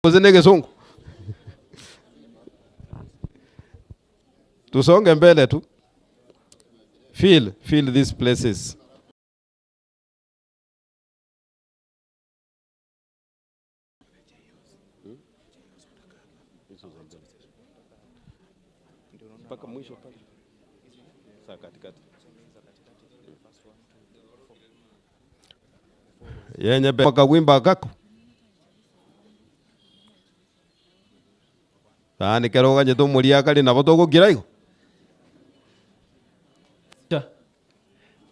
Usinege songo. Tusonge mbele tu. Feel these places. Paka mwisho pale. Saa katikati. Yenye paka wimba kako. Ni keroga nyeto mulia kali na botogo giraigo.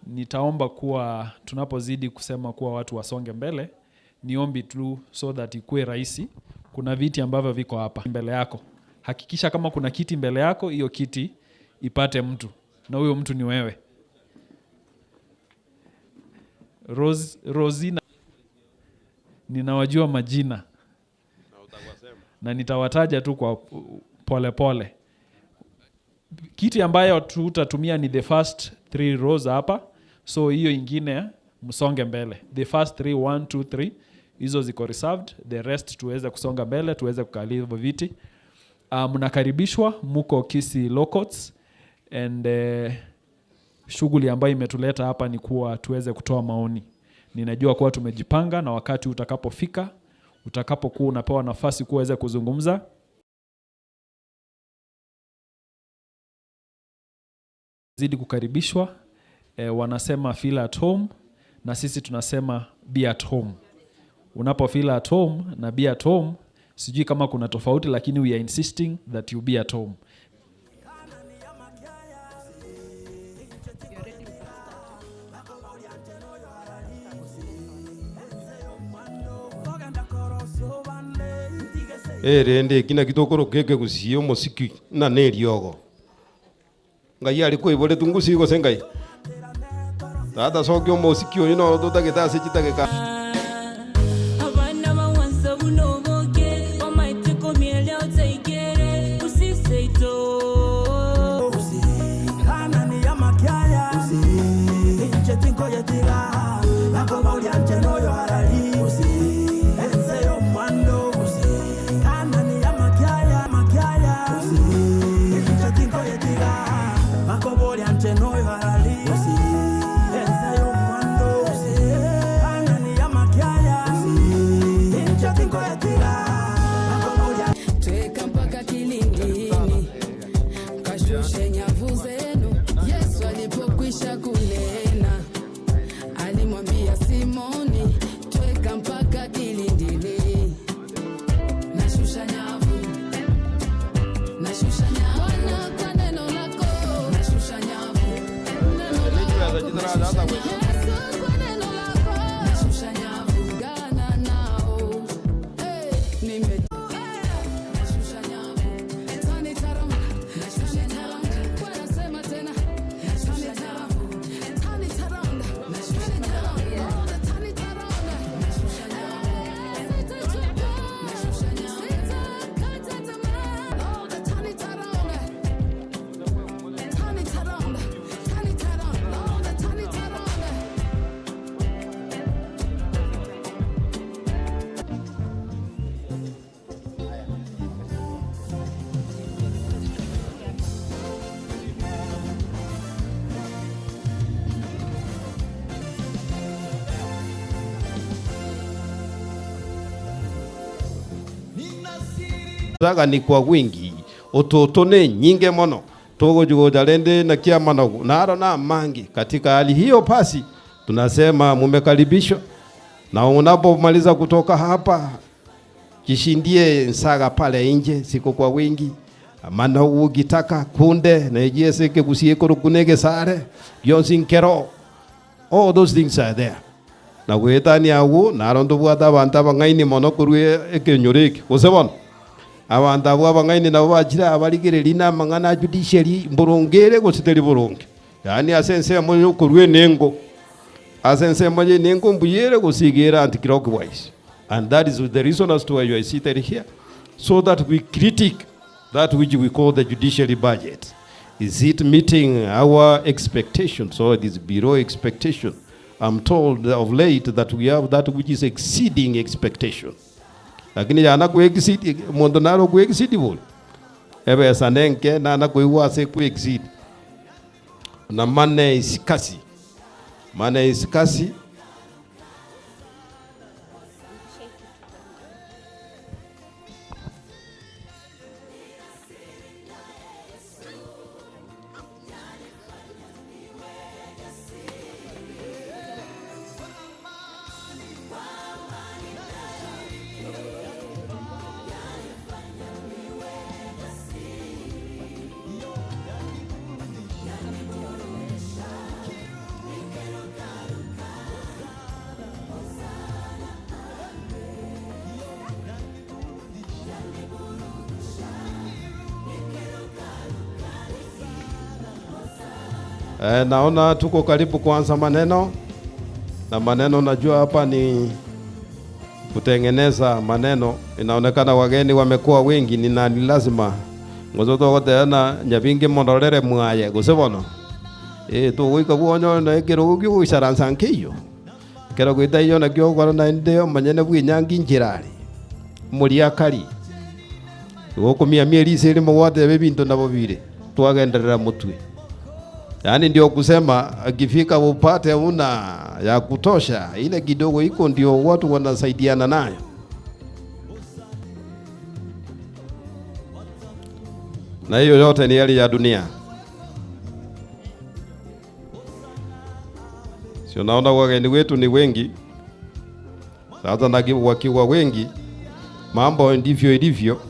Nitaomba kuwa tunapozidi kusema kuwa watu wasonge mbele, niombi tu so that ikue rahisi. Kuna viti ambavyo viko hapa mbele yako. Hakikisha kama kuna kiti mbele yako, hiyo kiti ipate mtu. Na huyo mtu ni wewe. Rosina, ninawajua majina. Na nitawataja tu kwa pole pole. Kiti ambayo tutatumia ni the first 3 rows hapa. So hiyo ingine msonge mbele. The first 3, 1, 2, 3. Hizo ziko reserved. The rest tuweze kusonga mbele, tuweze kukalia hivyo viti. Mnakaribishwa, muko Kisii Locots. And shughuli ambayo imetuleta hapa ni kuwa tuweze kutoa maoni. Ninajua kuwa tumejipanga na wakati utakapofika, utakapokuwa unapewa nafasi kuweza kuzungumza, zidi kukaribishwa. Wanasema feel at home na sisi tunasema be at home. Unapo feel at home na be at home, sijui kama kuna tofauti, lakini we are insisting that you be at home. Rende kina kitokoro keke gusiyo musiki na neriogo. Ngai ari kwibore tungusi go sengai. Tata sokyo musiki oyo no tutageta sechitageka. Zaga ni kwa wingi, utotone nyinge mono, togo jugo jalende na kia manogu, naro na mangi. Katika hali hiyo pasi, tunasema mumekaribishwa. Na unapomaliza kutoka hapa, jishindie nsaga pale nje, siko kwa wingi. Manogu gitaka, kunde, na ijie seke kusieko rukunege sare, yonsinkero. All those things are there. Na kuhetani awu, naro ndubuata bantaba ngaini mono kuruwe eke nyoreki. Kusebon? Abantu abo abangaine nabo bagira abarigere na mangana judiciary mburongere gusiteri buronge. Yani asense amonyo kurwe nengo. Asense amonye nengo mbuyere gusigera anti-clockwise. And that is the reason as to why you are seated here. So that we critique that which we call the judiciary budget. Is it meeting our expectations or it is below expectation? I'm told of late that we have that which is exceeding expectation. lakini yana ku exit mondo naro ku exit bol ebe sanenke na ku iwase ku exit na mane iskasi naona tuko karibu kuanza maneno, na maneno najua hapa ni kutengeneza maneno. Inaonekana wageni wamekuwa wengi, ni lazima ngozoto wote na nyabinge mondorere mwaye gusebono to wika kuonyo na kero gyo isaransan kiyo kero gwita iyo na kyo kwa na ndeo manyene bwinyangi njirari muri akari gokumia mieri siri mwote bebinto nabo bire twagenderera mutwe. Yani ndio kusema akifika upate una ya kutosha, ile kidogo iko ndio watu wanasaidiana nayo. Na hiyo yote ni hali ya dunia. Sio, naona wageni wetu ni wengi. Sasa na wakiwa wengi mambo ndivyo ilivyo.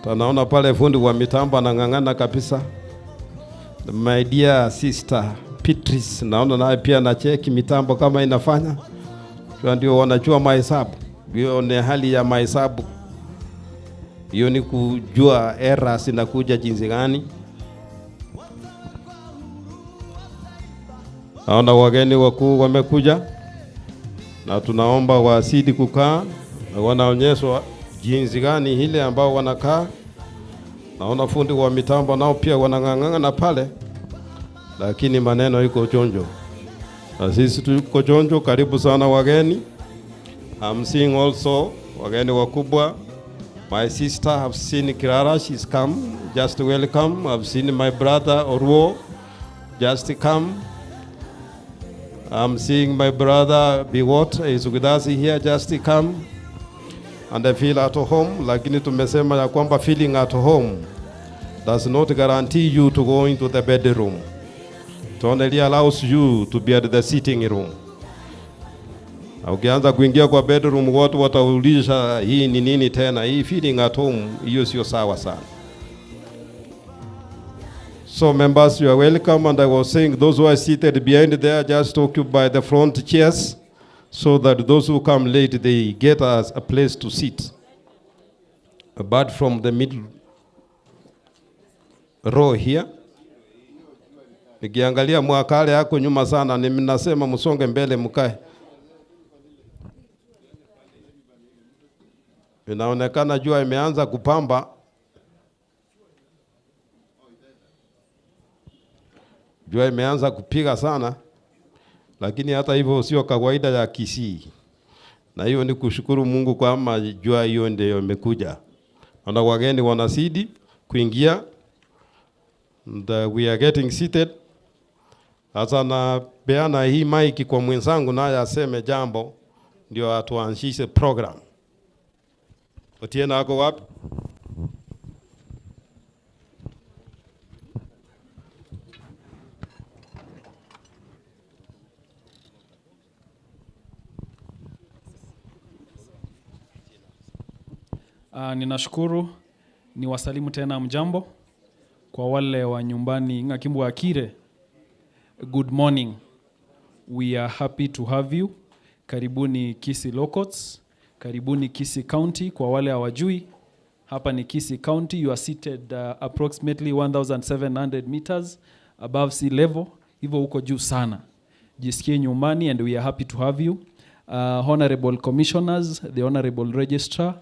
Tunaona pale fundi wa mitambo anang'ang'ana kabisa. My dear sister Beatrice, naona naye pia na cheki mitambo kama inafanya. Kwa ndio wanajua mahesabu. Hiyo ni hali ya mahesabu. Hiyo ni kujua errors inakuja jinsi gani. Naona wageni wakuu wamekuja na tunaomba wasidi kukaa na wanaonyeshwa jinsi gani ile ambao wanakaa. Naona fundi wa mitambo nao pia wanang'ang'ana pale, lakini maneno iko chonjo. Na sisi tuko chonjo. Karibu sana wageni. I'm seeing also wageni wakubwa. My sister have seen Kirara, she's come, just welcome. I've seen my brother Orwo, just come. I'm seeing my brother Biwot is with us here, just come. And I feel at home, lakini tumesema ya kwamba feeling at home does not guarantee you to go into the bedroom. It only allows you to be at the sitting room. Ukianza kuingia kwa bedroom watu watauliza hii ni nini tena? Hii feeling at home hiyo sio sawa sana. So members, you are welcome, and I was saying those who are seated behind there just occupy the front chairs, so that those who come late, they get us a place to sit. But from the middle row here, nikiangalia mwakale yako nyuma sana, ninasema msonge mbele mkae. Inaonekana jua imeanza kupamba. Jua imeanza kupiga sana. Lakini hata hivyo sio kawaida ya Kisii. Na hiyo ni kushukuru Mungu kwa jua hiyo ndio imekuja. Na wageni wanazidi kuingia. And we are getting seated. Sasa na beana hii mic kwa mwenzangu naye aseme jambo ndio atuanzishe program. Otiena ako wapi? Ninashukuru, ni wasalimu tena mjambo. Kwa wale wa nyumbani ngakimbu akire, good morning. We are happy to have you. Karibuni Kisii Locots, karibuni Kisii County. Kwa wale hawajui, hapa ni Kisii County. You are seated approximately 1,700 meters above sea level. Hivyo uko juu sana. Jisikie nyumbani, and we are happy to have you. Honorable Commissioners, the Honorable Registrar,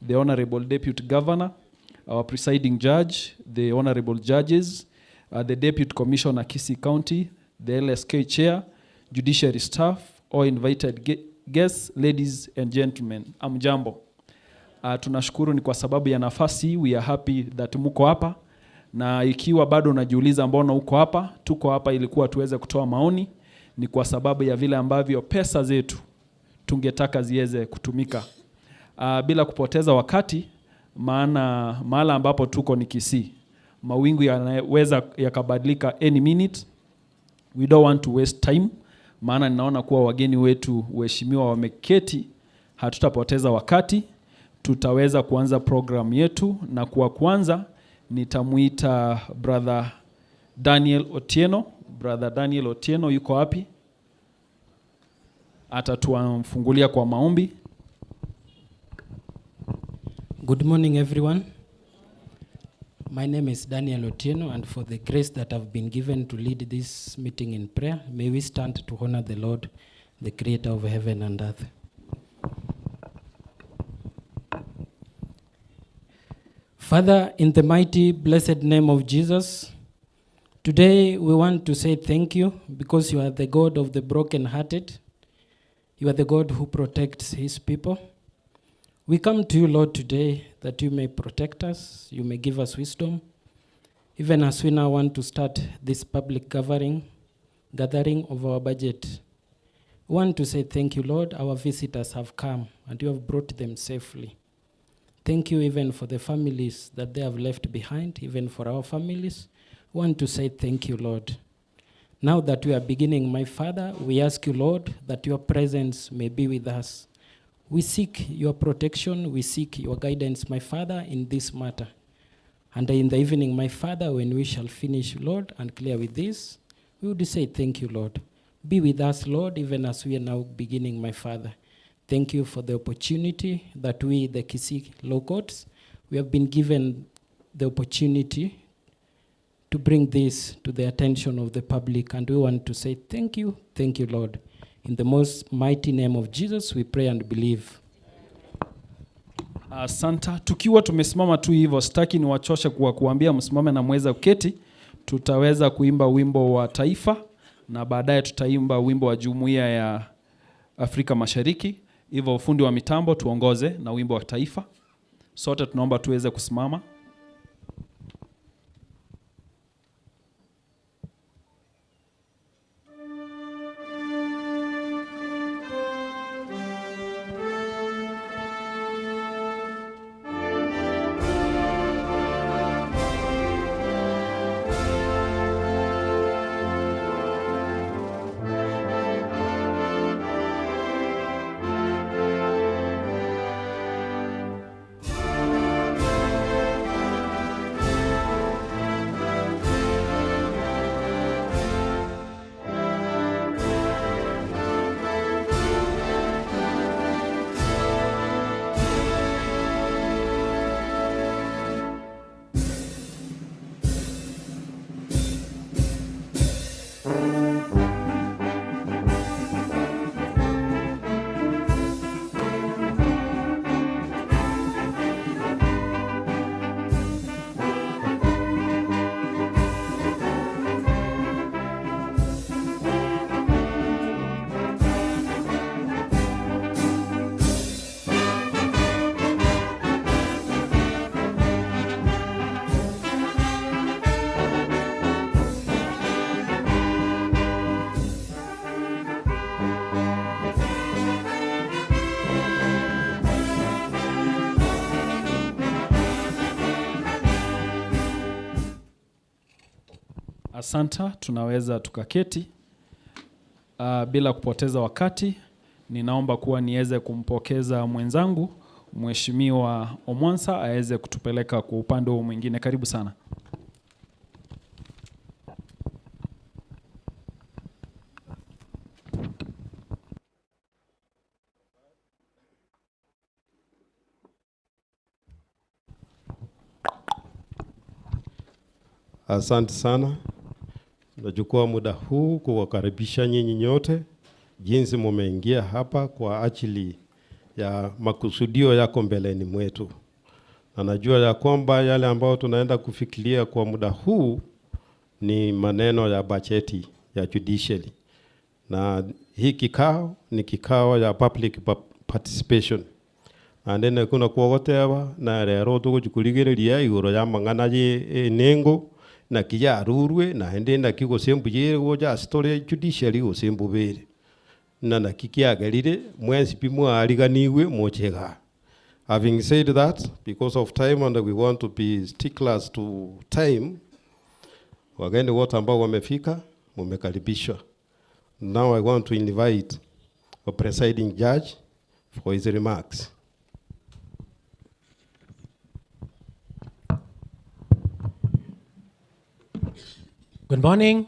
the Honorable Deputy Governor, our presiding judge, the honorable judges, the Deputy Commissioner Kisii County, the LSK Chair, Judiciary staff, all invited guests, ladies and gentlemen, amjambo. Tunashukuru ni kwa sababu ya nafasi. We are happy that muko hapa, na ikiwa bado unajiuliza mbona uko hapa, tuko hapa ilikuwa tuweze kutoa maoni. Ni kwa sababu ya vile ambavyo pesa zetu tungetaka ziweze kutumika. Bila kupoteza wakati, maana mahala ambapo tuko ni Kisii. Mawingu yanaweza yakabadilika any minute. We don't want to waste time. Maana ninaona kuwa wageni wetu waheshimiwa wameketi, hatutapoteza wakati. Tutaweza kuanza program yetu, na kwa kwanza nitamuita Brother Daniel Otieno. Brother Daniel Otieno yuko wapi? Atatufungulia kwa maombi. Good morning everyone. My name is Daniel Otieno, and for the grace that I've been given to lead this meeting in prayer, may we stand to honor the Lord, the creator of heaven and earth. Father, in the mighty blessed name of Jesus, today we want to say thank you because you are the God of the brokenhearted. You are the God who protects his people. We come to you, Lord, today that you may protect us, you may give us wisdom, even as we now want to start this public gathering of our budget. We want to say thank you, Lord. Our visitors have come and you have brought them safely. Thank you even for the families that they have left behind, even for our families. We want to say thank you, Lord. Now that we are beginning, my Father, we ask you, Lord, that your presence may be with us. We seek your protection, we seek your guidance, my Father, in this matter. And in the evening, my Father, when we shall finish, Lord, and clear with this, we would say thank you, Lord. Be with us, Lord, even as we are now beginning, my Father. Thank you for the opportunity that we, the Kisii Law Courts, we have been given the opportunity to bring this to the attention of the public, and we want to say thank you, Lord. In the most mighty name of Jesus, we pray and believe. Asante. Tukiwa tumesimama tu hivyo, sitaki niwachoshe kwa kuambia msimame na mweza uketi. Tutaweza kuimba wimbo wa taifa, na baadaye tutaimba wimbo wa Jumuiya ya Afrika Mashariki. Hivyo ufundi wa mitambo tuongoze na wimbo wa taifa. Sote tunaomba tuweze kusimama. Asante, tunaweza tukaketi. Bila kupoteza wakati, ninaomba kuwa niweze kumpokeza mwenzangu, Mheshimiwa Omwansa, aweze kutupeleka kwa upande huu mwingine. Karibu sana. Asante sana. Nachukua muda huu kuwakaribisha nyinyi nyote jinsi mumeingia hapa kwa ajili ya makusudio yako mbeleni mwetu. Na najua ya kwamba yale ambao tunaenda kufikiria kwa muda huu ni maneno ya bajeti ya judiciary, na hii kikao ni kikao ya public participation. Andene kuna kuogotewa na rero tugukuligereria igoro ya mang'ana ye nengo na kiya rurwe na hende na kigo sembuje goja story judiciary go sembubere na kikiagerire mwensi pimwa aliganiwe mochega. Having said that, because of time and we want to be sticklers to time, wageni wote ambao wamefika mumekaribishwa. Now I want to invite the presiding judge for his remarks. Good morning.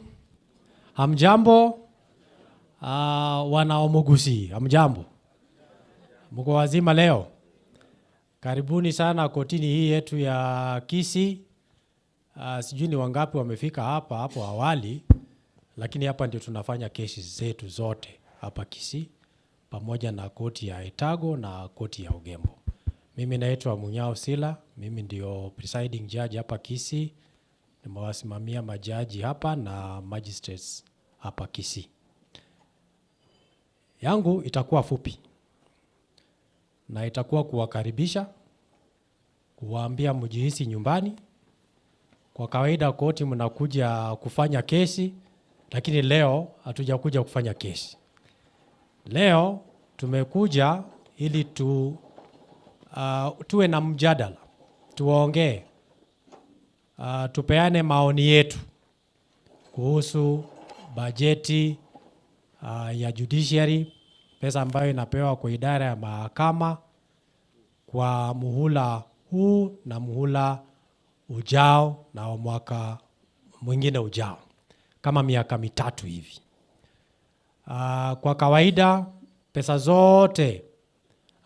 Hamjambo. Wana Omugusi. Hamjambo. Mko wazima leo? Karibuni sana kotini hii yetu ya Kisii. Sijui ni wangapi wamefika hapa hapo awali, lakini hapa ndio tunafanya kesi zetu zote hapa Kisii, pamoja na koti ya Etago na koti ya Ugembo. Mimi naitwa Munyao Sila, mimi ndio presiding judge hapa Kisii. Nimewasimamia majaji hapa na magistrates hapa Kisii. Yangu itakuwa fupi na itakuwa kuwakaribisha, kuwaambia mjihisi nyumbani. Kwa kawaida koti mnakuja kufanya kesi, lakini leo hatujakuja kufanya kesi. Leo tumekuja ili tuwe na mjadala, tuongee, tupeane maoni yetu kuhusu bajeti ya judiciary, pesa ambayo inapewa kwa idara ya mahakama kwa muhula huu na muhula ujao na mwaka mwingine ujao, kama miaka 3 hivi. Kwa kawaida pesa zote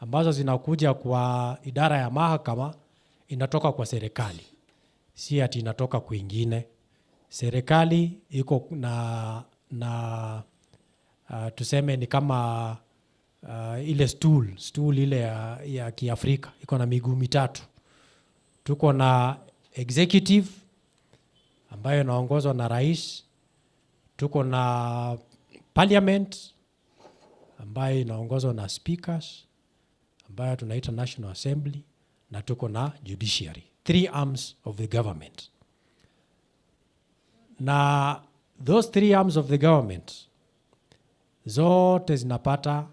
ambazo zinakuja kwa idara ya mahakama inatoka kwa serikali, si ati inatoka kwingine. Serikali iko na tuseme ni kama ile stool ile ya Kiafrika iko na miguu 3. Tuko na executive ambayo inaongozwa na rais, tuko na parliament ambayo inaongozwa na speakers ambayo tunaita National Assembly, na tuko na judiciary, 3 arms of the government. Na those 3 arms of the government zote zinapata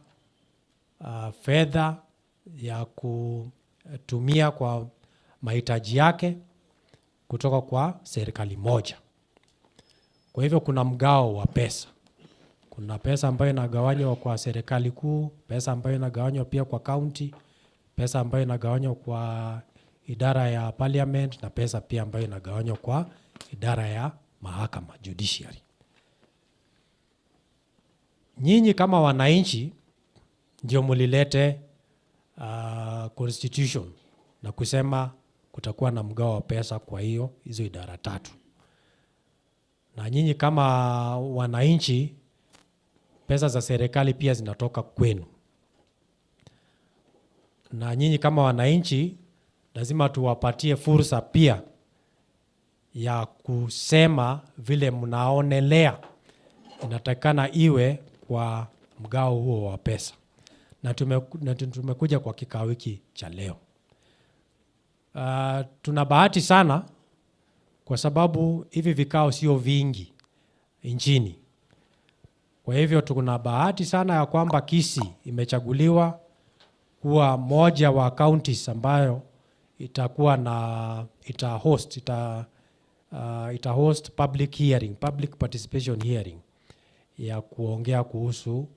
fedha ya kutumia kwa mahitaji yake kutoka kwa serikali moja. Kwa hivyo kuna mgao wa pesa. Kuna pesa ambayo inagawanywa kwa serikali kuu, pesa ambayo inagawanywa pia kwa county, pesa ambayo inagawanywa kwa idara ya parliament, na pesa pia ambayo inagawanywa kwa idara ya mahakama, judiciary. Nyinyi kama wananchi ndio mulilete constitution na kusema kutakuwa na mgao wa pesa kwa hizo idara 3. Na nyinyi kama wananchi, pesa za serikali pia zinatoka kwenu. Na nyinyi kama wananchi lazima tuwapatie fursa pia ya kusema vile mnaonelea inatakana iwe kwa mgao huo wa pesa. Na tumekuja kwa kikao hiki cha leo. Tuna bahati sana kwa sababu hivi vikao sio vingi nchini. Kwa hivyo tuna bahati sana ya kwamba Kisii imechaguliwa kuwa moja wa counties ambayo itakuwa na ita-host public hearing, public participation hearing ya kuongea kuhusu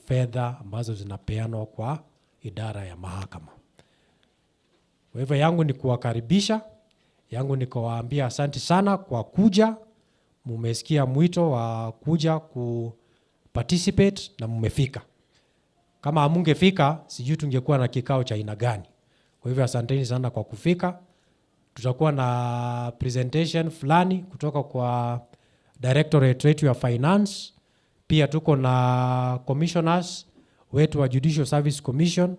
fedha ambazo zinapeanwa kwa idara ya mahakama. Kwa hivyo yangu ni kuwakaribisha, yangu ni kuwaambia asante sana kwa kuja. Mumesikia mwito wa kuja participate na mmefika. Kama hamungefika, sijui tungekuwa na kikao cha aina gani. Kwa hivyo asanteni sana kwa kufika. Tutakuwa na presentation fulani kutoka kwa Directorate wetu ya Finance. Pia tuko na commissioners wetu wa Judicial Service Commission.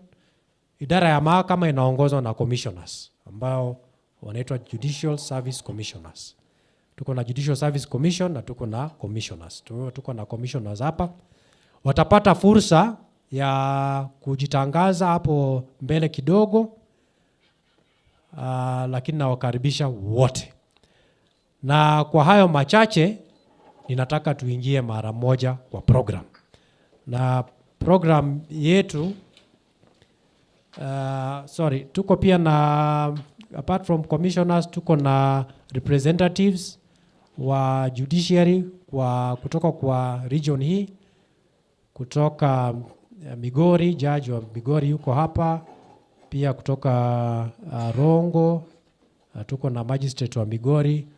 Idara ya mahakama inaongozwa na commissioners ambao wanaitwa Judicial Service Commissioners. tuko na Judicial Service Commission na tuko na commissioners. Tuko na commissioners hapa. Watapata fursa ya kujitangaza hapo mbele kidogo, lakini nawakaribisha wote. Na kwa hayo machache, ninataka tuingie mara moja kwa program. Na program yetu, tuko pia na, apart from commissioners, tuko na representatives wa judiciary kutoka kwa region hii, kutoka Migori, judge wa Migori yuko hapa, pia kutoka Rongo, tuko na magistrate wa Migori,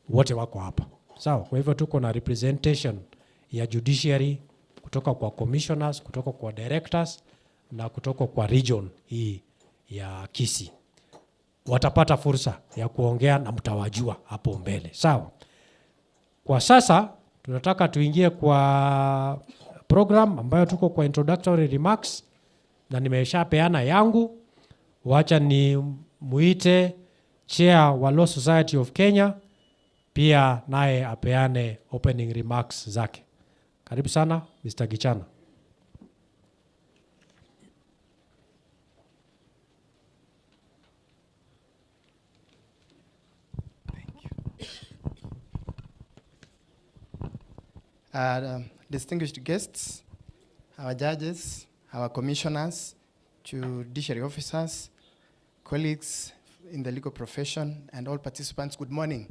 wote wako hapa. Sawa, kwa hivyo tuko na representation ya judiciary kutoka kwa commissioners, kutoka kwa directors na kutoka kwa region hii ya Kisii. Watapata fursa ya kuongea na mtawajua hapo mbele. Sawa. Kwa sasa tunataka tuingie kwa program ambayo tuko kwa introductory remarks, na nimeshapeana yangu. Wacha ni muite chair wa Law Society of Kenya, pia naye apeane opening remarks zake. Karibu sana Mr. Gichana. Distinguished guests, our judges, our commissioners, judiciary officers, colleagues in the legal profession, and all participants, good morning.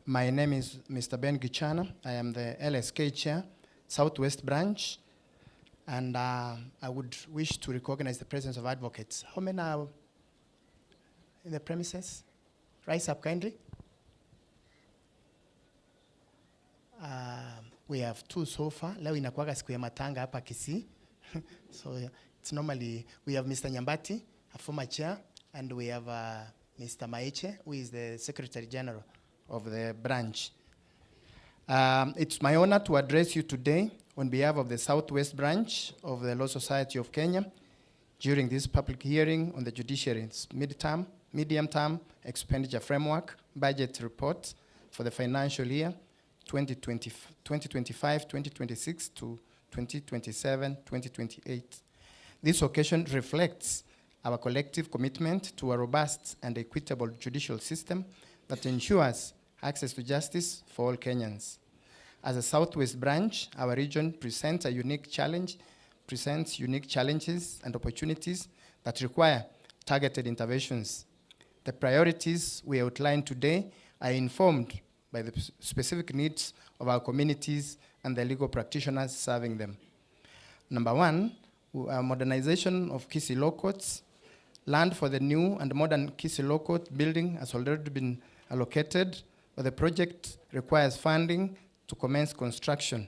My name is Mr. Ben Gichana. I am the LSK Chair, Southwest Branch, and I would wish to recognize the presence of advocates. How many are in the premises? Rise up kindly. We have 2 so far. Leo inakuwaga siku ya matanga hapa Kisii. So it's normally, we have Mr. Nyambati, a former chair, and we have Mr. Maeche, who is the Secretary General of the branch. It's my honor to address you today on behalf of the Southwest Branch of the Law Society of Kenya during this public hearing on the judiciary's medium-term expenditure framework budget report for the financial year 2025-2026 to 2027-2028. This occasion reflects our collective commitment to a robust and equitable judicial system that ensures access to justice for all Kenyans. As a Southwest branch, our region presents unique challenges and opportunities that require targeted interventions. The priorities we outline today are informed by the specific needs of our communities and the legal practitioners serving them. Number 1, modernization of Kisii Law Courts. Land for the new and modern Kisii Law Court building has already been allocated, but the project requires funding to commence construction.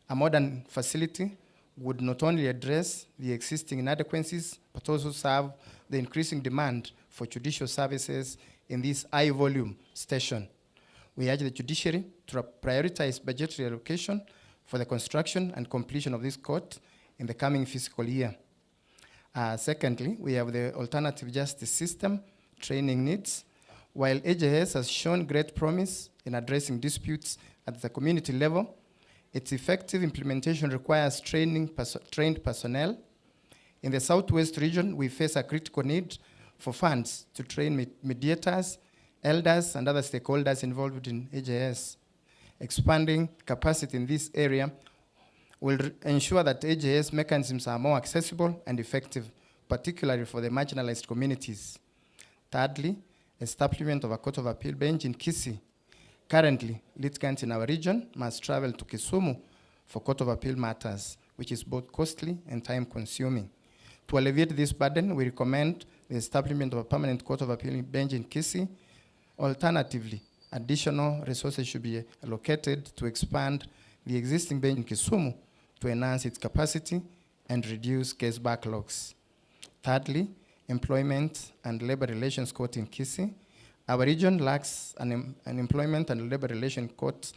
A modern facility would not only address the existing inadequacies, but also serve the increasing demand for judicial services in this high-volume station. We urge the judiciary to prioritize budgetary allocation for the construction and completion of this court in the coming fiscal year. Secondly, we have the alternative justice system training needs. While AJS has shown great promise in addressing disputes at the community level, its effective implementation requires trained personnel. In the Southwest region, we face a critical need for funds to train mediators, elders, and other stakeholders involved in AJS. Expanding capacity in this area will ensure that AJS mechanisms are more accessible and effective, particularly for the marginalized communities. Thirdly, establishment of a Court of Appeal bench in Kisii. Currently, litigants in our region must travel to Kisumu for Court of Appeal matters, which is both costly and time-consuming. To alleviate this burden, we recommend the establishment of a permanent Court of Appeal bench in Kisii. Alternatively, additional resources should be allocated to expand the existing bench in Kisumu to enhance its capacity and reduce case backlogs. Thirdly, employment and labor relations court in Kisii. Our region lacks an employment and labor relations court,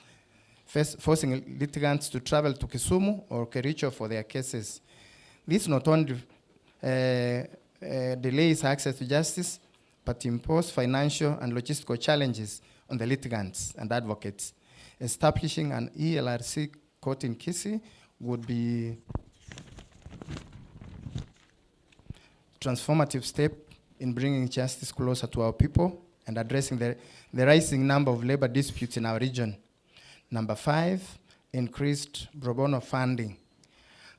forcing litigants to travel to Kisumu or Kericho for their cases. This not only delays access to justice, but impose financial and logistical challenges on the litigants and advocates. Establishing an ELRC court in Kisii would be a transformative step in bringing justice closer to our people and addressing the rising number of labor disputes in our region. Number 5, increased pro bono funding.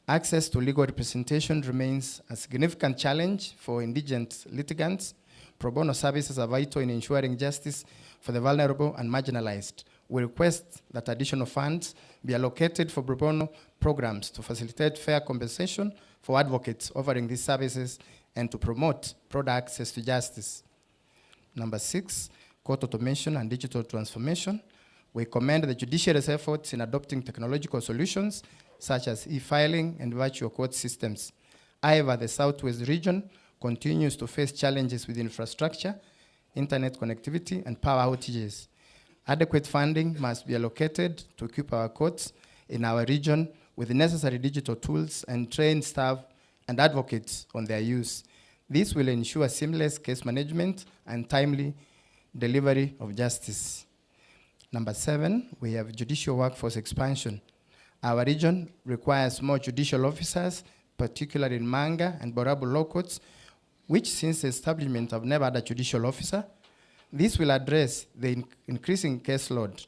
Access to legal representation remains a significant challenge for indigent litigants. Pro bono services are vital in ensuring justice for the vulnerable and marginalized. We request that additional funds be allocated for pro bono programs to facilitate fair compensation for advocates offering these services and to promote broad access to justice. Number 6, court automation and digital transformation. We commend the judiciary's efforts in adopting technological solutions such as e-filing and virtual court systems. However, the Southwest region continues to face challenges with infrastructure, internet connectivity, and power outages. Adequate funding must be allocated to equip our courts in our region with the necessary digital tools and train staff and advocates on their use. This will ensure seamless case management and timely delivery of justice. Number 7, we have judicial workforce expansion. Our region requires more judicial officers, particularly in Manga and Borabu law courts, which since the establishment have never had a judicial officer. This will address the increasing caseload.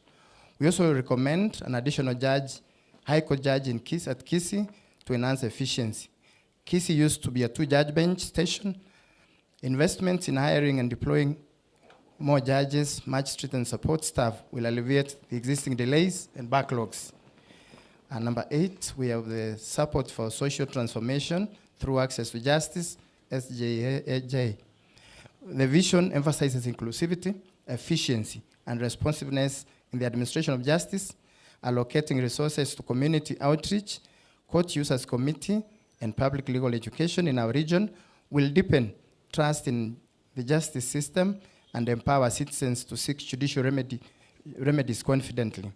We also recommend an additional judge, High Court judge at Kisii to enhance efficiency. Kisii used to be a 2-judge bench station. Investments in hiring and deploying more judges, magistrate, and support staff will alleviate the existing delays and backlogs. And number 8, we have the support for social transformation through access to justice, SJAJ. The vision emphasizes inclusivity, efficiency, and responsiveness in the administration of justice, allocating resources to community outreach, court users committee, and public legal education in our region will deepen trust in the justice system and empower citizens to seek judicial remedies confidently.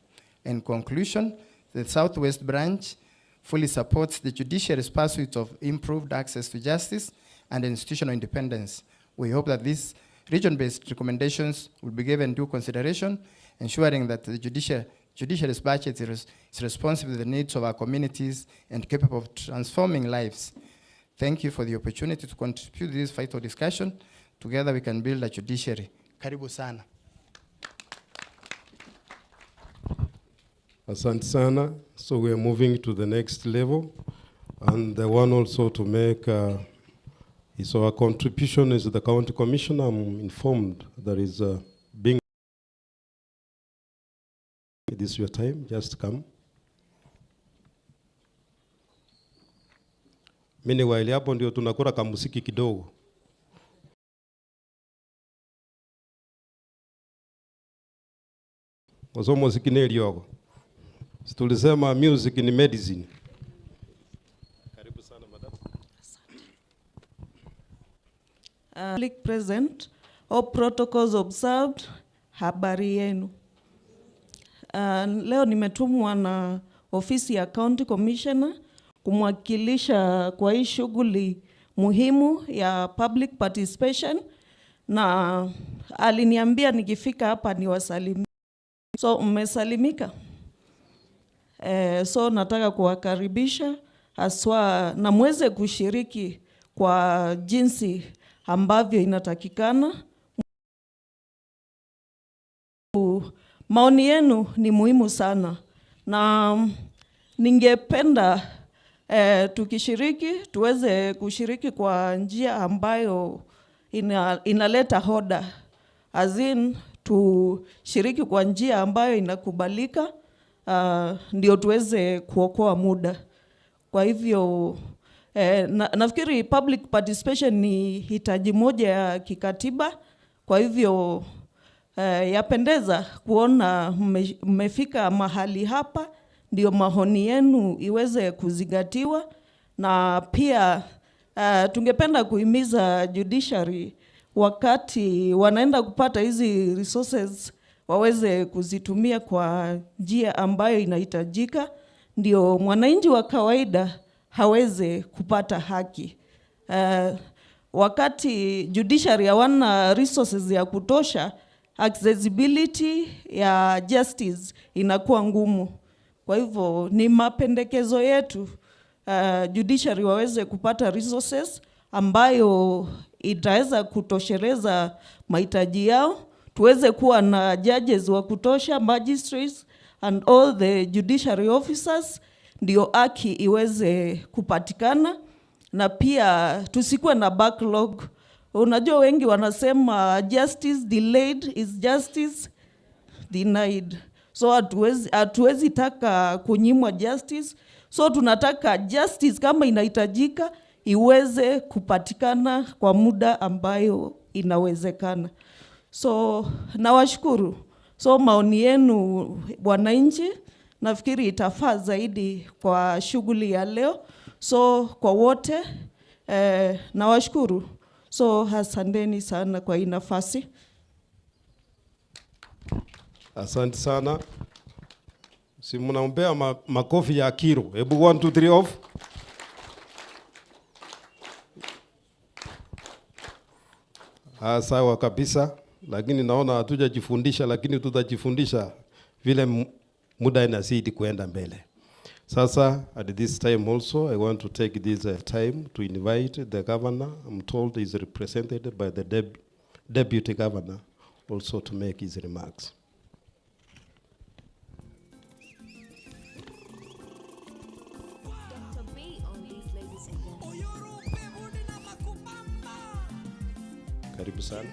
In conclusion, the Southwest branch fully supports the judiciary's pursuit of improved access to justice and institutional independence. We hope that these region-based recommendations will be given due consideration, ensuring that the judiciary's budget is responsive to the needs of our communities and capable of transforming lives. Thank you for the opportunity to contribute to this vital discussion. Together we can build a judiciary. Karibu sana. Asante sana. So we are moving to the next level. And the one also to make is our contribution is the county commissioner. I'm informed there is being. This is your time, just come. Meanwhile, hapo ndio tunakura kamusiki kidogo. Wazo muziki ni eliogo. Tulisema music ni medicine. Karibu sana madam. Public present, all protocols observed, habari yenu. Leo nimetumwa na ofisi ya County Commissioner kumwakilisha kwa hii shughuli muhimu ya public participation, na aliniambia nikifika hapa niwasalimie. So mmesalimika. So nataka kuwakaribisha haswa na muweze kushiriki kwa jinsi ambavyo inatakikana. Maoni yenu ni muhimu sana, na ningependa tukishiriki tuweze kushiriki kwa njia ambayo inaleta hoda, as in tushiriki kwa njia ambayo inakubalika, ndio tuweze kuokoa muda. Kwa hivyo nafikiri public participation ni hitaji moja ya kikatiba. Kwa hivyo yapendeza kuona mmefika mahali hapa, ndio maoni yenu iweze kuzingatiwa. Na pia tungependa kuhimiza judiciary wakati wanaenda kupata hizi resources waweze kuzitumia kwa njia ambayo inahitajika, ndio mwananchi wa kawaida haweze kupata haki. Wakati judiciary hawana resources ya kutosha, accessibility ya justice inakuwa ngumu. Kwa hivyo ni mapendekezo yetu judiciary waweze kupata resources ambayo itaweza kutosheleza mahitaji yao, tuweze kuwa na judges wa kutosha, magistrates and all the judiciary officers, ndio haki iweze kupatikana, na pia tusikuwe na backlog. Unajua wengi wanasema justice delayed is justice denied. So hatuwezi taka kunyimwa justice. So tunataka justice kama inahitajika iweze kupatikana kwa muda ambayo inawezekana. So nawashukuru. So maoni yenu wananchi, nafikiri itafaa zaidi kwa shughuli ya leo. So kwa wote nawashukuru. So asanteni sana kwa hii nafasi. Asante sana. Si mnaombea makofi ya Kiro. Hebu 1 2 3 off. Sawa kabisa, lakini naona hatujajifundisha, lakini tutajifundisha vile muda inazidi kuenda mbele. Sasa at this time also I want to take this time to invite the governor. I'm told is represented by the deputy governor also to make his remarks. Karibu sana.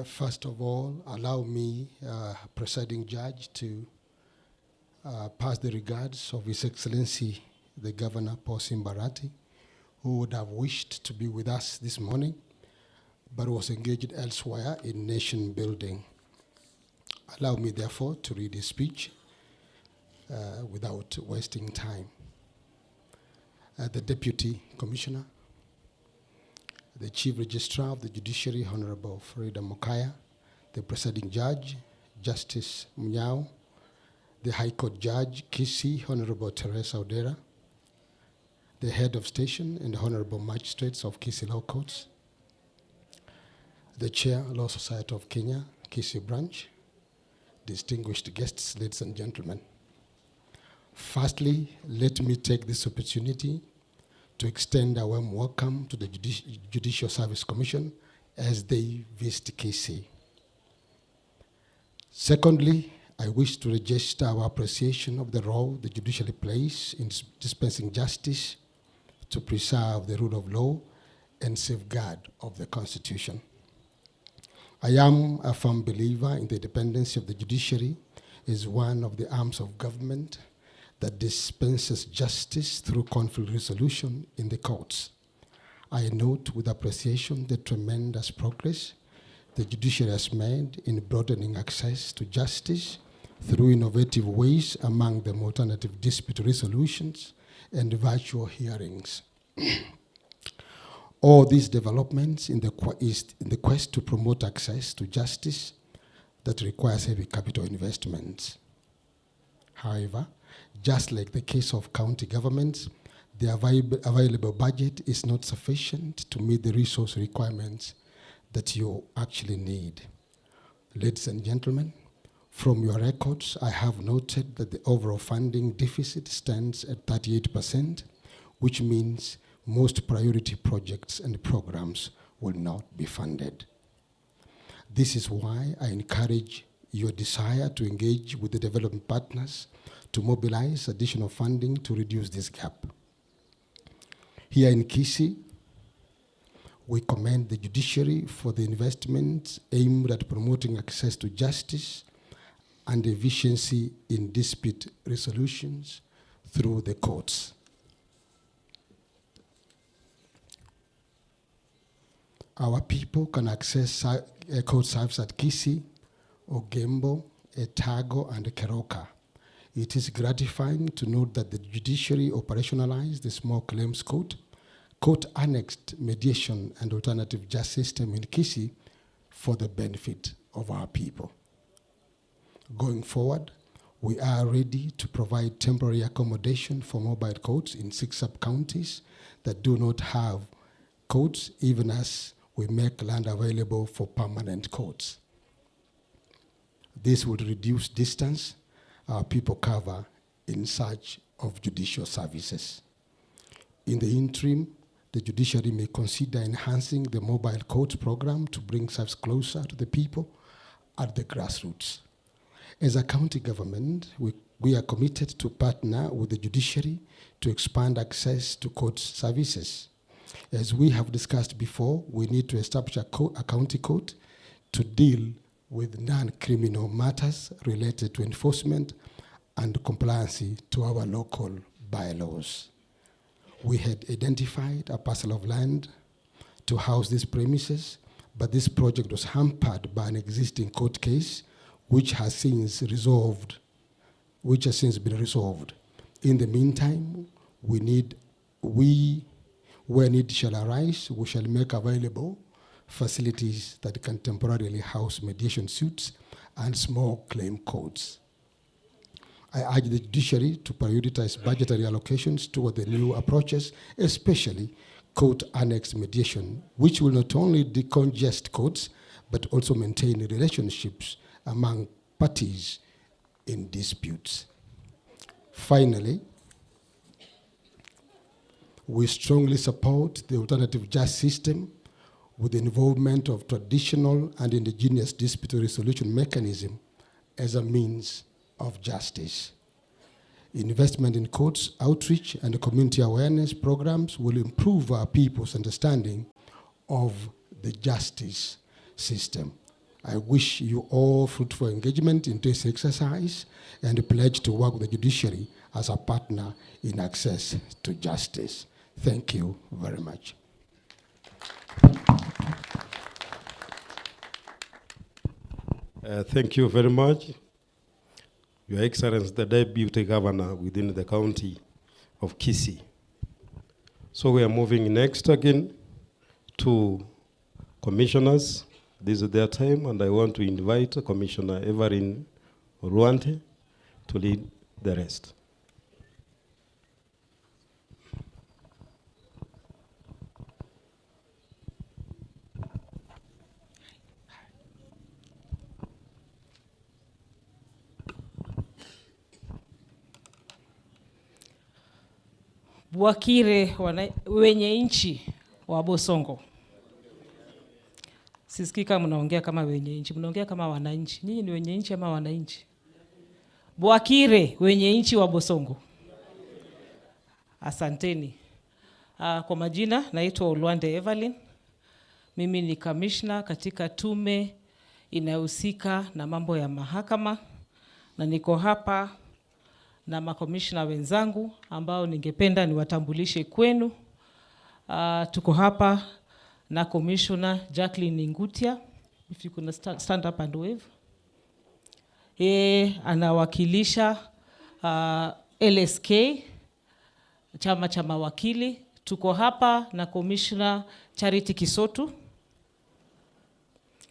First of all, allow me, Presiding Judge, to pass the regards of His Excellency, the Governor Paul Simbarati, who would have wished to be with us this morning, but was engaged elsewhere in nation building. Allow me, therefore, to read his speech without wasting time. The Deputy Commissioner, the Chief Registrar of the Judiciary, Honorable Frida Mokaya, the Presiding Judge, Justice Mnyao, the High Court Judge, Kisi, Honorable Teresa Odera, the Head of Station and the Honorable Magistrates of Kisi Law Courts, the Chair, Law Society of Kenya, Kisi Branch, distinguished guests, ladies and gentlemen. Firstly, let me take this opportunity to extend a warm welcome to the Judicial Service Commission as they visit KC. Secondly, I wish to register our appreciation of the role the judiciary plays in dispensing justice to preserve the rule of law and safeguard of the Constitution. I am a firm believer in the independence of the judiciary as one of the arms of government that dispenses justice through conflict resolution in the courts. I note with appreciation the tremendous progress the judiciary has made in broadening access to justice through innovative ways, among them alternative dispute resolutions and virtual hearings. All these developments in the quest to promote access to justice that requires heavy capital investments. However, just like the case of county governments, the available budget is not sufficient to meet the resource requirements that you actually need. Ladies and gentlemen, from your records, I have noted that the overall funding deficit stands at 38%, which means most priority projects and programs will not be funded. This is why I encourage your desire to engage with the development partners to mobilize additional funding to reduce this gap. Here in Kisi, we commend the judiciary for the investments aimed at promoting access to justice and efficiency in dispute resolutions through the courts. Our people can access court service at Kisi, Ogembo, Etago, and Keroka. It is gratifying to note that the judiciary operationalized the small claims court, court-annexed mediation and alternative justice system in Kisi for the benefit of our people. Going forward, We are ready to provide temporary accommodation for mobile courts in 6 sub-counties that do not have courts, even as we make land available for permanent courts. This would reduce distance our people cover in search of judicial services. In the interim, the judiciary may consider enhancing the mobile court program to bring service closer to the people at the grassroots. As a county government, we are committed to partner with the judiciary to expand access to court services. As we have discussed before, we need to establish a county court to deal with non-criminal matters related to enforcement and compliance to our local bylaws. We had identified a parcel of land to house these premises, but this project was hampered by an existing court case which has since been resolved. In the meantime, where need shall arise, we shall make available facilities that can temporarily house mediation suits and small claim courts. I urge the judiciary to prioritize budgetary allocations toward the new approaches, especially court annex mediation, which will not only decongest courts, but also maintain relationships among parties in disputes. Finally, we strongly support the alternative justice system with the involvement of traditional and indigenous dispute resolution mechanism as a means of justice. Investment in courts, outreach, and community awareness programs will improve our people's understanding of the justice system. I wish you all fruitful engagement in this exercise and pledge to work with the judiciary as a partner in access to justice. Thank you very much. Thank you very much. Your Excellency, the Deputy Governor within the county of Kisii. So we are moving next again to commissioners. This is their time, and I want to invite Commissioner Evelyn Ruante to lead the rest. Bwakire wenye nchi wa Bosongo. Sisikika mnaongea kama wenye nchi, mnaongea kama wananchi. Nyinyi ni wenye nchi ama wananchi? Bwakire wenye nchi wa Bosongo. Asanteni. Kwa majina naitwa Olwande Evelyn. Mimi ni commissioner katika tume inayohusika na mambo ya mahakama, na niko hapa na makomishna wenzangu ambao ningependa niwatambulishe kwenu. Tuko hapa na Commissioner Jacqueline Ngutia. If you could stand up and wave. Anawakilisha LSK, chama cha mawakili. Tuko hapa na Commissioner Charity Kisotu,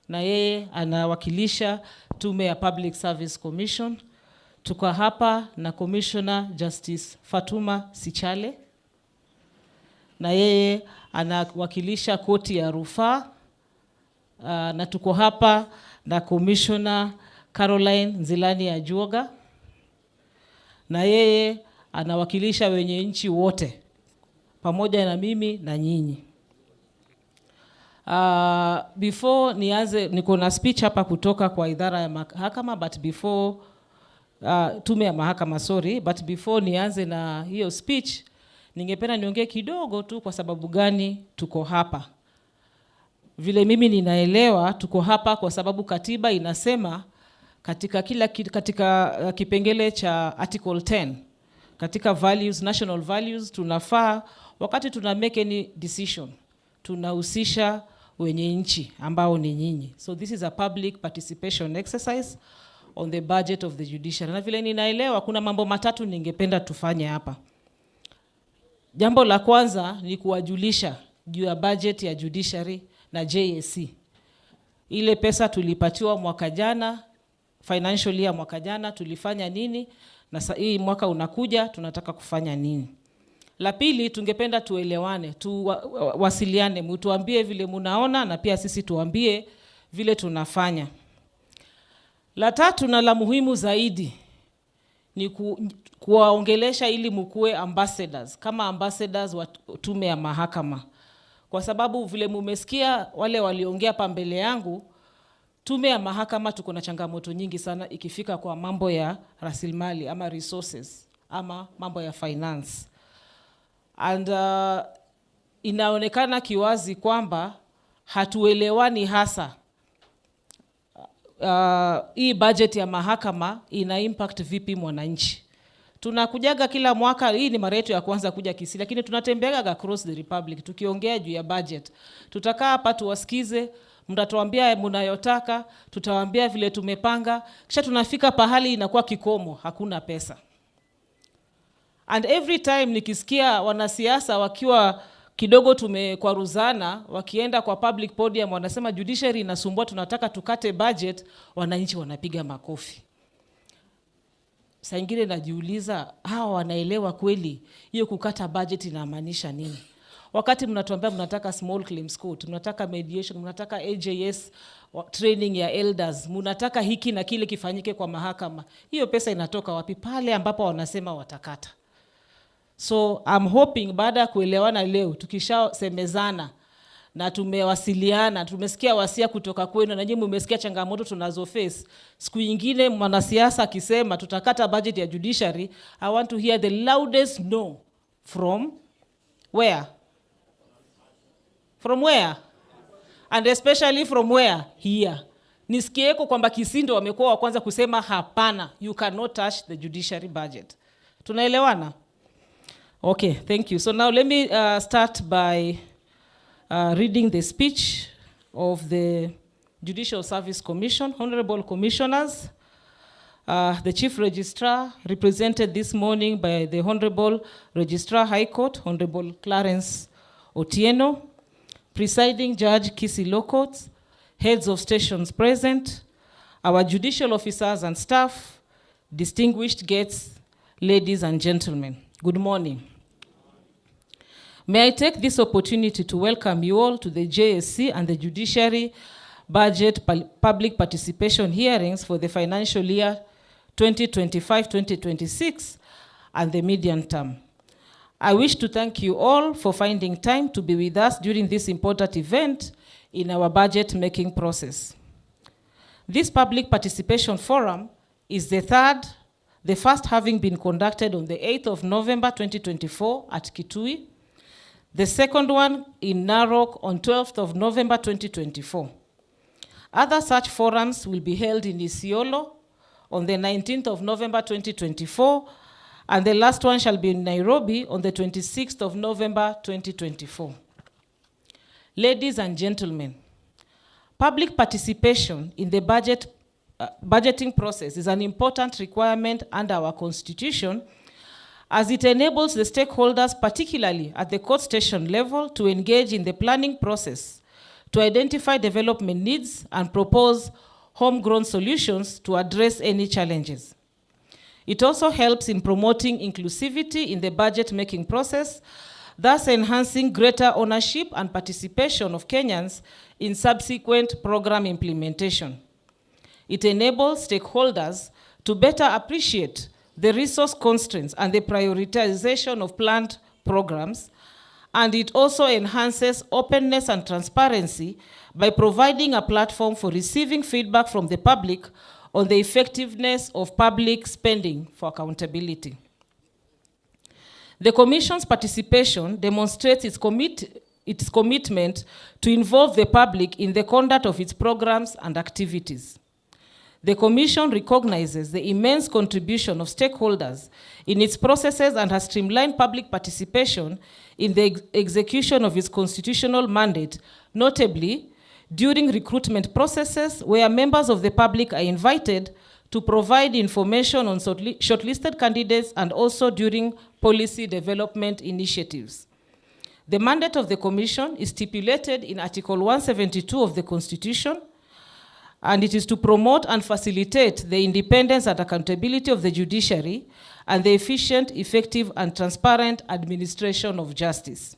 na yeye anawakilisha tume ya Public Service Commission. Tuko hapa na Commissioner Justice Fatuma Sichale, na yeye anawakilisha koti ya rufaa. Na tuko hapa na Commissioner Caroline Nzilani Ajuoga, na yeye anawakilisha wenye nchi wote pamoja na mimi na nyinyi. Before nianze, niko na speech hapa kutoka kwa idara ya mahakama, but before tume ya mahakama, but before nianze na hiyo speech, ningependa niongee kidogo tu kwa sababu gani tuko hapa. Vile mimi ninaelewa, tuko hapa kwa sababu katiba inasema katika katika kipengele cha article 10, katika values, national values, tunafaa wakati tuna make any decision tunahusisha wenye nchi ambao ni nyinyi. So this is a public participation exercise on the budget of the judiciary. Na vile ninaelewa kuna mambo matatu ningependa tufanye hapa. Jambo la kwanza ni kuwajulisha juu ya budget ya judiciary na JSC. Ile pesa tulipatiwa mwaka jana financial year mwaka jana tulifanya nini, na hii mwaka unakuja tunataka kufanya nini. La pili, tungependa tuelewane, tuwasiliane, mtuambie vile munaona na pia sisi tuambie vile tunafanya. La tatu na la muhimu zaidi ni kuwaongelesha ili mkue ambassadors, kama ambassadors wa tume ya mahakama. Kwa sababu vile mumesikia wale waliongea hapa mbele yangu, tume ya mahakama tuko na changamoto nyingi sana ikifika kwa mambo ya rasilimali ama resources ama mambo ya finance. And inaonekana kiwazi kwamba hatuelewani hasa hii budget ya mahakama ina impact vipi mwananchi. Tunakujaga kila mwaka, hii ni mara yetu ya kwanza kuja Kisii, lakini tunatembeaga across the republic tukiongea juu ya budget. Tutakaa hapa tuwasikize, mtatuambia mnayotaka, tutawaambia vile tumepanga, kisha tunafika pahali inakuwa kikomo, hakuna pesa. And every time nikisikia wanasiasa wakiwa kidogo tumekwaruzana, wakienda kwa public podium wanasema judiciary inasumbua, tunataka tukate budget, wananchi wanapiga makofi. Saa ingine najiuliza, hawa wanaelewa kweli hiyo kukata budget inamaanisha nini? Wakati mnatuambia mnataka small claims court, mnataka mediation, mnataka AJS training ya elders, mnataka hiki na kile kifanyike kwa mahakama, hiyo pesa inatoka wapi pale ambapo wanasema watakata? So I'm hoping baada ya kuelewana leo, tukishasemezana na tumewasiliana, tumesikia wasia kutoka kwenu na nyinyi mmesikia changamoto tunazo face, siku nyingine mwanasiasa akisema tutakata budget ya judiciary, I want to hear the loudest no from where? From where? And especially from where? Here. Nisikieko kwamba Kisii ndio wamekuwa wa kwanza kusema hapana, you cannot touch the judiciary budget. Tunaelewana? Okay, thank you. So now let me start by reading the speech of the Judicial Service Commission. Honorable Commissioners, the Chief Registrar, represented this morning by the Honorable Registrar High Court, Honorable Clarence Otieno, Presiding Judge Kisii Law Courts, heads of stations present, our judicial officers and staff, distinguished guests, ladies and gentlemen. Good morning. May I take this opportunity to welcome you all to the JSC and the Judiciary Budget Public Participation Hearings for the financial year 2025-2026 and the medium term. I wish to thank you all for finding time to be with us during this important event in our budget making process. This public participation forum is the first having been conducted on the 8th of November 2024 at Kitui, the second one in Narok on 12th of November 2024. Other such forums will be held in Isiolo on the 19th of November 2024, and the last one shall be in Nairobi on the 26th of November 2024. Ladies and gentlemen, public participation in the budgeting process is an important requirement under our Constitution, as it enables the stakeholders, particularly at the court station level, to engage in the planning process, to identify development needs and propose homegrown solutions to address any challenges. It also helps in promoting inclusivity in the budget-making process, thus enhancing greater ownership and participation of Kenyans in subsequent program implementation. It enables stakeholders to better appreciate the resource constraints and the prioritization of planned programs, and it also enhances openness and transparency by providing a platform for receiving feedback from the public on the effectiveness of public spending for accountability. The Commission's participation demonstrates its commitment to involve the public in the conduct of its programs and activities. The Commission recognizes the immense contribution of stakeholders in its processes and has streamlined public participation in the execution of its constitutional mandate, notably during recruitment processes where members of the public are invited to provide information on shortlisted candidates and also during policy development initiatives. The mandate of the Commission is stipulated in Article 172 of the Constitution, and it is to promote and facilitate the independence and accountability of the judiciary and the efficient, effective, and transparent administration of justice.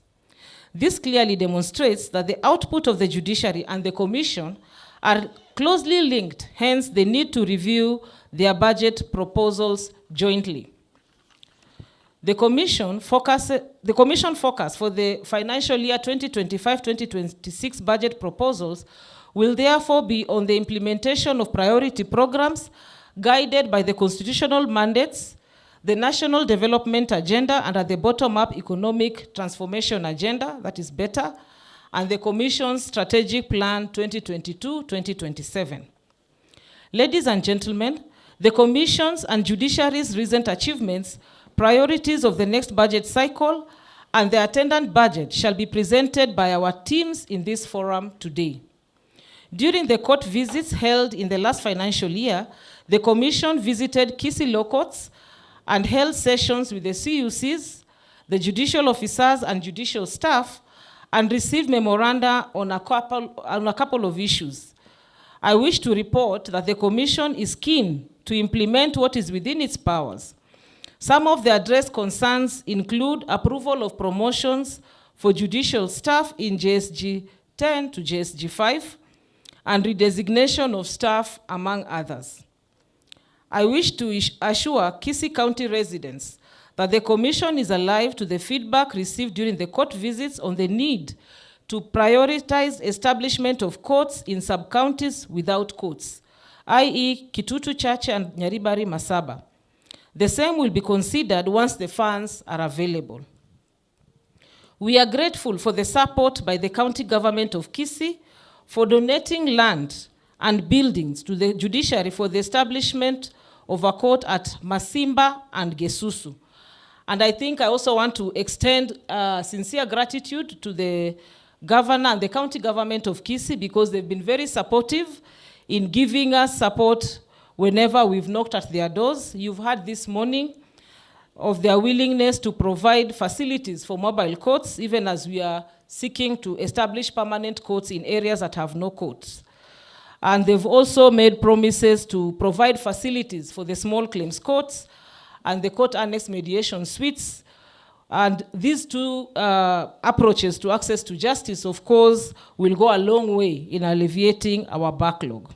This clearly demonstrates that the output of the judiciary and the commission are closely linked, hence the need to review their budget proposals jointly. The commission focus for the financial year 2025-2026 budget proposals will therefore be on the implementation of priority programs guided by the constitutional mandates, the National Development Agenda, and at the bottom-up Economic Transformation Agenda, that is better, and the Commission's Strategic Plan 2022-2027. Ladies and gentlemen, the Commission's and Judiciary's recent achievements, priorities of the next budget cycle, and the attendant budget shall be presented by our teams in this forum today. During the court visits held in the last financial year, the Commission visited Kisii law courts and held sessions with the CUCs, the judicial officers and judicial staff, and received memoranda on a couple of issues. I wish to report that the Commission is keen to implement what is within its powers. Some of the addressed concerns include approval of promotions for judicial staff in JSG 10 to JSG 5, and redesignation of staff, among others. I wish to assure Kisii County residents that the Commission is alive to the feedback received during the court visits on the need to prioritize establishment of courts in sub-counties without courts, i.e. Kitutu, Chache, and Nyaribari, Masaba. The same will be considered once the funds are available. We are grateful for the support by the county government of Kisii for donating land and buildings to the judiciary for the establishment of a court at Masimba and Gesusu. And I think I also want to extend sincere gratitude to the governor and the county government of Kisii, because they've been very supportive in giving us support whenever we've knocked at their doors. You've heard this morning of their willingness to provide facilities for mobile courts, even as we are seeking to establish permanent courts in areas that have no courts. And they've also made promises to provide facilities for the small claims courts and the court annex mediation suites. And these two approaches to access to justice, of course, will go a long way in alleviating our backlog.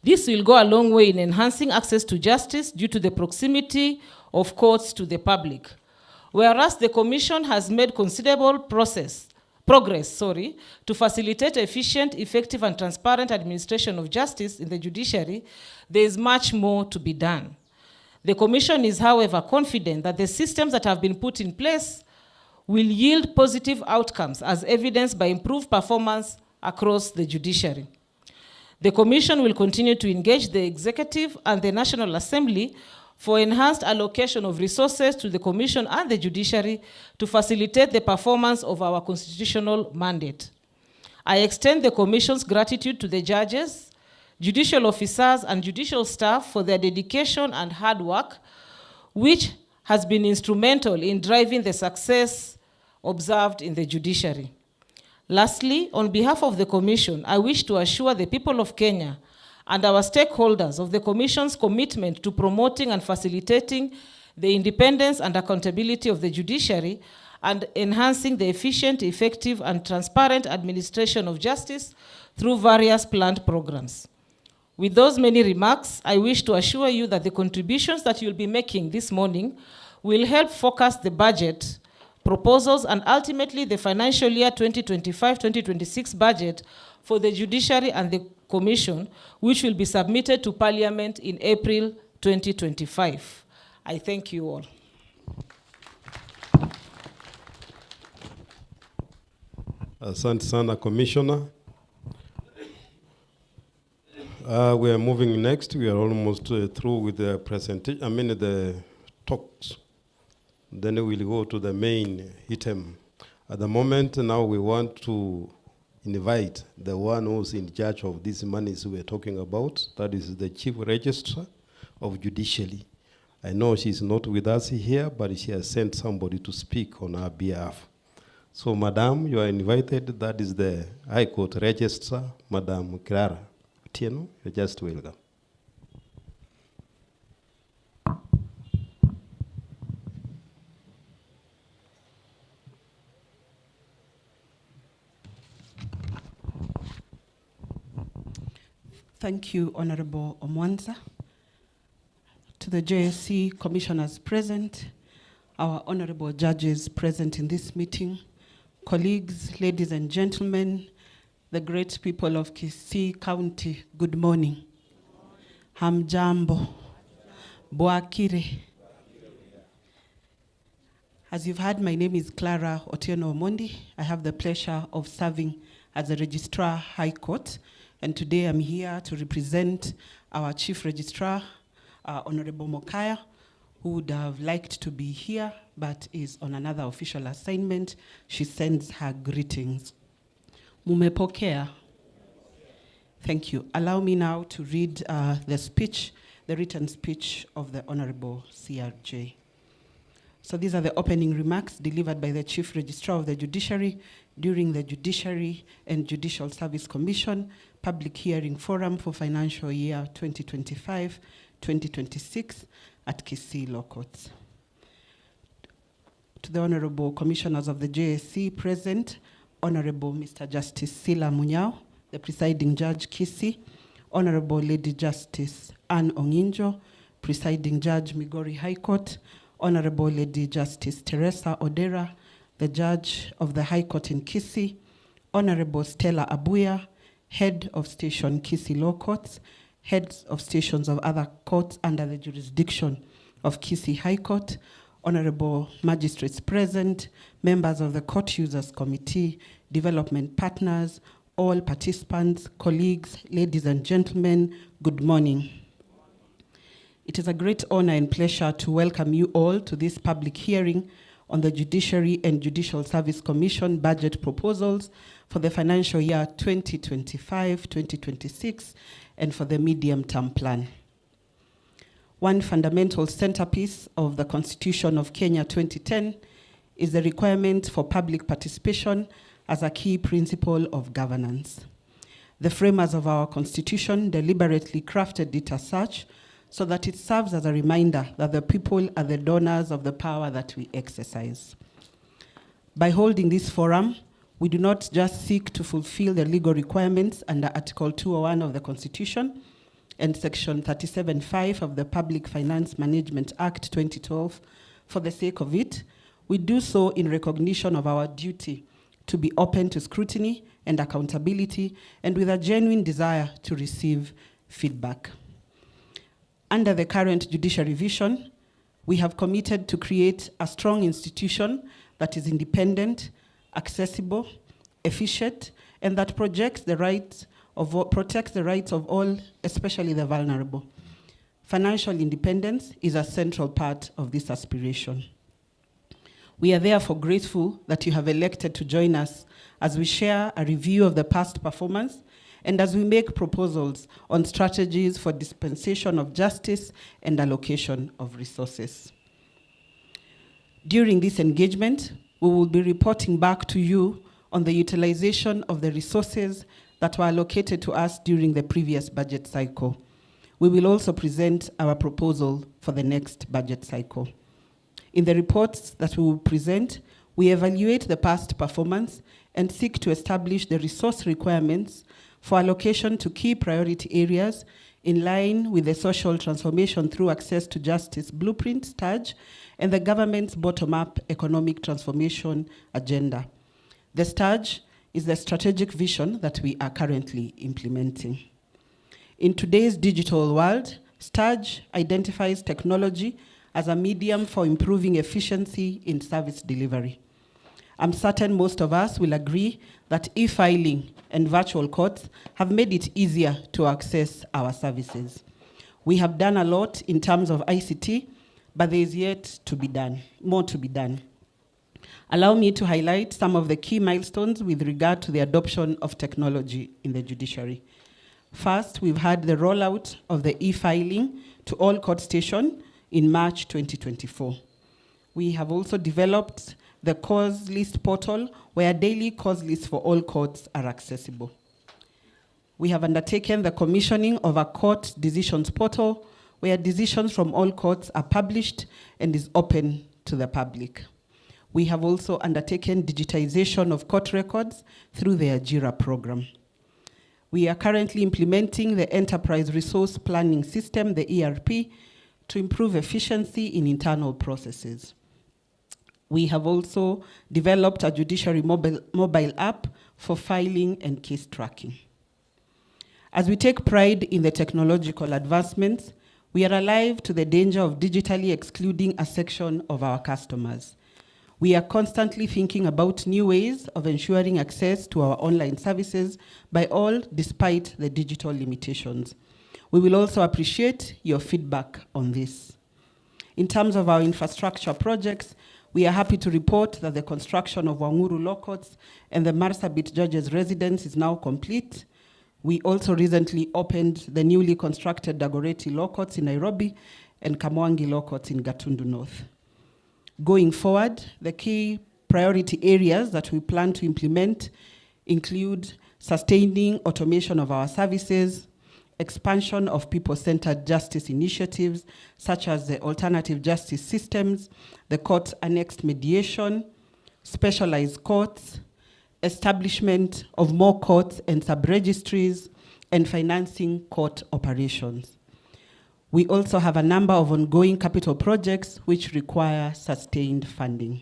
This will go a long way in enhancing access to justice due to the proximity of courts to the public. Whereas the Commission has made considerable progress to facilitate efficient, effective, and transparent administration of justice in the judiciary, there is much more to be done. The Commission is, however, confident that the systems that have been put in place will yield positive outcomes, as evidenced by improved performance across the judiciary. The Commission will continue to engage the Executive and the National Assembly for enhanced allocation of resources to the Commission and the judiciary to facilitate the performance of our constitutional mandate. I extend the Commission's gratitude to the judges, judicial officers, and judicial staff for their dedication and hard work, which has been instrumental in driving the success observed in the judiciary. Lastly, on behalf of the Commission, I wish to assure the people of Kenya and our stakeholders of the Commission's commitment to promoting and facilitating the independence and accountability of the judiciary and enhancing the efficient, effective, and transparent administration of justice through various planned programs. With those many remarks, I wish to assure you that the contributions that you'll be making this morning will help focus the budget proposals and ultimately the financial year 2025-2026 budget for the judiciary and the Commission, which will be submitted to Parliament in April 2025. I thank you all. Asante sana, Commissioner. We are moving next. We are almost through with the presentation, the talks. Then we'll go to the main item. At the moment, now we want to invite the one who's in charge of these monies we're talking about. That is the Chief Registrar of Judiciary. I know she's not with us here, but she has sent somebody to speak on our behalf. So, Madam, you are invited. That is the High Court Registrar, Madam Clara. Otieno, you're just welcome. Thank you, Honorable Nyanza. To the JSC commissioners present, our honorable judges present in this meeting, colleagues, ladies and gentlemen, the great people of Kisii County, good morning. Hamjambo. Boakire. As you've heard, my name is Clara Otieno Omondi. I have the pleasure of serving as a Registrar High Court, and today I'm here to represent our Chief Registrar, Honorable Mokaya, who would have liked to be here but is on another official assignment. She sends her greetings. Mumepokea. Thank you. Allow me now to read the written speech of the Honorable CRJ. So these are the opening remarks delivered by the Chief Registrar of the Judiciary during the Judiciary and Judicial Service Commission Public Hearing Forum for financial year 2025-2026 at Kisii Law Courts. To the Honorable Commissioners of the JSC present, Honorable Mr. Justice Sila Munyao, the Presiding Judge Kisii, Honorable Lady Justice Anne Onginjo, Presiding Judge Migori High Court, Honorable Lady Justice Teresa Odera, the Judge of the High Court in Kisii, Honorable Stella Abuya, Head of Station Kisii Law Courts, Heads of Stations of other courts under the jurisdiction of Kisii High Court, Honorable Magistrates present, members of the Court Users Committee, development partners, all participants, colleagues, ladies and gentlemen, good morning. It is a great honor and pleasure to welcome you all to this public hearing on the Judiciary and Judicial Service Commission budget proposals for the financial year 2025-2026 and for the medium-term plan. One fundamental centerpiece of the Constitution of Kenya 2010 is the requirement for public participation as a key principle of governance. The framers of our Constitution deliberately crafted it as such so that it serves as a reminder that the people are the donors of the power that we exercise. By holding this forum, we do not just seek to fulfill the legal requirements under Article 201 of the Constitution and Section 37(5) of the Public Finance Management Act 2012 for the sake of it. We do so in recognition of our duty to be open to scrutiny and accountability, and with a genuine desire to receive feedback. Under the current judiciary vision, we have committed to create a strong institution that is independent, accessible, efficient, and that protects the rights of all, especially the vulnerable. Financial independence is a central part of this aspiration. We are therefore grateful that you have elected to join us as we share a review of the past performance and as we make proposals on strategies for dispensation of justice and allocation of resources. During this engagement, we will be reporting back to you on the utilization of the resources that were allocated to us during the previous budget cycle. We will also present our proposal for the next budget cycle. In the reports that we will present, we evaluate the past performance and seek to establish the resource requirements for allocation to key priority areas in line with the social transformation through access to justice blueprint, STAJ, and the government's bottom-up economic transformation agenda. The STAJ is the strategic vision that we are currently implementing. In today's digital world, STAJ identifies technology as a medium for improving efficiency in service delivery. I'm certain most of us will agree that e-filing and virtual courts have made it easier to access our services. We have done a lot in terms of ICT, but there is yet to be done, more to be done. Allow me to highlight some of the key milestones with regard to the adoption of technology in the judiciary. First, we've had the rollout of the e-filing to all court stations in March 2024. We have also developed the cause list portal where daily cause lists for all courts are accessible. We have undertaken the commissioning of a court decisions portal where decisions from all courts are published and is open to the public. We have also undertaken digitization of court records through the Ajira program. We are currently implementing the Enterprise Resource Planning System, the ERP, to improve efficiency in internal processes. We have also developed a judiciary mobile app for filing and case tracking. As we take pride in the technological advancements, we are alive to the danger of digitally excluding a section of our customers. We are constantly thinking about new ways of ensuring access to our online services by all, despite the digital limitations. We will also appreciate your feedback on this. In terms of our infrastructure projects, we are happy to report that the construction of Wanguru Law Courts and the Marsabit Judges' Residence is now complete. We also recently opened the newly constructed Dagoretti Law Courts in Nairobi and Kamwangi Law Courts in Gatundu North. Going forward, the key priority areas that we plan to implement include sustaining automation of our services, expansion of people-centered justice initiatives, such as the alternative justice systems, the court-annexed mediation, specialized courts, establishment of more courts and sub-registries, and financing court operations. We also have a number of ongoing capital projects which require sustained funding.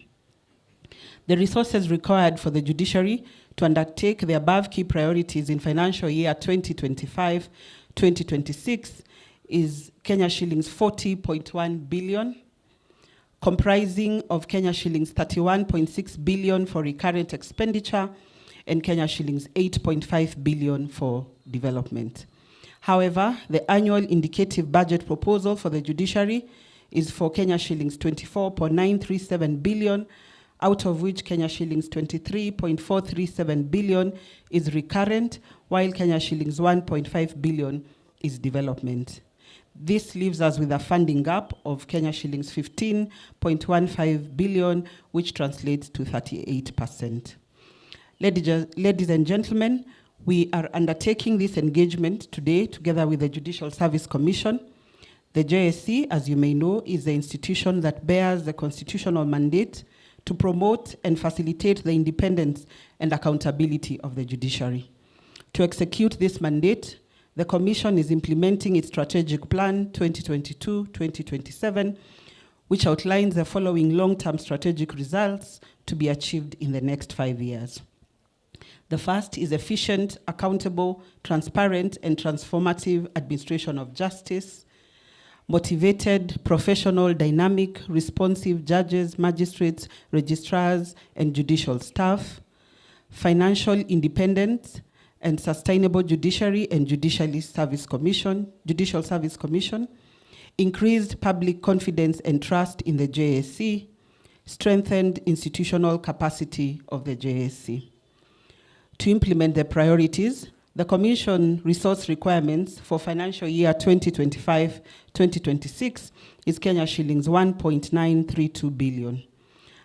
The resources required for the judiciary to undertake the above key priorities in financial year 2025-2026 is Kenya shillings 40.1 billion, comprising of Kenya shillings 31.6 billion for recurrent expenditure and Kenya shillings 8.5 billion for development. However, the annual indicative budget proposal for the judiciary is for Kenya shillings 24.937 billion, out of which Kenya shillings 23.437 billion is recurrent, while Kenya shillings 1.5 billion is development. This leaves us with a funding gap of Kenya shillings 15.15 billion, which translates to 38%. Ladies and gentlemen, we are undertaking this engagement today together with the Judicial Service Commission. The JSC, as you may know, is the institution that bears the constitutional mandate to promote and facilitate the independence and accountability of the judiciary. To execute this mandate, the Commission is implementing its strategic plan 2022-2027, which outlines the following long-term strategic results to be achieved in the next 5 years. The first is efficient, accountable, transparent, and transformative administration of justice, motivated, professional, dynamic, responsive judges, magistrates, registrars, and judicial staff, financial independence, and sustainable judiciary and judicial service commission, increased public confidence and trust in the JSC, strengthened institutional capacity of the JSC. To implement the priorities, the Commission resource requirements for financial year 2025-2026 is Kenya shillings 1.932 billion.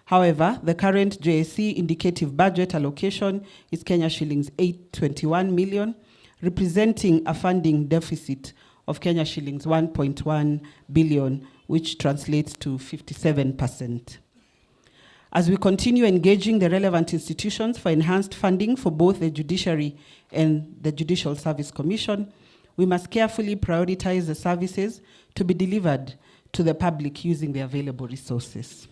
However, the current JSC indicative budget allocation is Kenya shillings 821 million, representing a funding deficit of Kenya shillings 1.1 billion, which translates to 57%. As we continue engaging the relevant institutions for enhanced funding for both the judiciary and the Judicial Service Commission, we must carefully prioritize the services to be delivered to the public using the available resources.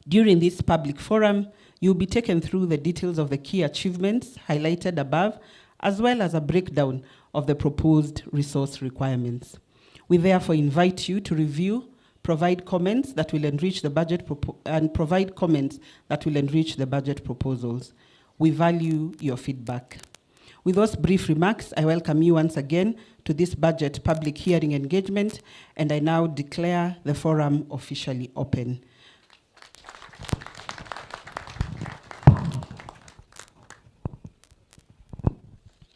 During this public forum, you'll be taken through the details of the key achievements highlighted above, as well as a breakdown of the proposed resource requirements. We therefore invite you to review, provide comments that will enrich the budget proposals. We value your feedback. With those brief remarks, I welcome you once again to this budget public hearing engagement, and I now declare the forum officially open.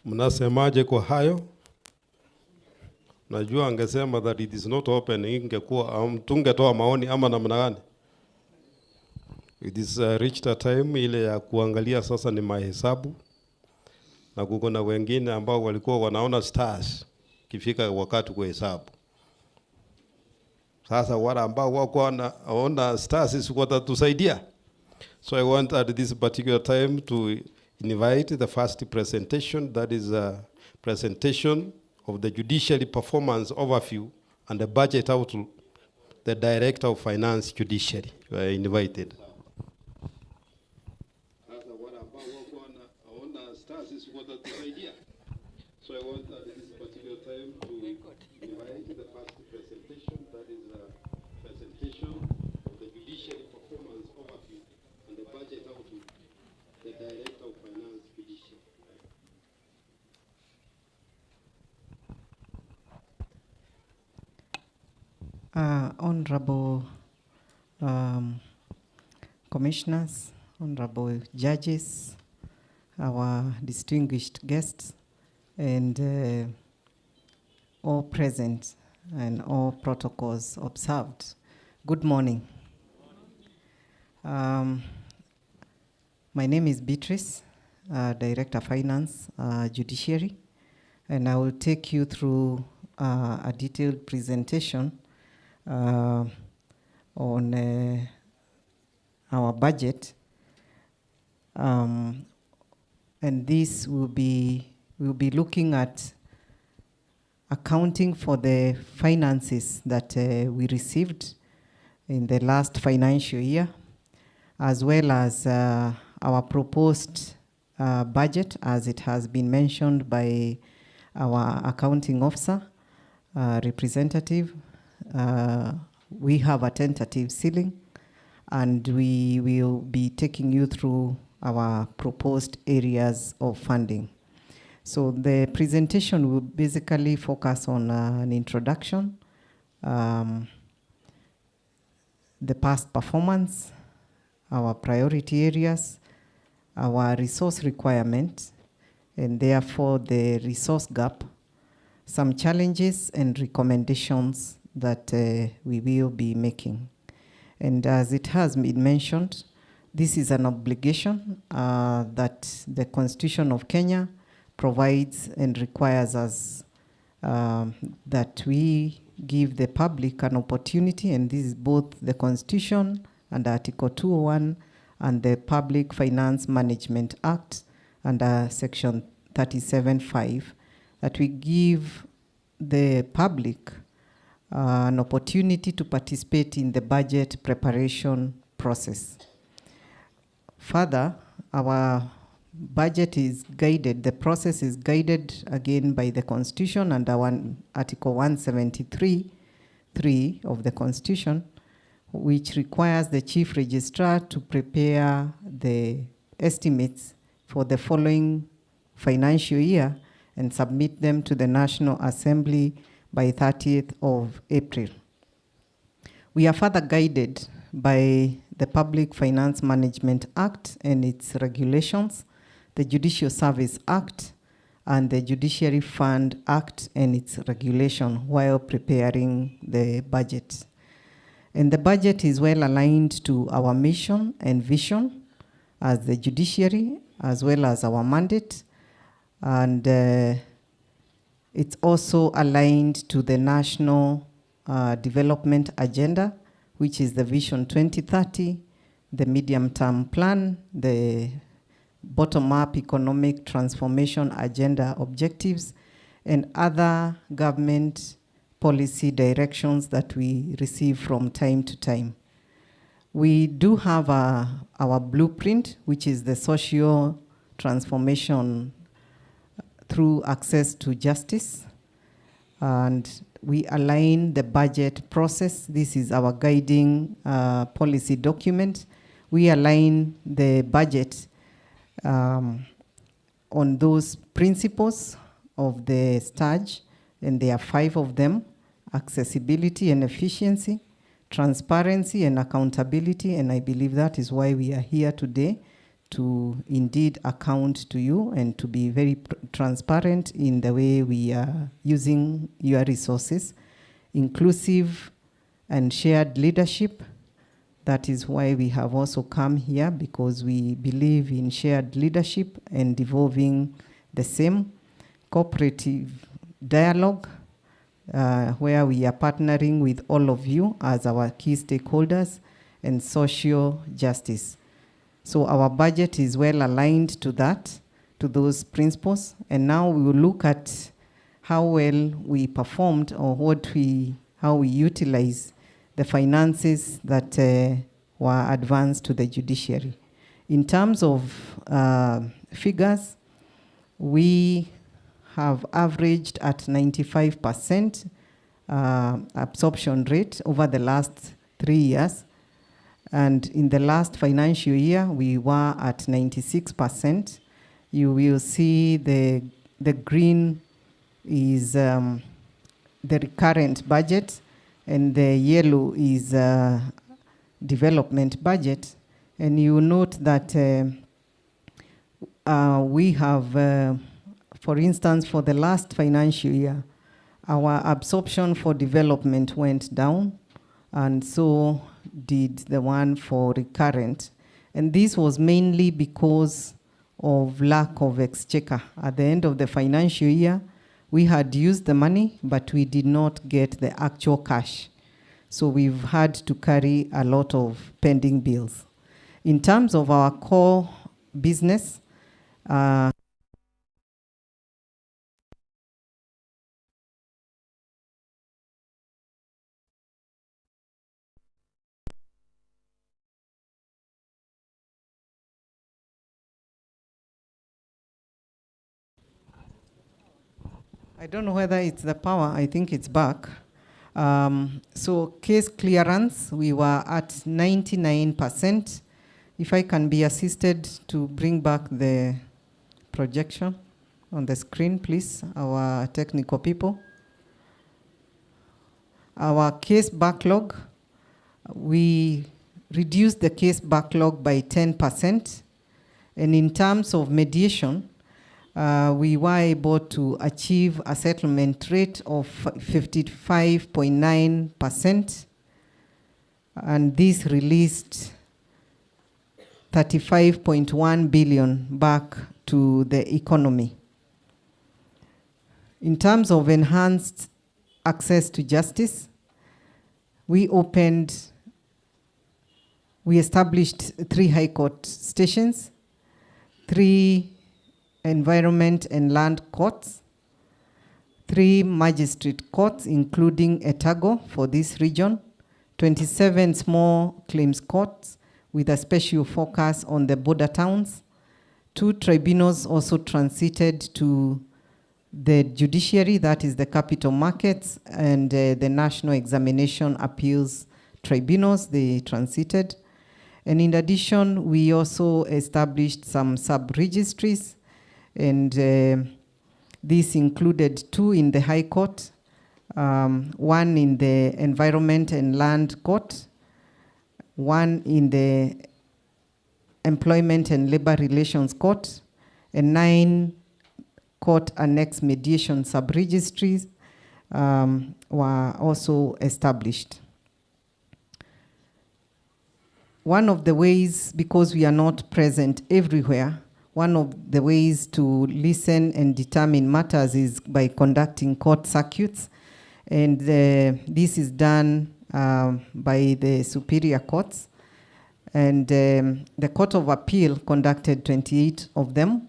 Mnasemaje kwa hayo? Najua angesema that it is not open, ingekuwa tungetoa maoni ama namna gani? It is reached a time ile ya kuangalia sasa ni mahesabu. na kuko na wengine ambao walikuwa wanaona stars kifika wakati kuhesabu. Sasa wale ambao wako wanaona stars watatusaidia. So I want at this particular time to invite the first presentation, that is a presentation of the judiciary performance overview and the budget outlook, the Director of Finance Judiciary. You are invited. So I want at this particular time to invite the first presentation, that is a presentation of the judiciary performance overview and the budget outlook, the Director of Finance Judicial. Honorable commissioners, honorable judges, our distinguished guests, and all present and all protocols observed. Good morning. My name is Beatrice, Director of Finance, Judiciary, and I will take you through a detailed presentation on our budget, and this will be, we'll be looking at accounting for the finances that we received in the last financial year, as well as our proposed budget, as it has been mentioned by our accounting officer, representative. We have a tentative ceiling, and we will be taking you through our proposed areas of funding. So the presentation will basically focus on an introduction, the past performance, our priority areas, our resource requirement, and therefore the resource gap, some challenges and recommendations that we will be making. And as it has been mentioned, this is an obligation that the Constitution of Kenya provides and requires us that we give the public an opportunity, and this is both the Constitution and Article 201 and the Public Finance Management Act under Section 37(5), that we give the public an opportunity to participate in the budget preparation process. Further, our budget is guided, the process is guided again by the Constitution under Article 173(3) of the Constitution, which requires the Chief Registrar to prepare the estimates for the following financial year and submit them to the National Assembly by 30th of April. We are further guided by the Public Finance Management Act and its regulations, the Judicial Service Act, and the Judiciary Fund Act and its regulation while preparing the budget. And the budget is well aligned to our mission and vision as the judiciary, as well as our mandate, and it's also aligned to the National Development Agenda, which is the Vision 2030, the medium-term plan, the bottom-up economic transformation agenda objectives, and other government policy directions that we receive from time to time. We do have our blueprint, which is the social transformation through access to justice, and we align the budget process. This is our guiding policy document. We align the budget on those principles of the STAJ, and there are 5 of them: accessibility and efficiency, transparency and accountability, and I believe that is why we are here today, to indeed account to you and to be very transparent in the way we are using your resources. Inclusive and shared leadership. That is why we have also come here, because we believe in shared leadership and devolving the same. Cooperative dialogue, where we are partnering with all of you as our key stakeholders, and social justice. So our budget is well aligned to that, to those principles. And now we will look at how well we performed, or how we utilize the finances that were advanced to the judiciary. In terms of figures, we have averaged at 95% absorption rate over the last 3 years. And in the last financial year, we were at 96%. You will see the green is the recurrent budget, and the yellow is development budget. And you note that we have, for instance, for the last financial year, our absorption for development went down, and so did the one for recurrent. And this was mainly because of lack of exchequer. At the end of the financial year, we had used the money, but we did not get the actual cash. So we've had to carry a lot of pending bills. In terms of our core business, I don't know whether it's the power, I think it's back. So case clearance, we were at 99%. If I can be assisted to bring back the projection on the screen, please, our technical people. Our case backlog, we reduced the case backlog by 10%. And in terms of mediation, we were able to achieve a settlement rate of 55.9%, and this released 35.1 billion back to the economy. In terms of enhanced access to justice, we established 3 high court stations, 3 environment and land courts, 3 magistrate courts, including Etago for this region, 27 small claims courts with a special focus on the border towns. 2 tribunals also transited to the judiciary, that is the capital markets, and the National Examination Appeals Tribunals, they transited. And in addition, we also established some sub-registries, and this included 2 in the High Court, 1 in the Environment and Land Court, 1 in the Employment and Labor Relations Court, and 9 court annex mediation sub-registries were also established. One of the ways, because we are not present everywhere, one of the ways to listen and determine matters is by conducting court circuits. And this is done by the superior courts. And the Court of Appeal conducted 28 of them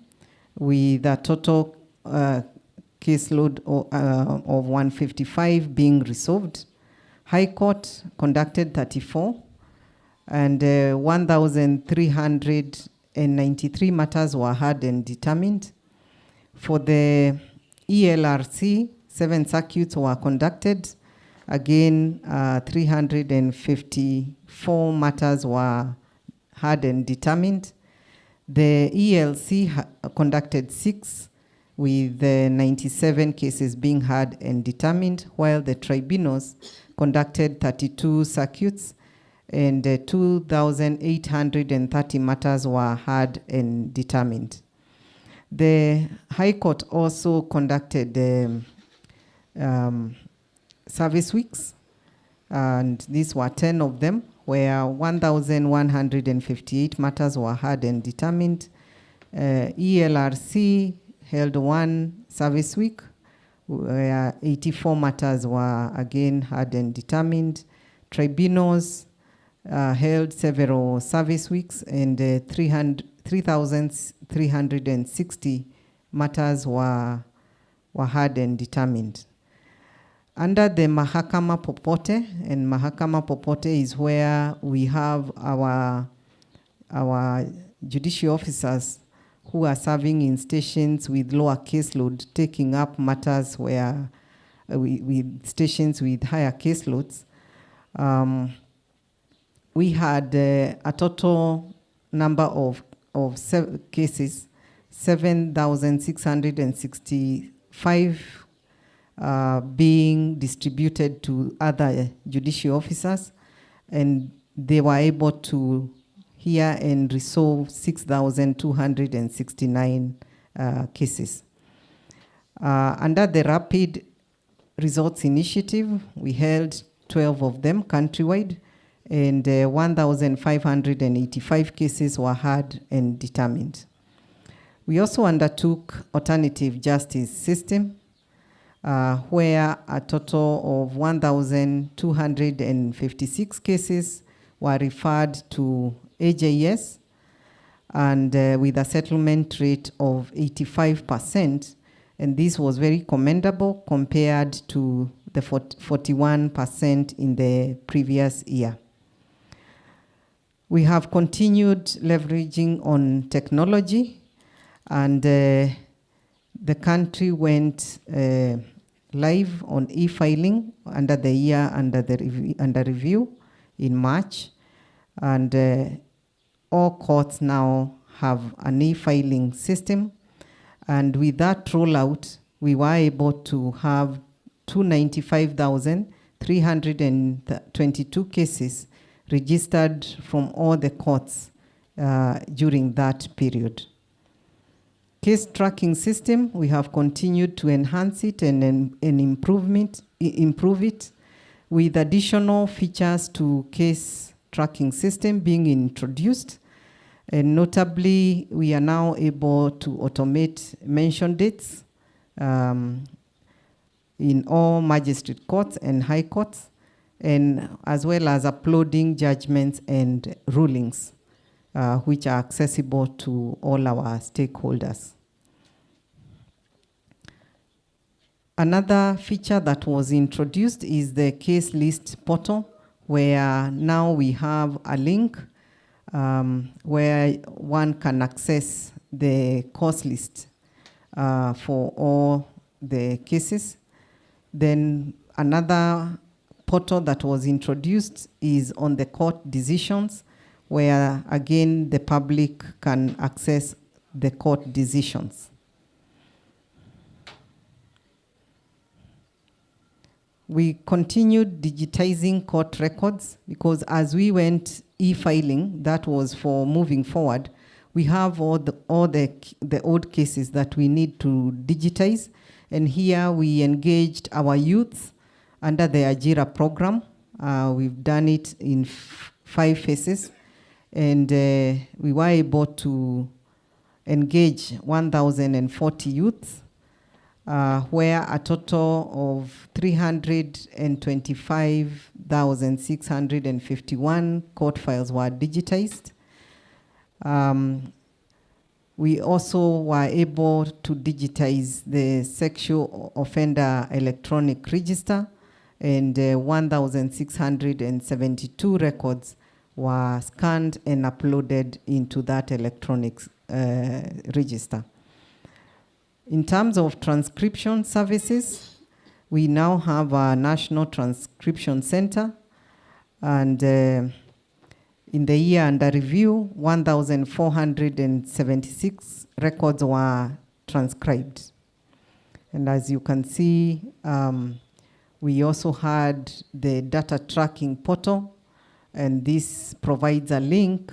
with a total caseload of 155 being resolved. High Court conducted 34, and 1,393 matters were heard and determined. For the ELRC, 7 circuits were conducted. Again, 354 matters were heard and determined. The ELC conducted 6, with 97 cases being heard and determined, while the tribunals conducted 32 circuits, and 2,830 matters were heard and determined. The High Court also conducted service weeks, and these were 10 of them, where 1,158 matters were heard and determined. ELRC held one service week, where 84 matters were again heard and determined. Tribunals held several service weeks, and 3,360 matters were heard and determined. Under the Mahakama Popote, and Mahakama Popote is where we have our judicial officers who are serving in stations with lower caseload, taking up matters where with stations with higher caseloads. We had a total number of cases, 7,665 being distributed to other judicial officers, and they were able to hear and resolve 6,269 cases. Under the Rapid Results Initiative, we held 12 of them countrywide, and 1,585 cases were heard and determined. We also undertook alternative justice system, where a total of 1,256 cases were referred to AJS, and with a settlement rate of 85%, and this was very commendable compared to the 41% in the previous year. We have continued leveraging on technology, and the country went live on e-filing under the year under review in March, and all courts now have an e-filing system, and with that rollout, we were able to have 295,322 cases registered from all the courts during that period. Case tracking system, we have continued to enhance it and improve it with additional features to case tracking system being introduced. And notably, we are now able to automate mention dates in all magistrate courts and high courts, and as well as uploading judgments and rulings, which are accessible to all our stakeholders. Another feature that was introduced is the case list portal, where now we have a link where one can access the course list for all the cases. Then another portal that was introduced is on the court decisions, where again the public can access the court decisions. We continued digitizing court records, because as we went e-filing, that was for moving forward, we have all the old cases that we need to digitize. And here we engaged our youth under the Ajira program. We've done it in 5 phases, and we were able to engage 1,040 youths, where a total of 325,651 court files were digitized. We also were able to digitize the sexual offender electronic register, and 1,672 records were scanned and uploaded into that electronic register. In terms of transcription services, we now have a National Transcription Center, and in the year under review, 1,476 records were transcribed. And as you can see, we also had the data tracking portal, and this provides a link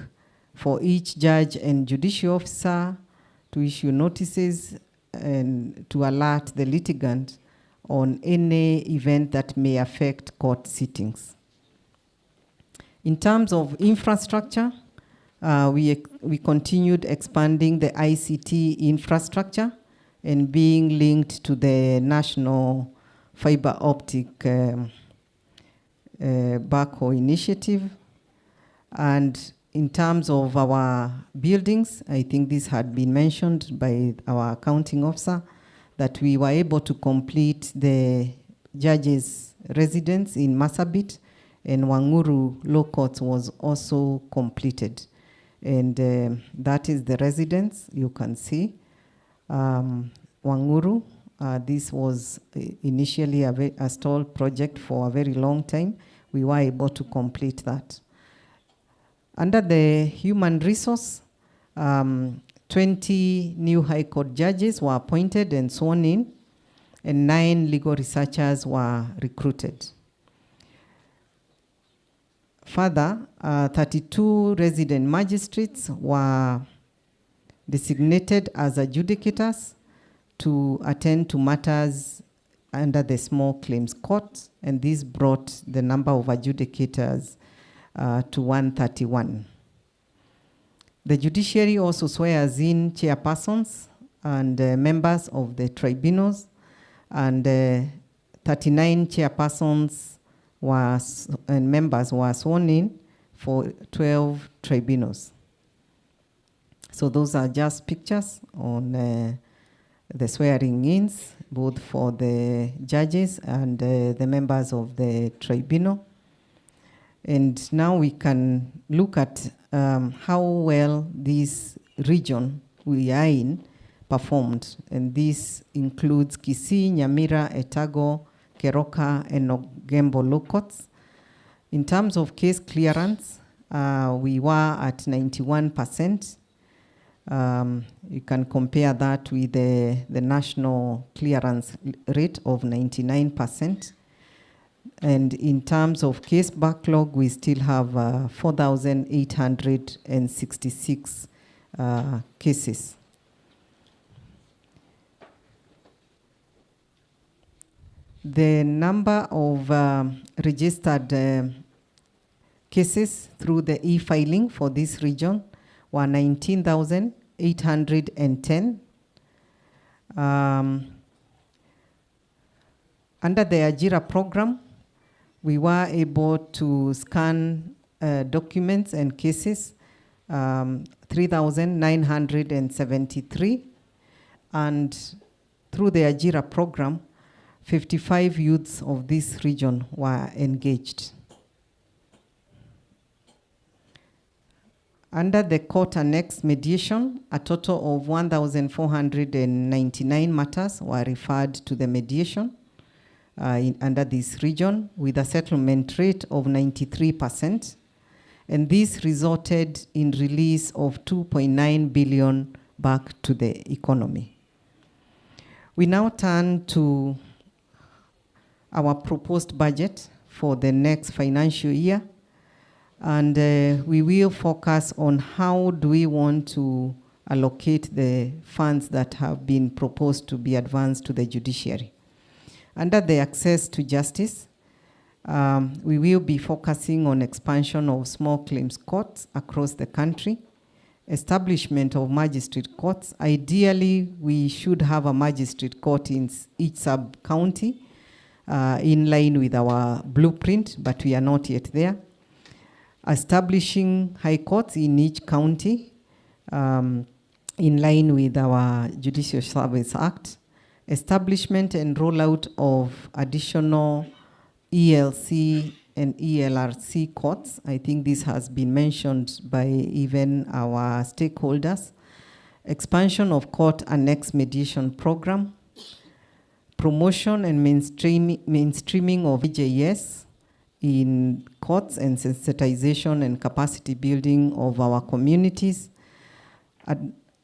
for each judge and judicial officer to issue notices and to alert the litigant on any event that may affect court sittings. In terms of infrastructure, we continued expanding the ICT infrastructure, and being linked to the national fiber optic backhaul initiative. And in terms of our buildings, I think this had been mentioned by our accounting officer, that we were able to complete the judges' residence in Marsabit, and Wanguru Law Court was also completed. And that is the residence you can see. Wanguru, this was initially a stalled project for a very long time. We were able to complete that. Under the human resource, 20 new High Court judges were appointed and sworn in, and 9 legal researchers were recruited. Further, 32 resident magistrates were designated as adjudicators to attend to matters under the small claims court, and this brought the number of adjudicators to 131. The judiciary also swears in chairpersons and members of the tribunals, and 39 chairpersons and members were sworn in for 12 tribunals. So those are just pictures on the swearing-ins, both for the judges and the members of the tribunal. And now we can look at how well this region we are in performed. And this includes Kisii, Nyamira, Etago, Keroka, and Ogembo Law Courts. In terms of case clearance, we were at 91%. You can compare that with the national clearance rate of 99%. And in terms of case backlog, we still have 4,866 cases. The number of registered cases through the e-filing for this region were 19,810. Under the Ajira program, we were able to scan documents and cases, 3,973. And through the Ajira program, 55 youths of this region were engaged. Under the court annex mediation, a total of 1,499 matters were referred to the mediation under this region, with a settlement rate of 93%. And this resulted in release of 2.9 billion back to the economy. We now turn to our proposed budget for the next financial year. And we will focus on how do we want to allocate the funds that have been proposed to be advanced to the judiciary. Under the access to justice, we will be focusing on expansion of small claims courts across the country, establishment of magistrate courts. Ideally, we should have a magistrate court in each sub-county in line with our blueprint, but we are not yet there. Establishing high courts in each county in line with our Judicial Service Act. Establishment and rollout of additional ELC and ELRC courts. I think this has been mentioned by even our stakeholders. Expansion of court annex mediation program. Promotion and mainstreaming of EJS in courts, and sensitization and capacity building of our communities.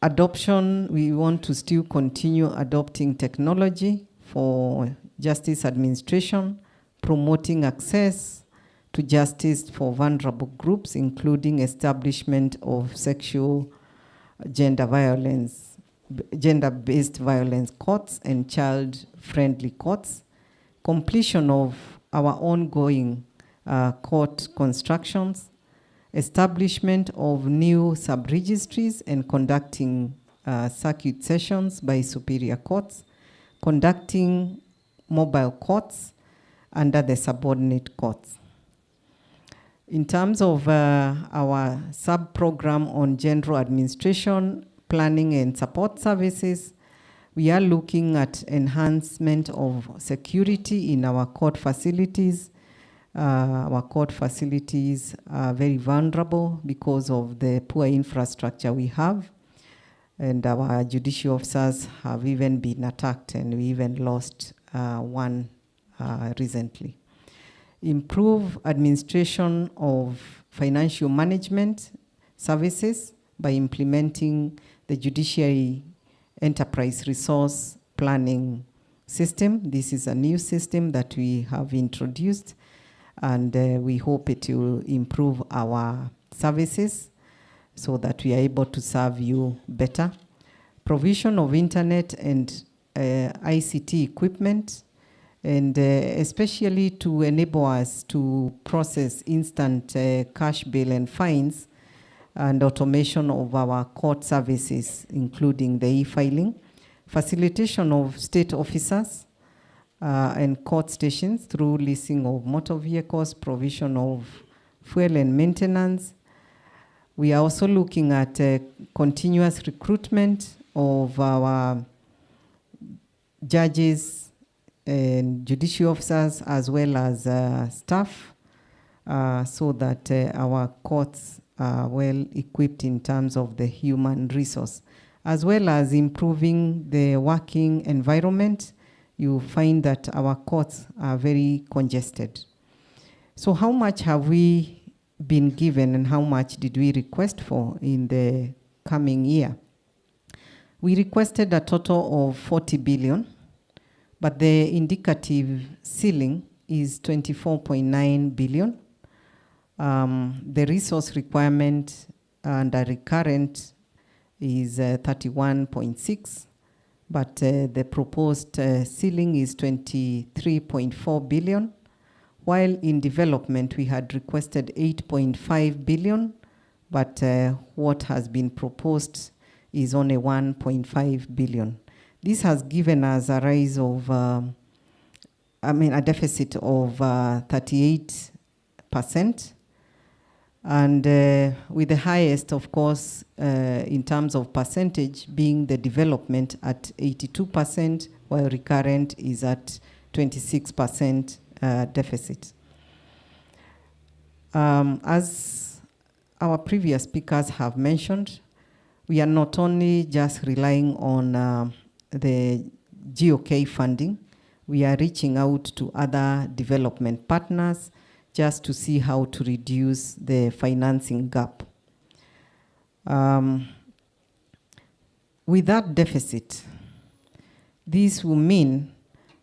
Adoption, we want to still continue adopting technology for justice administration, promoting access to justice for vulnerable groups, including establishment of sexual gender-based violence courts and child-friendly courts. Completion of our ongoing court constructions, establishment of new sub-registries, and conducting circuit sessions by superior courts, conducting mobile courts under the subordinate courts. In terms of our sub-program on general administration, planning and support services, we are looking at enhancement of security in our court facilities. Our court facilities are very vulnerable because of the poor infrastructure we have, and our judicial officers have even been attacked, and we even lost one recently. Improve administration of financial management services by implementing the Judiciary Enterprise Resource Planning System. This is a new system that we have introduced, and we hope it will improve our services so that we are able to serve you better. Provision of internet and ICT equipment, and especially to enable us to process instant cash bail and fines, and automation of our court services, including the e-filing, facilitation of state officers and court stations through leasing of motor vehicles, provision of fuel and maintenance. We are also looking at continuous recruitment of our judges and judicial officers as well as staff, so that our courts are well equipped in terms of the human resource, as well as improving the working environment. You find that our courts are very congested. So how much have we been given and how much did we request for in the coming year? We requested a total of 40 billion, but the indicative ceiling is 24.9 billion. The resource requirement under recurrent is 31.6, but the proposed ceiling is 23.4 billion, while in development we had requested 8.5 billion, but what has been proposed is only 1.5 billion. This has given us a rise of, a deficit of 38%. And with the highest, of course, in terms of percentage, being the development at 82%, while recurrent is at 26% deficit. As our previous speakers have mentioned, we are not only just relying on the GOK funding, we are reaching out to other development partners just to see how to reduce the financing gap. With that deficit, this will mean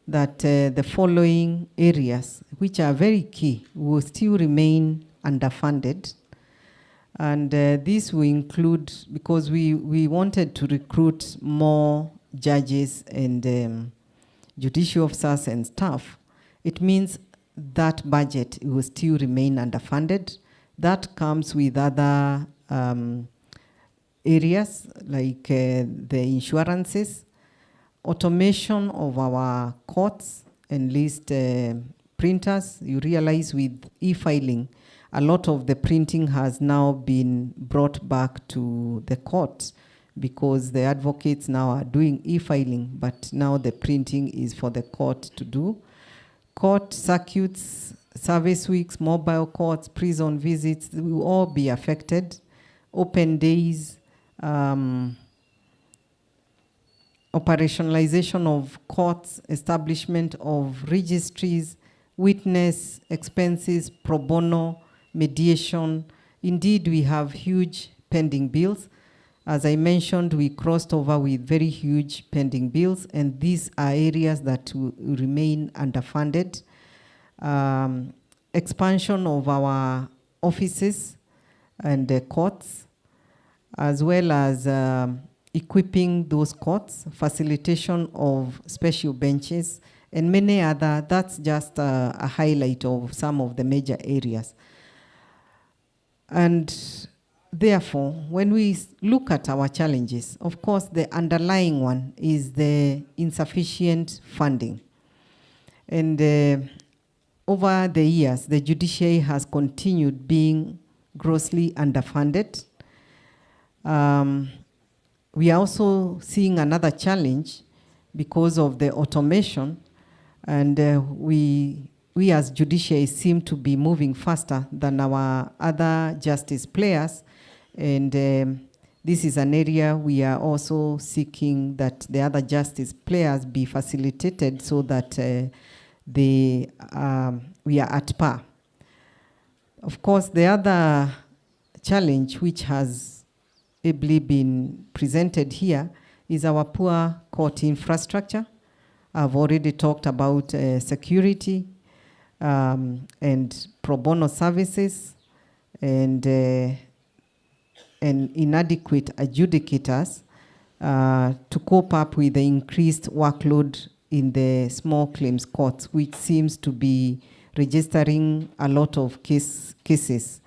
that the following areas, which are very key, will still remain underfunded. And this will include, because we wanted to recruit more judges and judicial officers and staff, it means that budget will still remain underfunded. That comes with other areas like the insurances, automation of our courts and list printers. You realize with e-filing, a lot of the printing has now been brought back to the courts because the advocates now are doing e-filing, but now the printing is for the court to do. Court circuits, service weeks, mobile courts, prison visits will all be affected. Open days, operationalization of courts, establishment of registries, witness expenses, pro bono, mediation. Indeed, we have huge pending bills. As I mentioned, we crossed over with very huge pending bills, and these are areas that will remain underfunded. Expansion of our offices and the courts, as well as equipping those courts, facilitation of special benches, and many other. That's just a highlight of some of the major areas. And therefore, when we look at our challenges, of course, the underlying one is the insufficient funding. And over the years, the judiciary has continued being grossly underfunded. We are also seeing another challenge because of the automation, and we as judiciary seem to be moving faster than our other justice players, and this is an area we are also seeking that the other justice players be facilitated so that we are at par. Of course, the other challenge which has ably been presented here is our poor court infrastructure. I've already talked about security and pro bono services and inadequate adjudicators to cope up with the increased workload in the small claims courts, which seems to be registering a lot of cases.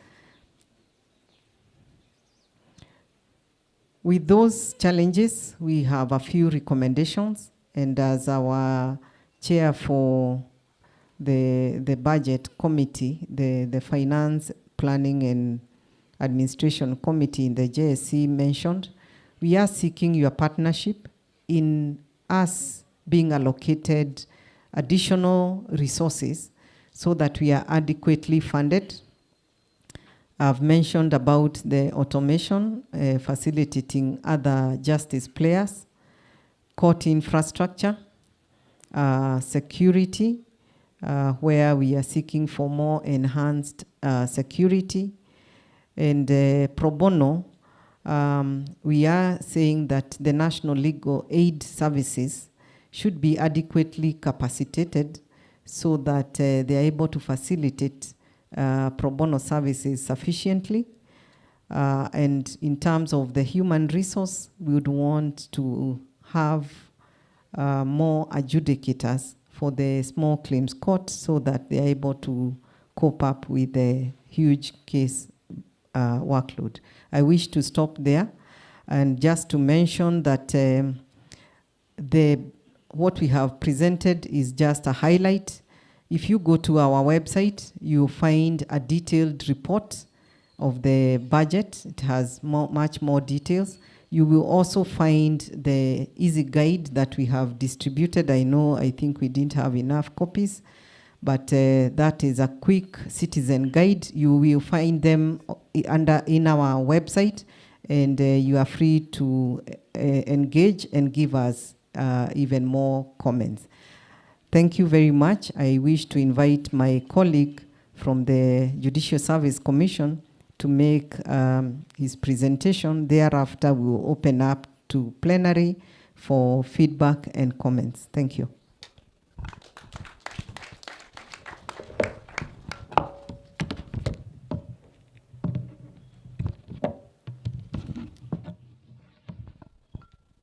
With those challenges, we have a few recommendations, and as our chair for the budget committee, the finance, planning and administration committee in the JSC mentioned, we are seeking your partnership in us being allocated additional resources so that we are adequately funded. I've mentioned about the automation, facilitating other justice players, court infrastructure, security, where we are seeking for more enhanced security, and pro bono. We are saying that the National Legal Aid Services should be adequately capacitated so that they are able to facilitate pro bono services sufficiently. And in terms of the human resource, we would want to have more adjudicators for the small claims court so that they are able to cope up with the huge case workload. I wish to stop there and just to mention that what we have presented is just a highlight. If you go to our website, you'll find a detailed report of the budget. It has much more details. You will also find the easy guide that we have distributed. I think we didn't have enough copies, but that is a quick citizen guide. You will find them in our website, and you are free to engage and give us even more comments. Thank you very much. I wish to invite my colleague from the Judicial Service Commission to make his presentation. Thereafter, we will open up to plenary for feedback and comments. Thank you.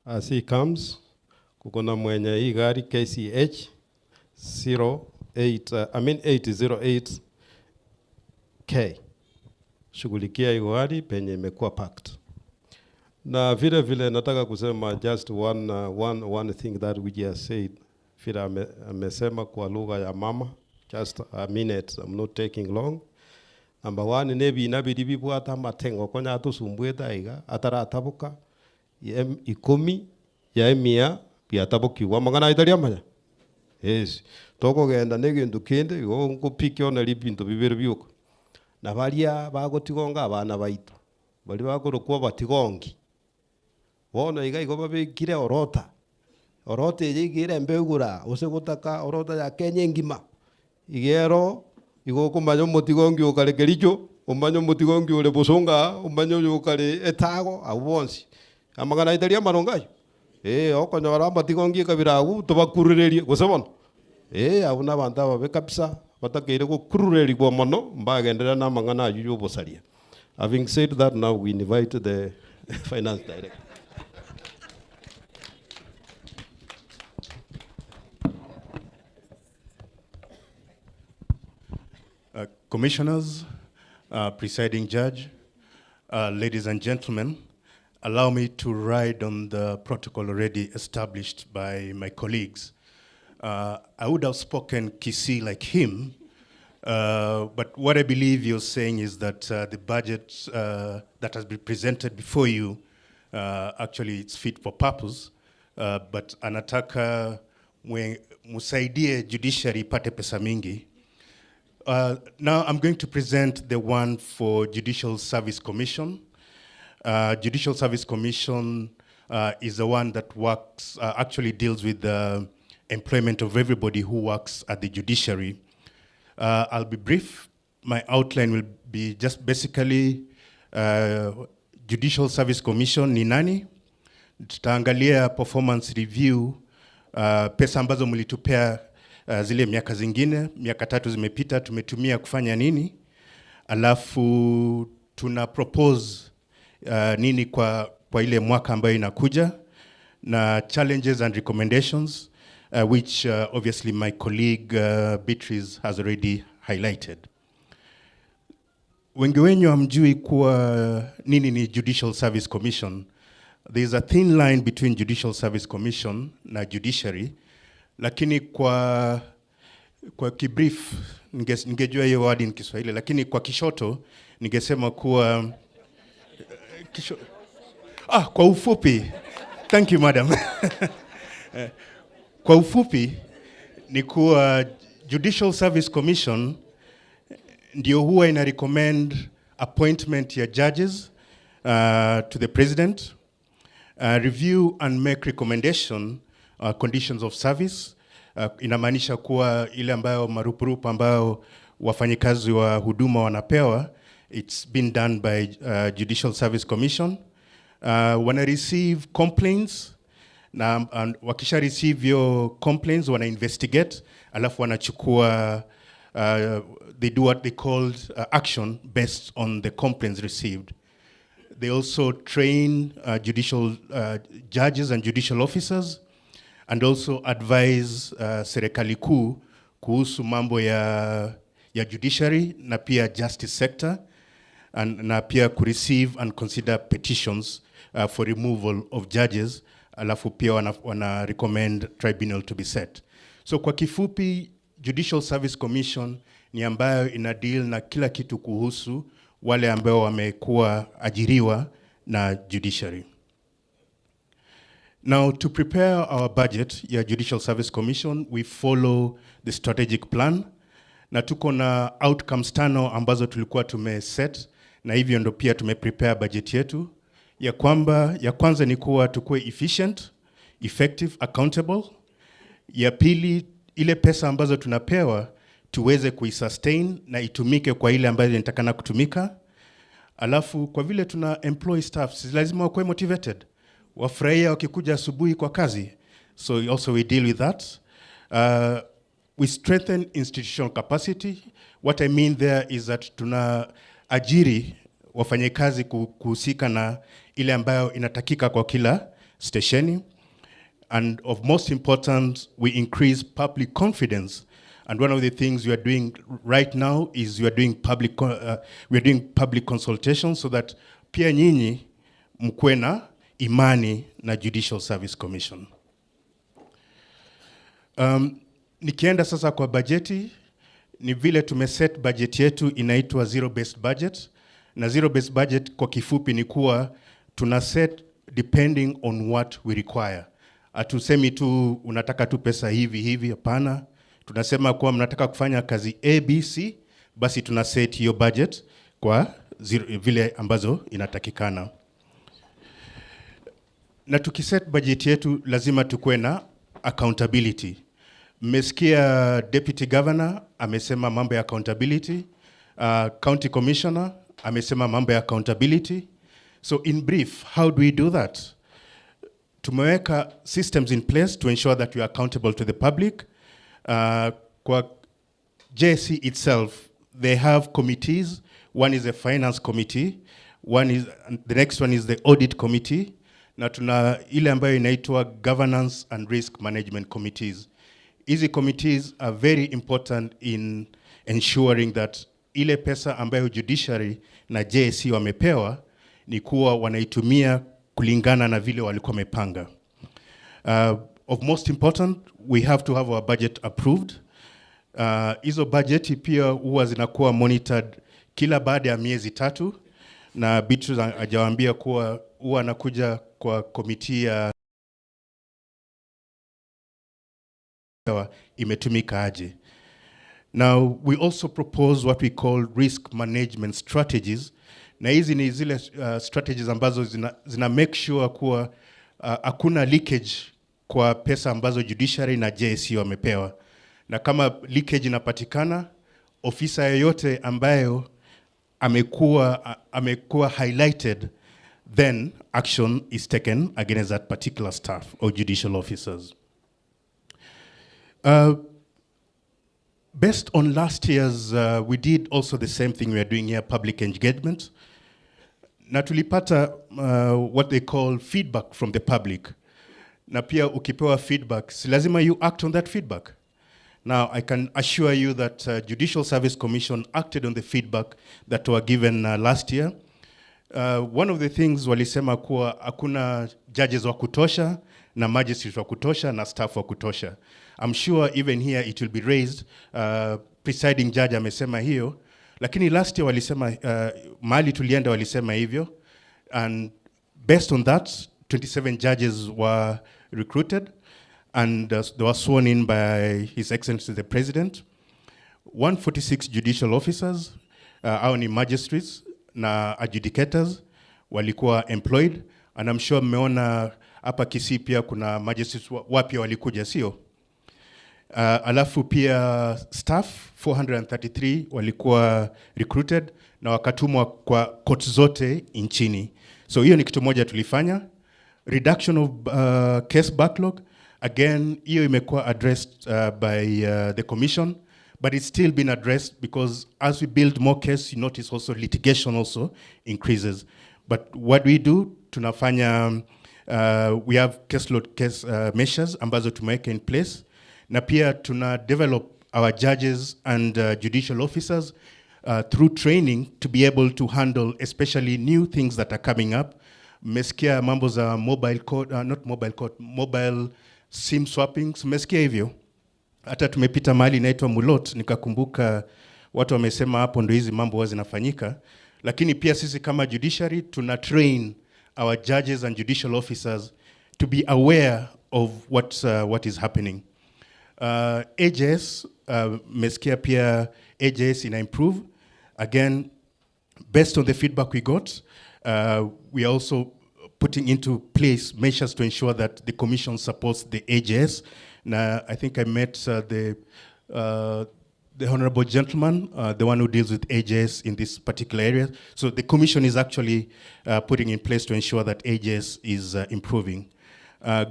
As he comes, kukona mwenye hii gari KCH 808K. Shughulikia hii gari penye imekuwa packed. Na vile vile nataka kusema just one thing that we just said. Vile amesema kwa lugha ya mama, just a minute, I'm not taking long. Number one, nebi inabidi bibwata matengo konya atusumbweta iga ataratabuka ikomi ya emia biatabukiwa magana italia manya. Yes. Toko genda negindu kinde go ngupikyo na libintu bibiri byuko. Na baria bagotigonga abana baitu. Bali bagorokwa batigongi. Wona iga igo babikire orota. Orota yigire mbegura ose gutaka orota ya Kenya ngima. Igero igo kumanyo motigongi okarekericho, umanyo motigongi ole bosonga, umanyo ukare etago awonsi. Amagana italia marongayo. Okonyo baramba tigongi kabiragu tubakururerie gusabona. Abuna banta babe kabisa batakire gukurureri kwa mono mbagendera na mangana yuyo bosaria. Having said that, now we invite the finance director. Commissioners, presiding judge, ladies and gentlemen, allow me to ride on the protocol already established by my colleagues. I would have spoken Kisii like him, but what I believe you're saying is that the budget that has been presented before you, actually it's fit for purpose, but anataka musaidie judiciary ipate pesa mingi. Now I'm going to present the one for Judicial Service Commission. Judicial Service Commission is the one that works, actually deals with the employment of everybody who works at the judiciary. I'll be brief. My outline will be just basically Judicial Service Commission ni nani. Tutaangalia performance review, pesa ambazo mlitupea zile miaka zingine, miaka 3 zimepita, tumetumia kufanya nini. Alafu tuna propose nini kwa ile mwaka ambayo inakuja, na challenges and recommendations, which obviously my colleague Beatrice has already highlighted. Wengi wenyu hamjui kuwa nini ni Judicial Service Commission. There is a thin line between Judicial Service Commission na judiciary, lakini kwa kibrief ningejua hiyo word in Kiswahili, lakini kwa kishoto ningesema kuwa kwa ufupi. Thank you, madam. Kwa ufupi ni kuwa Judicial Service Commission ndio huwa ina recommend appointment ya judges to the president, review and make recommendation conditions of service. Inamaanisha kuwa ile ambayo marupurupu ambayo wafanyikazi wa huduma wanapewa, it's been done by Judicial Service Commission. Wana receive complaints, na wakisha receive your complaints wana investigate, alafu wanachukua they do what they call action based on the complaints received. They also train judicial judges and judicial officers, and also advise serikali kuu kuhusu mambo ya judiciary na pia justice sector, na pia receive and consider petitions for removal of judges, alafu pia wana recommend tribunal to be set. So kwa kifupi, Judicial Service Commission ni ambayo ina deal na kila kitu kuhusu wale ambao wamekuwa ajiriwa na judiciary. Now, to prepare our budget ya Judicial Service Commission, we follow the strategic plan, na tuko na outcomes 5 ambazo tulikuwa tumeset, na hivyo ndo pia tumeprepare budget yetu. Ya kwanza ni kuwa tukue efficient, effective, accountable. Ya pili, ile pesa ambazo tunapewa tuweze kuisustain na itumike kwa ile ambayo inatakana kutumika. Alafu kwa vile tuna employee staff, lazima wakuwe motivated, wafurahia wakikuja asubuhi kwa kazi. So also we deal with that. We strengthen institutional capacity. What I mean there is that tuna ajiri wafanyakazi kuhusika na ile ambayo inatakika kwa kila stationi. And of most important, we increase public confidence. And one of the things we are doing right now is we are doing public consultations, so that pia nyinyi mkuwe na imani na Judicial Service Commission. Nikienda sasa kwa bajeti, ni vile tumeset budget yetu inaitwa zero-based budget. Na zero-based budget kwa kifupi ni kuwa tuna set depending on what we require. Hatusemi tu unataka tu pesa hivi, hapana. Tunasema kuwa mnataka kufanya kazi ABC, basi tuna set hiyo budget kwa vile ambazo inatakikana. Na tukiset budget yetu lazima tukue na accountability. Mmesikia Deputy Governor amesema mambo ya accountability, County Commissioner amesema mambo ya accountability. So in brief, how do we do that? Tumeweka systems in place to ensure that we are accountable to the public. Kwa JSC itself, they have committees. One is a finance committee, the next one is the audit committee, na tuna ile ambayo inaitwa governance and risk management committees. Hizi committees are very important in ensuring that ile pesa ambayo judiciary na JSC wamepewa ni kuwa wanaitumia kulingana na vile walikuwa wamepanga. Of most important, we have to have our budget approved. Hizo budget pia huwa zinakuwa monitored kila baada ya miezi 3, na Beatrice hajawaambia kuwa huwa anakuja kwa komiti ya imetumika aje. Now, we also propose what we call risk management strategies. Na hizi ni zile strategies ambazo zina make sure kuwa hakuna leakage kwa pesa ambazo judiciary na JSC wamepewa. Na kama leakage inapatikana, ofisa yoyote ambayo amekuwa highlighted, then action is taken against that particular staff or judicial officers. Based on last year's, we did also the same thing we are doing here, public engagement. Na tulipata what they call feedback from the public. Na pia ukipewa feedback, si lazima you act on that feedback. Now, I can assure you that Judicial Service Commission acted on the feedback that were given last year. One of the things walisema kuwa hakuna judges wa kutosha, na magistrates wa kutosha, na staff wa kutosha. I'm sure even here it will be raised. Presiding judge amesema hiyo, lakini last year walisema, mahali tulienda walisema hivyo, and based on that, 27 judges were recruited, and they were sworn in by His Excellency the President. 146 judicial officers, au ni magistrates na adjudicators walikuwa employed, and I'm sure mmeona hapa Kisii pia kuna magistrates wapya walikuja, sio? Alafu pia staff 433 walikuwa recruited na wakatumwa kwa court zote nchini. So hiyo ni kitu moja tulifanya. Reduction of case backlog, again, hiyo imekuwa addressed by the commission, but it's still been addressed because as we build more cases, you notice also litigation also increases. But what we do, tunafanya, we have case measures ambazo tumeweka in place, na pia tuna develop our judges and judicial officers through training to be able to handle especially new things that are coming up. Mmesikia mambo za mobile code, not mobile code, mobile SIM swapping. Mmesikia hivyo? Hata tumepita mahali inaitwa Mulot, nikakumbuka watu wamesema hapo ndo hizi mambo huwa zinafanyika. Lakini pia sisi kama judiciary tuna train our judges and judicial officers to be aware of what is happening. AJS, mmesikia pia AJS ina improve. Again, based on the feedback we got, we are also putting into place measures to ensure that the commission supports the AJS. Now, I think I met the honorable gentleman, the one who deals with AJS in this particular area. So the commission is actually putting in place to ensure that AJS is improving.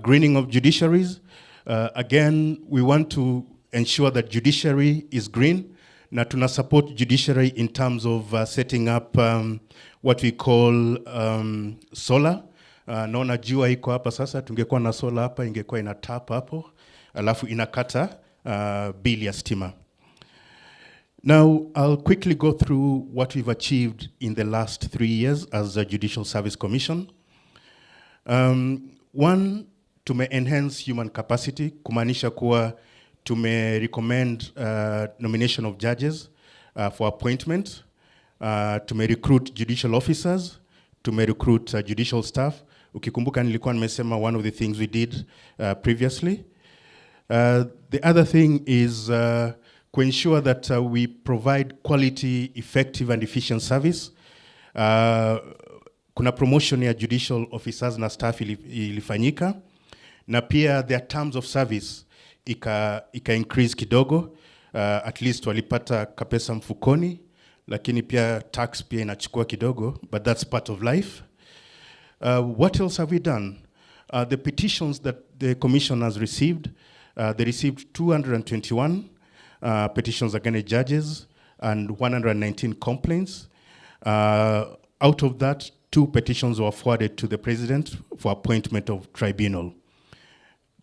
Greening of judiciaries. Again, we want to ensure that judiciary is green. Na tuna support judiciary in terms of setting up what we call solar. Naona jua iko hapa sasa, tungekuwa na solar hapa ingekuwa ina tap hapo, alafu inakata bili ya stima. Now, I'll quickly go through what we've achieved in the last 3 years as a Judicial Service Commission. One, tume enhance human capacity, kumaanisha kuwa tume recommend nomination of judges for appointment. Tume recruit judicial officers, tume recruit judicial staff. Ukikumbuka nilikuwa nimesema one of the things we did previously. The other thing is to ensure that we provide quality, effective and efficient service. Kuna promotion ya judicial officers na staff ilifanyika, na pia their terms of service ika increase kidogo. At least walipata kapesa mfukoni, lakini pia tax pia inachukua kidogo, but that's part of life. What else have we done? The petitions that the commission has received, they received 221 petitions against judges and 119 complaints. Out of that, 2 petitions were forwarded to the president for appointment of tribunal.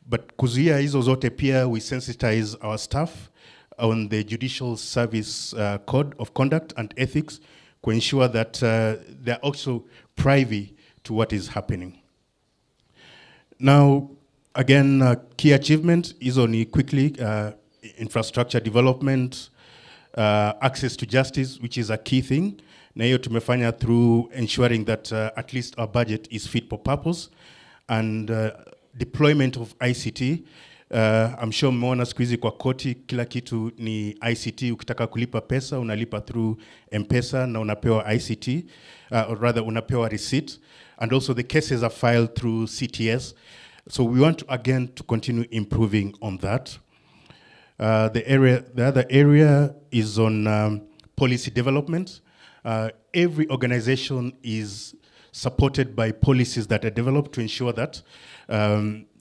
But kuzuia hizo zote pia, we sensitize our staff on the Judicial Service Code of Conduct and Ethics, to ensure that they're also privy to what is happening. Now, again, key achievement is only quickly infrastructure development, access to justice, which is a key thing. Na hiyo tumefanya through ensuring that at least our budget is fit for purpose, and deployment of ICT. I'm sure mmeona siku hizi kwa koti kila kitu ni ICT. Ukitaka kulipa pesa unalipa through M-Pesa na unapewa ICT, or rather unapewa receipt, and also the cases are filed through CTS. So we want to, again, to continue improving on that. The other area is on policy development. Every organization is supported by policies that are developed to ensure that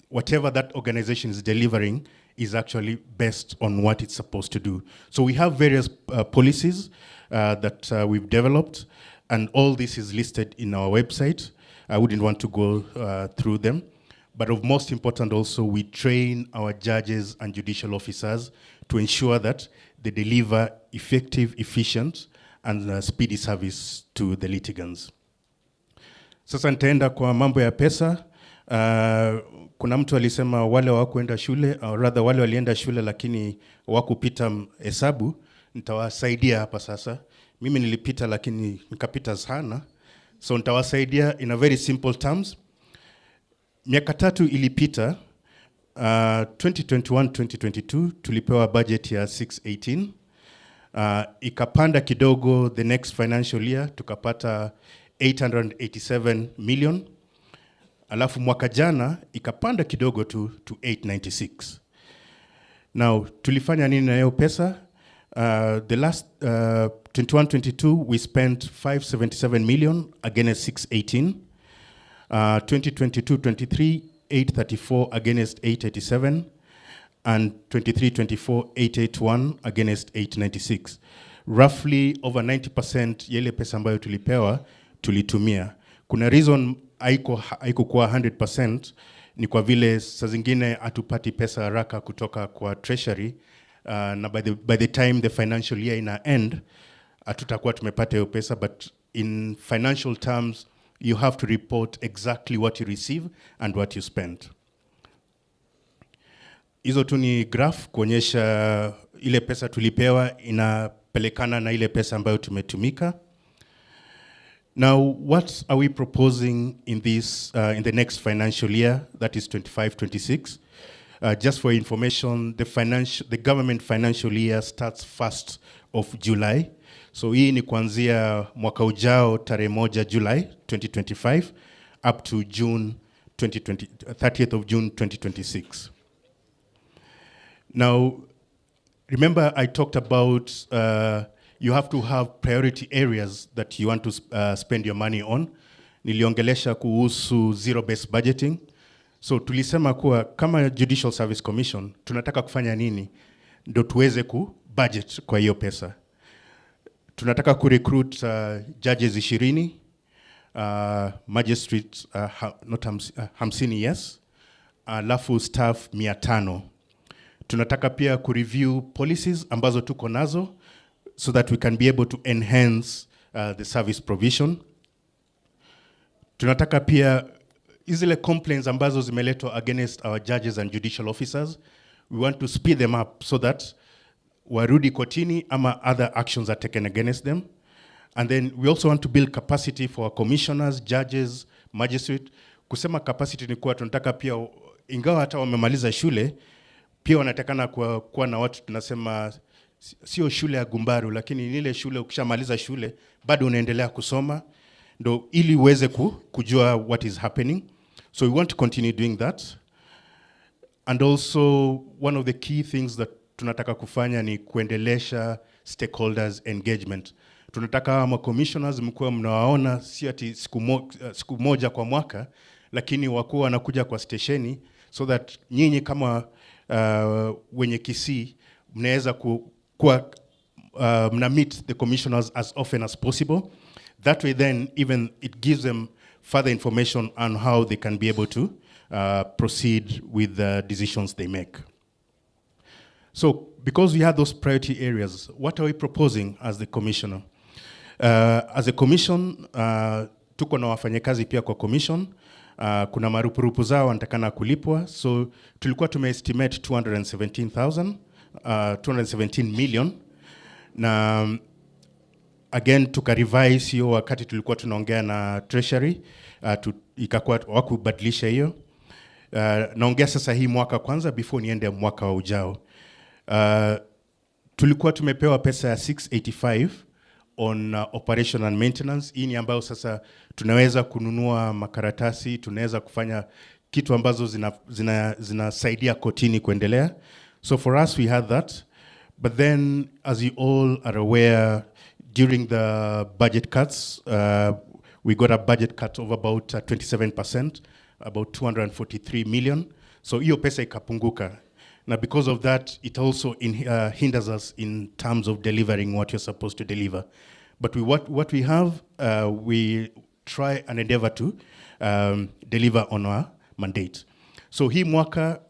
whatever that organization is delivering is actually based on what it's supposed to do. So we have various policies that we've developed, and all this is listed in our website. I wouldn't want to go through them. But of most important also, we train our judges and judicial officers to ensure that they deliver effective, efficient, and speedy service to the litigants. Sasa nitaenda kwa mambo ya pesa. Kuna mtu alisema wale hawakuenda shule, au rather wale walienda shule lakini hawakupita hesabu. Nitawasaidia hapa sasa. Mimi nilipita lakini nikapita sana. So nitawasaidia in a very simple terms. Miaka 3 ilipita, 2021-2022 tulipewa budget ya 618. Ikapanda kidogo the next financial year, tukapata 887 million. Alafu mwaka jana ikapanda kidogo to 896. Now, tulifanya nini na hiyo pesa? The last 21-22 we spent 577 million against 618. 2022-23, 834 against 887, and 23-24, 881 against 896. Roughly over 90% yele pesa ambayo tulipewa, tulitumia. Kuna reason haikukuwa 100%, ni kwa vile saa zingine hatupati pesa haraka kutoka kwa treasury, na by the time the financial year ina end, hatutakuwa tumepata hiyo pesa, but in financial terms, you have to report exactly what you receive and what you spend. Hizo tu ni graph kuonyesha ile pesa tulipewa inapelekana na ile pesa ambayo tumetumika. Now, what are we proposing in this in the next financial year, that is 25-26? Just for information, the government financial year starts 1st of July. So hii ni kuanzia mwaka ujao tarehe 1 July 2025 up to June 30th of June 2026. Now, remember I talked about you have to have priority areas that you want to spend your money on. Niliongelesha kuhusu zero-based budgeting. So tulisema kuwa kama Judicial Service Commission tunataka kufanya nini ndio tuweze ku-budget kwa hiyo pesa. Tunataka kurecruit judges 20, magistrates 50, yes, alafu staff 500. Tunataka pia kureview policies ambazo tuko nazo so that we can be able to enhance the service provision. Tunataka pia izile complaints ambazo zimeletwa against our judges and judicial officers, we want to speed them up so that warudi kotini ama other actions are taken against them. And then we also want to build capacity for our commissioners, judges, magistrate. Kusema capacity ni kuwa tunataka pia, ingawa hata wamemaliza shule, pia wanatakana kuwa na watu tunasema sio shule ya gumbaru, lakini nile shule ukishamaliza shule bado unaendelea kusoma ndo ili uweze kujua what is happening. So we want to continue doing that. And also one of the key things that tunataka kufanya ni kuendelesha stakeholders engagement. Tunataka wa commissioners mkuwa mnawaona si ati siku moja kwa mwaka, lakini wakuwa wanakuja kwa stationi so that nyinyi kama wenye Kisii mnaweza mna meet the commissioners as often as possible. That way then even it gives them further information on how they can be able to proceed with the decisions they make. So because we have those priority areas, what are we proposing as the commissioner? As a commission, tuko na wafanyakazi pia kwa commission. Kuna marupurupu zao wanatakana kulipwa, so tulikuwa tumeestimate 217 million, na again tukarevise hiyo wakati tulikuwa tunaongea na treasury, ikakuwa wakubadilisha hiyo. Naongea sasa hii mwaka kwanza before niende mwaka wa ujao. Tulikuwa tumepewa pesa ya 685 on operation and maintenance. Hii ni ambayo sasa tunaweza kununua makaratasi, tunaweza kufanya kitu ambazo zinasaidia kotini kuendelea. So for us we had that, but then as you all are aware, during the budget cuts, we got a budget cut of about 27%, about 243 million. So hiyo pesa ikapunguka. Now because of that, it also hinders us in terms of delivering what you're supposed to deliver. But what we have, we try and endeavor to deliver on our mandate. So hii mwaka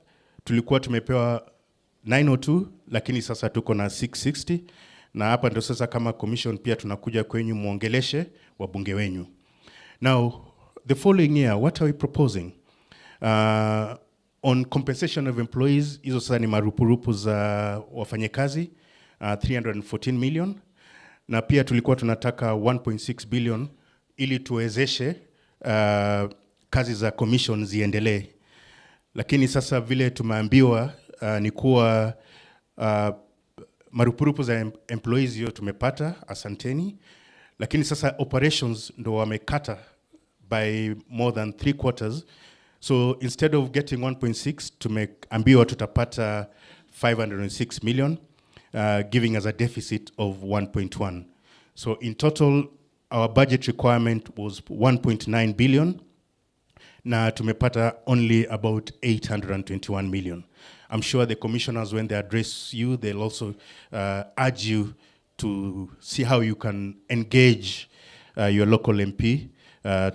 tulikuwa tumepewa 902, lakini sasa tuko na 660. Na hapa ndo sasa kama commission pia tunakuja kwenyu muongeleshe wabunge wenyu. Now, the following year, what are we proposing? On compensation of employees, hizo sasa ni marupurupu za wafanyekazi, 314 million. Na pia tulikuwa tunataka 1.6 billion ili tuwezeshe kazi za commission ziendelee. Lakini sasa vile tumeambiwa ni kuwa marupurupu za employees hiyo tumepata, asanteni. Lakini sasa operations ndo wamekata by more than 3/4. So instead of getting 1.6, tumeambiwa tutapata 506 million, giving us a deficit of 1.1. So in total, our budget requirement was 1.9 billion. Na tumepata only about 821 million. I'm sure the commissioners, when they address you, they'll also urge you to see how you can engage your local MP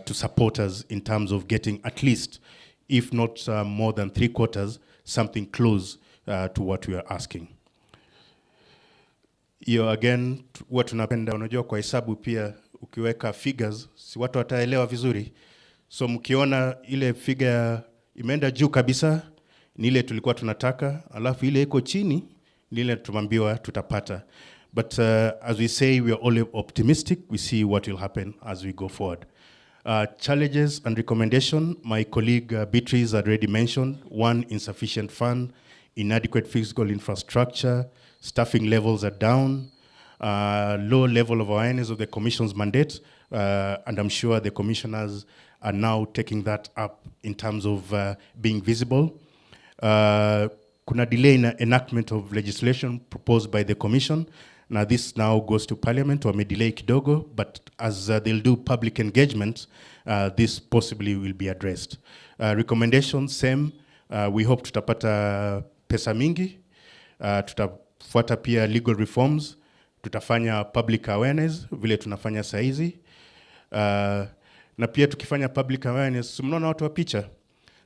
to support us in terms of getting at least, if not more than 3/4, something close to what we are asking. Hiyo again, what tunapenda, unajua kwa hesabu pia ukiweka figures, si watu wataelewa vizuri. So mkiona ile figure imeenda juu kabisa, ni ile tulikuwa tunataka, alafu ile iko chini, ni ile tumambiwa tutapata. But as we say, we are all optimistic. We see what will happen as we go forward. Challenges and recommendation, my colleague Beatrice already mentioned. One, insufficient fund, inadequate physical infrastructure, staffing levels are down, low level of awareness of the commission's mandate, and I'm sure the commissioners are now taking that up in terms of being visible. Kuna delay in enactment of legislation proposed by the commission. Now this now goes to parliament, wame delay kidogo, but as they'll do public engagement, this possibly will be addressed. Recommendations, same. We hope tutapata pesa mingi, tutafuata pia legal reforms, tutafanya public awareness, vile tunafanya saizi. Na pia tukifanya public awareness, mnaona watu wa picha.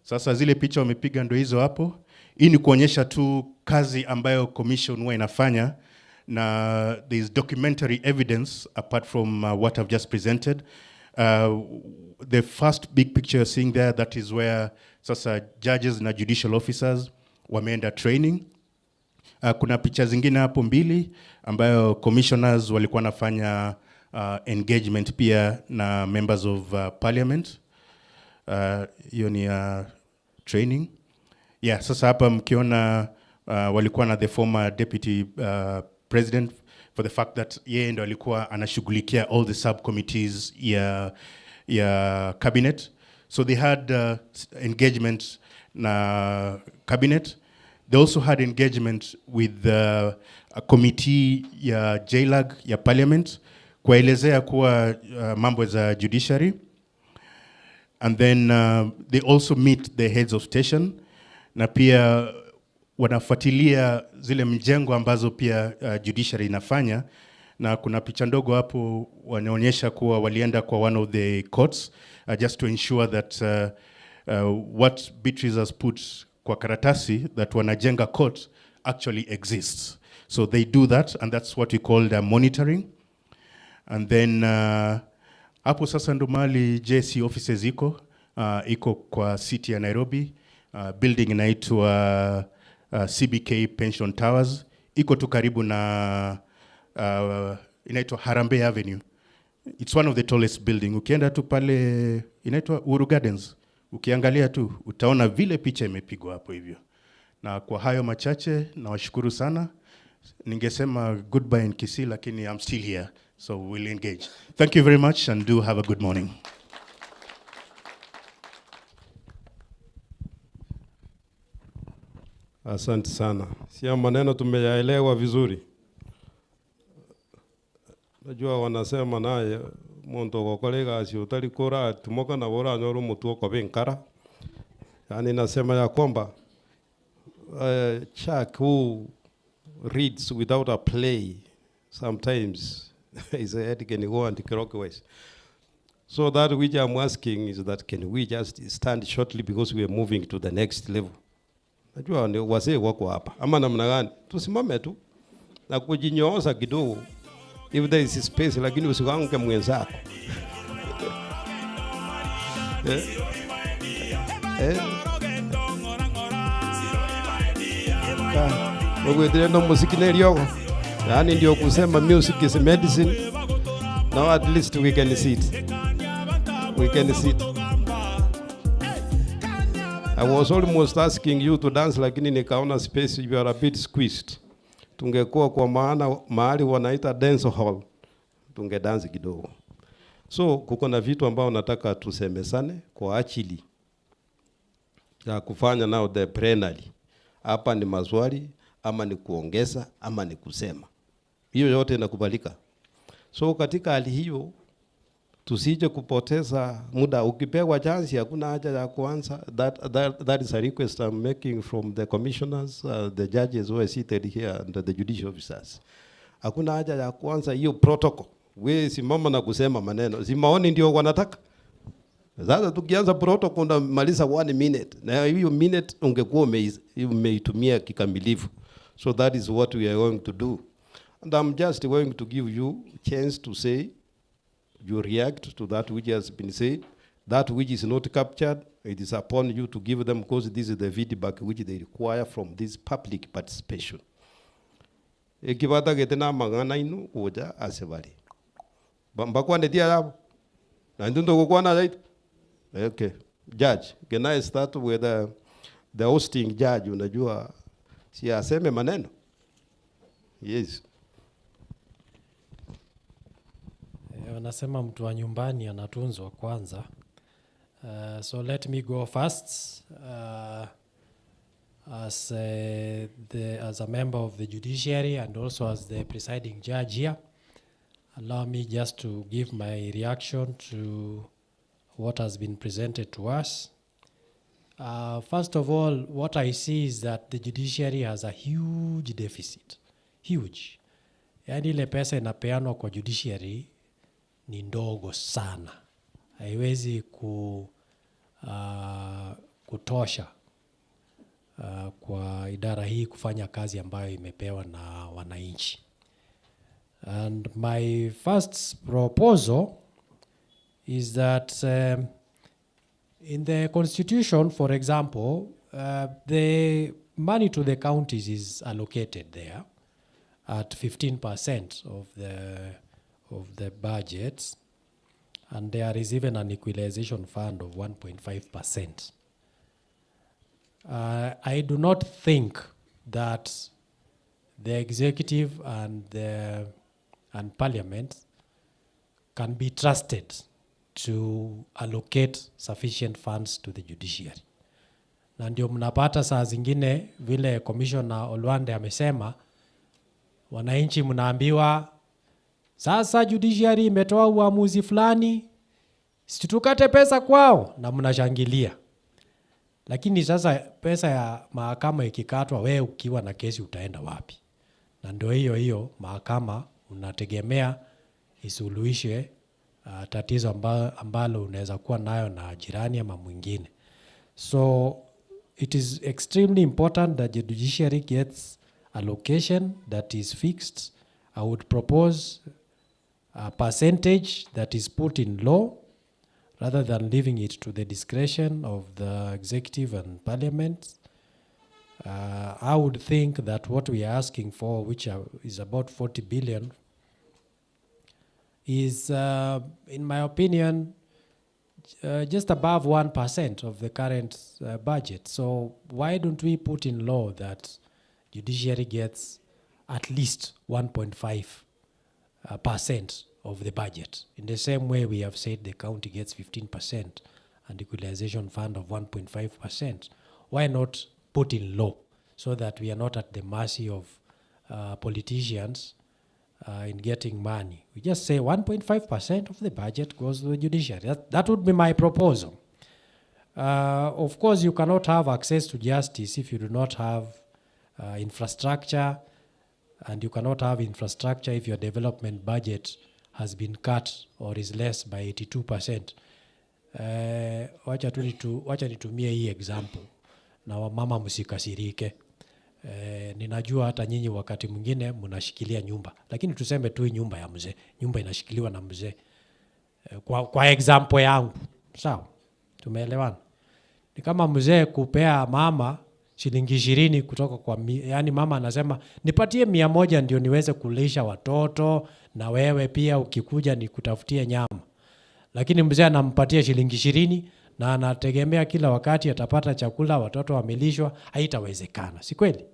Sasa zile picha wamepiga ndo hizo hapo. Hii ni kuonyesha tu kazi ambayo commission huwa inafanya, na there is documentary evidence apart from what I've just presented. The first big picture you're seeing there, that is where sasa judges na judicial officers wameenda training. Kuna picha zingine hapo mbili ambayo commissioners walikuwa nafanya engagement pia na members of parliament. Hiyo ni training. Yeah, sasa hapa mkiona walikuwa na the former deputy president, for the fact that yeye ndo alikuwa anashughulikia all the subcommittees ya cabinet. So they had engagement na cabinet. They also had engagement with a committee ya JLAG ya parliament, kuelezea kuwa mambo za judiciary. And then they also meet the heads of station, na pia wanafuatilia zile mjengo ambazo pia judiciary inafanya. Na kuna picha ndogo hapo wanaonyesha kuwa walienda kwa one of the courts just to ensure that what Beatrice has put kwa karatasi that wanajenga court actually exists. So they do that, and that's what we call the monitoring. And then hapo sasa ndo mali JSC offices iko kwa city ya Nairobi, building inaitwa CBK Pension Towers, iko tu karibu na inaitwa Harambee Avenue. It's one of the tallest building. Ukienda tu pale inaitwa Uhuru Gardens, ukiangalia tu utaona vile picha imepigwa hapo hivyo. Na kwa hayo machache nawashukuru sana. Ningesema goodbye in Kisii, lakini I'm still here, so we'll engage. Thank you very much and do have a good morning. Asante sana. Sia maneno tumeyaelewa vizuri. Najua wanasema naye muntu gokorega asio tari kora tumoka na bora nyoru mutu ko benkara. Yani nasema ya kwamba Chuck who reads without a play sometimes his head can go anti-clockwise. So that which I'm asking is that can we just stand shortly because we are moving to the next level. Najua ni wazee wako hapa. Ama namna gani? Tusimame tu na kujinyooza kidogo. If there is space, lakini usiwanguke mwenzako. Mwagwetendo muziki nelioko. Yani ndio kusema music is medicine. Now at least we can sit. We can sit. I was almost asking you to dance, lakini nikaona space you are a bit squeezed. Tungekuwa kwa maana mahali wanaita dance hall, tunge dance kidogo. So kuko na vitu ambao nataka tusemesane kwa ajili ya kufanya nao the plenary. Hapa ni maswali ama ni kuongeza ama ni kusema. Hiyo yote inakubalika. So katika hali hiyo tusije kupoteza muda. Ukipewa chance hakuna haja ya kuanza. That is a request I'm making from the commissioners, the judges who are seated here and the judicial officers. Hakuna haja ya kuanza hiyo protocol. We simama na kusema maneno. Si maoni ndio wanataka. Sasa tukianza protocol unamaliza 1 minute. Na hiyo minute ungekuwa umeitumia kikamilifu. So that is what we are going to do. And I'm just going to give you a chance to say, you react to that which has been said. That which is not captured, it is upon you to give them, because this is the feedback which they require from this public participation. Ekibata getena mangana inu kuja asebali. Mbakwa netia yabo. Na ndundo kukwana right? Okay. Judge, can I start with the hosting judge? Unajua si aseme maneno. Yes. Wanasema mtu wa nyumbani anatunzwa kwanza. So let me go first. As a member of the judiciary and also as the presiding judge here, allow me just to give my reaction to what has been presented to us. First of all, what I see is that the judiciary has a huge deficit. Huge. Yani ile pesa inapeanwa kwa judiciary ni ndogo sana. Haiwezi kutosha kwa idara hii kufanya kazi ambayo imepewa na wananchi. And my first proposal is that in the constitution, for example, the money to the counties is allocated there at 15% of the budgets, and there is even an equalization fund of 1.5%. I do not think that the executive and parliament can be trusted to allocate sufficient funds to the judiciary. Na ndio mnapata saa zingine vile Commissioner Olwande amesema, wananchi mnaambiwa sasa judiciary imetoa uamuzi fulani, situkate pesa kwao, na mnashangilia. Lakini sasa pesa ya mahakama ikikatwa, wewe ukiwa na kesi utaenda wapi? Na ndio hiyo mahakama unategemea isuluhishe tatizo ambalo unaweza kuwa nayo na jirani ama mwingine. So it is extremely important that the judiciary gets allocation that is fixed. I would propose a percentage that is put in law rather than leaving it to the discretion of the executive and parliament. I would think that what we are asking for, which is about 40 billion, is, in my opinion, just above 1% of the current budget. So why don't we put in law that judiciary gets at least 1.5% of the budget? In the same way we have said the county gets 15% and equalization fund of 1.5%. Why not put in law so that we are not at the mercy of politicians in getting money? We just say 1.5% of the budget goes to the judiciary. That would be my proposal. Of course, you cannot have access to justice if you do not have infrastructure, and you cannot have infrastructure if your development budget has been cut or is less by 82%. Wacha nitumie hii example na wamama msikasirike. Ninajua hata nyinyi wakati mwingine mnashikilia nyumba, lakini tuseme tu nyumba ya mzee, nyumba inashikiliwa na mzee. Kwa example yangu, sawa? Tumeelewana? Ni kama mzee kupea mama shilingi 20 kutoka kwa yani mama anasema nipatie 100 ndio niweze kulisha watoto na wewe pia ukikuja nikutafutie nyama. Lakini mzee anampatia shilingi 20 na anategemea kila wakati atapata chakula, watoto wamelishwa. Haitawezekana, si kweli?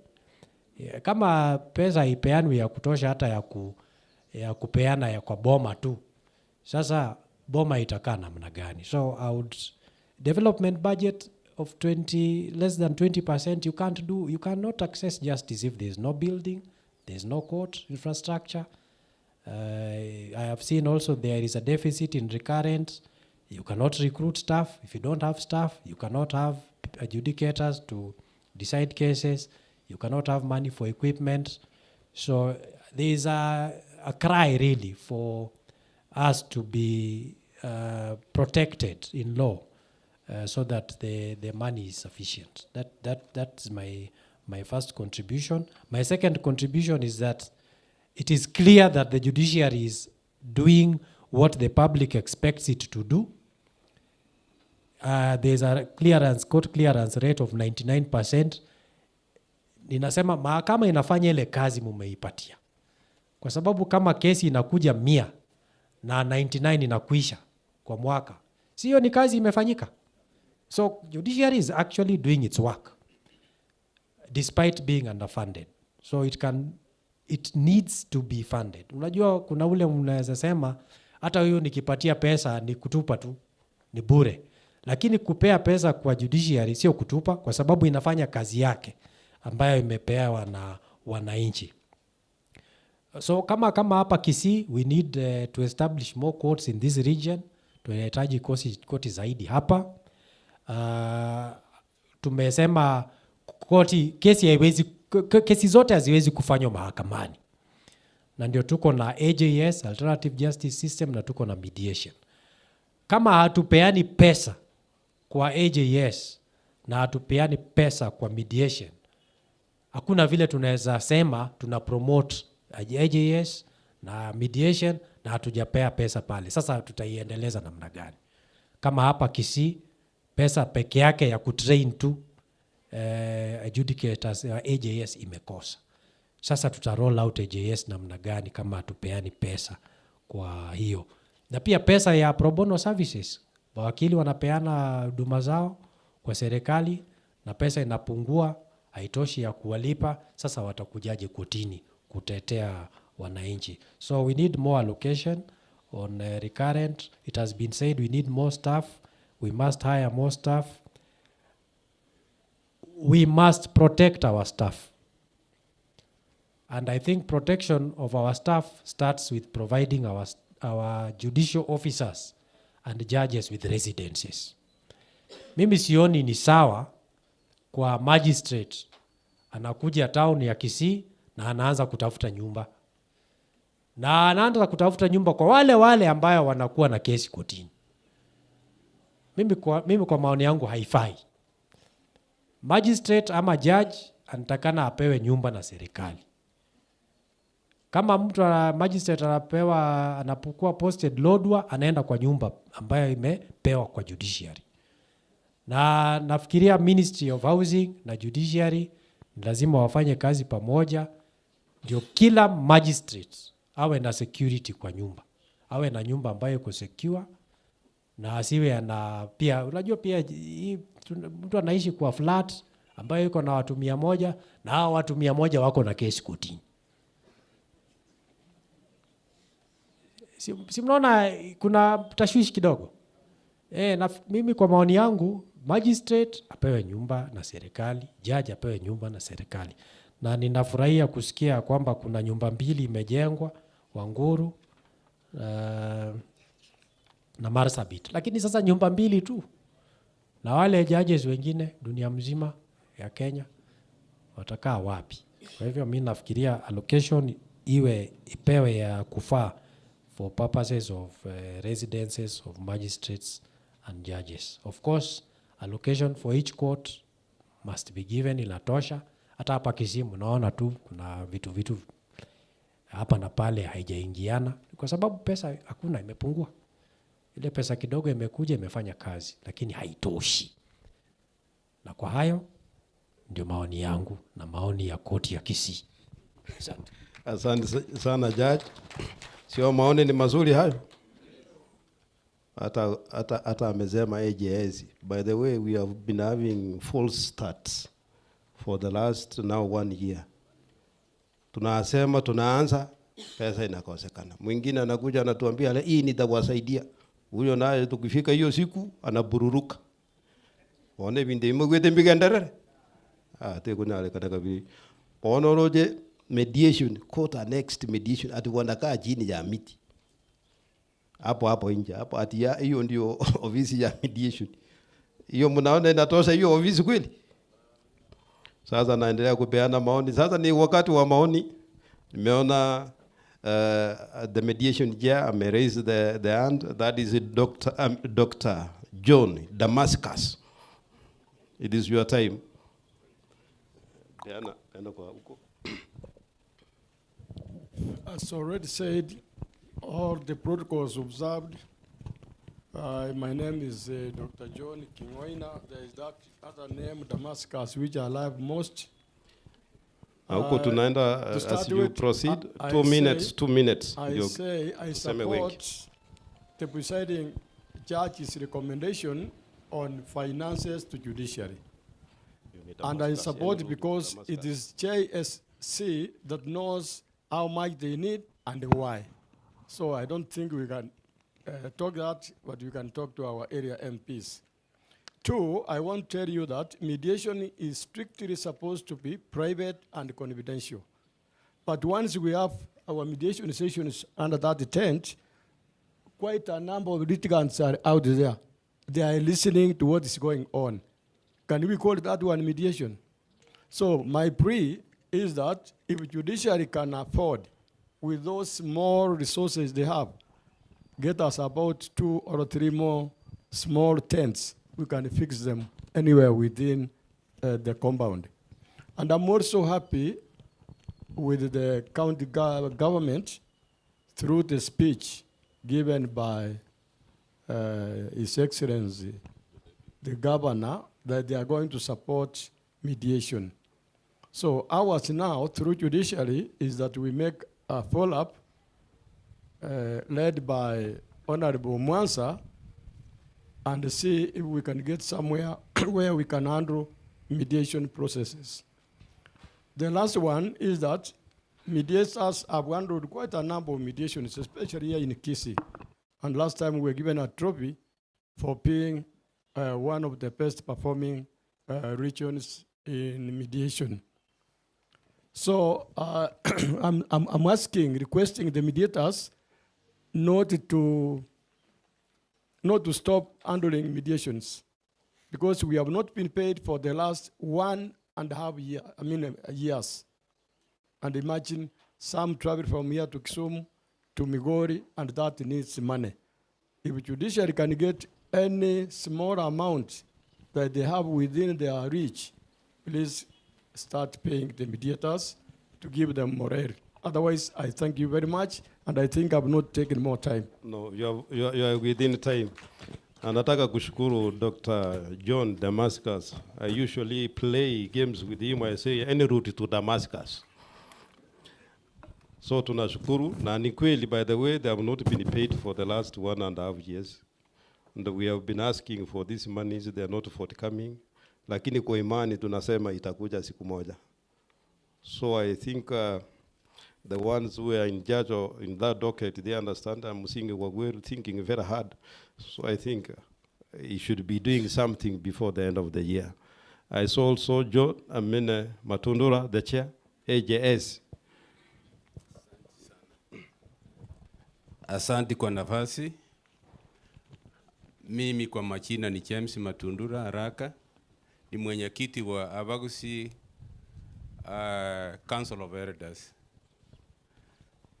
Kama pesa ipeanwe ya kutosha hata ya kupeana ya kwa boma tu, sasa boma itakaa namna gani? So development budget of less than 20%, you cannot access justice if there is no building, there is no court infrastructure. I have seen also there is a deficit in recurrent. You cannot recruit staff. If you don't have staff, you cannot have adjudicators to decide cases. You cannot have money for equipment. So there is a cry really for us to be protected in law so that the money is sufficient. That's my first contribution. My second contribution is that it is clear that the judiciary is doing what the public expects it to do. There's a court clearance rate of 99%. Ninasema mahakama inafanya ile kazi mumeipatia. Kwa sababu kama kesi inakuja 100 na 99 inakuisha kwa mwaka, sio ni kazi imefanyika? So judiciary is actually doing its work despite being underfunded. So it needs to be funded. Unajua kuna ule mnaweza sema hata huyo nikipatia pesa ni kutupa tu, ni bure. Lakini kupea pesa kwa judiciary sio kutupa, kwa sababu inafanya kazi yake ambayo imepewa na wananchi. So kama hapa Kisii, we need to establish more courts in this region. Tunahitaji koti zaidi hapa. Tumesema kesi zote haziwezi kufanywa mahakamani. Na ndio tuko na AJS, Alternative Justice System, na tuko na mediation. Kama hatupeani pesa kwa AJS na hatupeani pesa kwa mediation, hakuna vile tunaweza sema tuna promote AJS na mediation na hatujapea pesa pale. Sasa tutaiendeleza namna gani? Kama hapa Kisii, pesa peke yake ya kutrain tu adjudicators AJS imekosa. Sasa tuta roll out AJS namna gani kama hatupeani pesa kwa hiyo? Na pia pesa ya pro bono services. Mawakili wanapeana huduma zao kwa serikali na pesa inapungua, haitoshi ya kuwalipa. Sasa watakujaje kotini kutetea wananchi? So we need more allocation on recurrent. It has been said we need more staff. We must hire more staff. We must protect our staff. And I think protection of our staff starts with providing our judicial officers and judges with residences. Mimi sioni ni sawa kwa magistrate anakuja town ya Kisii na anaanza kutafuta nyumba. Na anaanza kutafuta nyumba kwa wale ambayo wanakuwa na kesi kotini. Mimi kwa maoni yangu haifai. Magistrate ama judge anatakana apewe nyumba na serikali. Kama mtu magistrate anapokuwa posted Lodwar, anaenda kwa nyumba ambayo imepewa kwa judiciary. Na nafikiria Ministry of Housing na Judiciary lazima wafanye kazi pamoja, ndio kila magistrate awe na security kwa nyumba, awe na nyumba ambayo iko secure, na asiwe pia, unajua pia mtu anaishi kwa flat ambayo iko na watu 100 na hao watu 100 wako na kesi kotini. Si mnaona kuna tashwishi kidogo? Na mimi kwa maoni yangu, magistrate apewe nyumba na serikali, judge apewe nyumba na serikali. Na ninafurahia kusikia kwamba kuna nyumba 2 imejengwa Wanguru na Marsabit. Lakini sasa nyumba 2 tu, na wale judges wengine dunia mzima ya Kenya watakaa wapi? Kwa hivyo mimi nafikiria allocation ipewe ya kufaa for purposes of residences of magistrates and judges. Of course, allocation for each court must be given, inatosha. Hata hapa Kisimu naona tu kuna vitu hapa na pale haijaingiana kwa sababu pesa hakuna, imepungua. Ile pesa kidogo imekuja imefanya kazi, lakini haitoshi. Na kwa hayo ndio maoni yangu na maoni ya koti ya Kisii. Asante. Asante sana judge. Sio maoni ni mazuri hayo. Hata amesema AJS. By the way, we have been having false starts for the last now 1 year. Tunasema tunaanza, pesa inakosekana. Mwingine anakuja anatuambia hii nitawasaidia. Huyo naye tukifika hiyo siku anabururuka. One binde imugwete mbigendere. Tekunyale kataka bi. Onoroje mediation, court next mediation ati wanakaa chini ya miti. Hapo nje, hapo ati hiyo ndio ofisi ya mediation. Hiyo mnaona inatosha hiyo ofisi kweli? Sasa naendelea kupeana maoni. Sasa ni wakati wa maoni. Nimeona the mediation chair may raise the hand. That is Dr. John Damascus. It is your time. As already said, all the protocols observed. My name is Dr. John Kingwaina. There is that other name, Damascus, which I love most. Tunaenda as you proceed. 2 minutes. 2 minutes. I support the presiding judge's recommendation on finances to judiciary. And I support because it is JSC that knows how much they need and why. So I don't think we can talk that, but we can talk to our area MPs. 2, I want to tell you that mediation is strictly supposed to be private and confidential. But once we have our mediation sessions under that tent, quite a number of litigants are out there. They are listening to what is going on. Can we call that one mediation? So my plea is that if judiciary can afford, with those small resources they have, get us about 2 or 3 more small tents. We can fix them anywhere within the compound. And I'm also happy with the county government through the speech given by His Excellency, the governor, that they are going to support mediation. So ours now, through judiciary, is that we make a follow-up led by Honorable Nyanza, and see if we can get somewhere where we can handle mediation processes. The last one is that mediators have handled quite a number of mediations, especially here in Kisii. And last time we were given a trophy for being one of the best performing regions in mediation. So I'm requesting the mediators not to stop handling mediations, because we have not been paid for the last 1.5 years. And imagine some travel from here to Kisumu to Migori, and that needs money. If judiciary can get any small amount that they have within their reach, please start paying the mediators to give them morale Otherwise, I thank you very much, and I think I've not taken more time. No, you are within time. Anataka kushukuru Dr. John Damascus. I usually play games with him. I say any route to Damascus. So tunashukuru, na ni kweli, by the way, they have not been paid for the last 1.5 years. And we have been asking for these monies, they are not forthcoming. Lakini kwa imani tunasema itakuja siku moja. So I think the ones who are in charge in that docket, they understand. I'm seeing we're thinking very hard. So I think he should be doing something before the end of the year. I saw also John Matundura, the chair, AJS. Asante kwa nafasi. Mimi kwa majina ni James Matundura Haraka. Ni mwenyekiti wa Abagusi Council of Elders.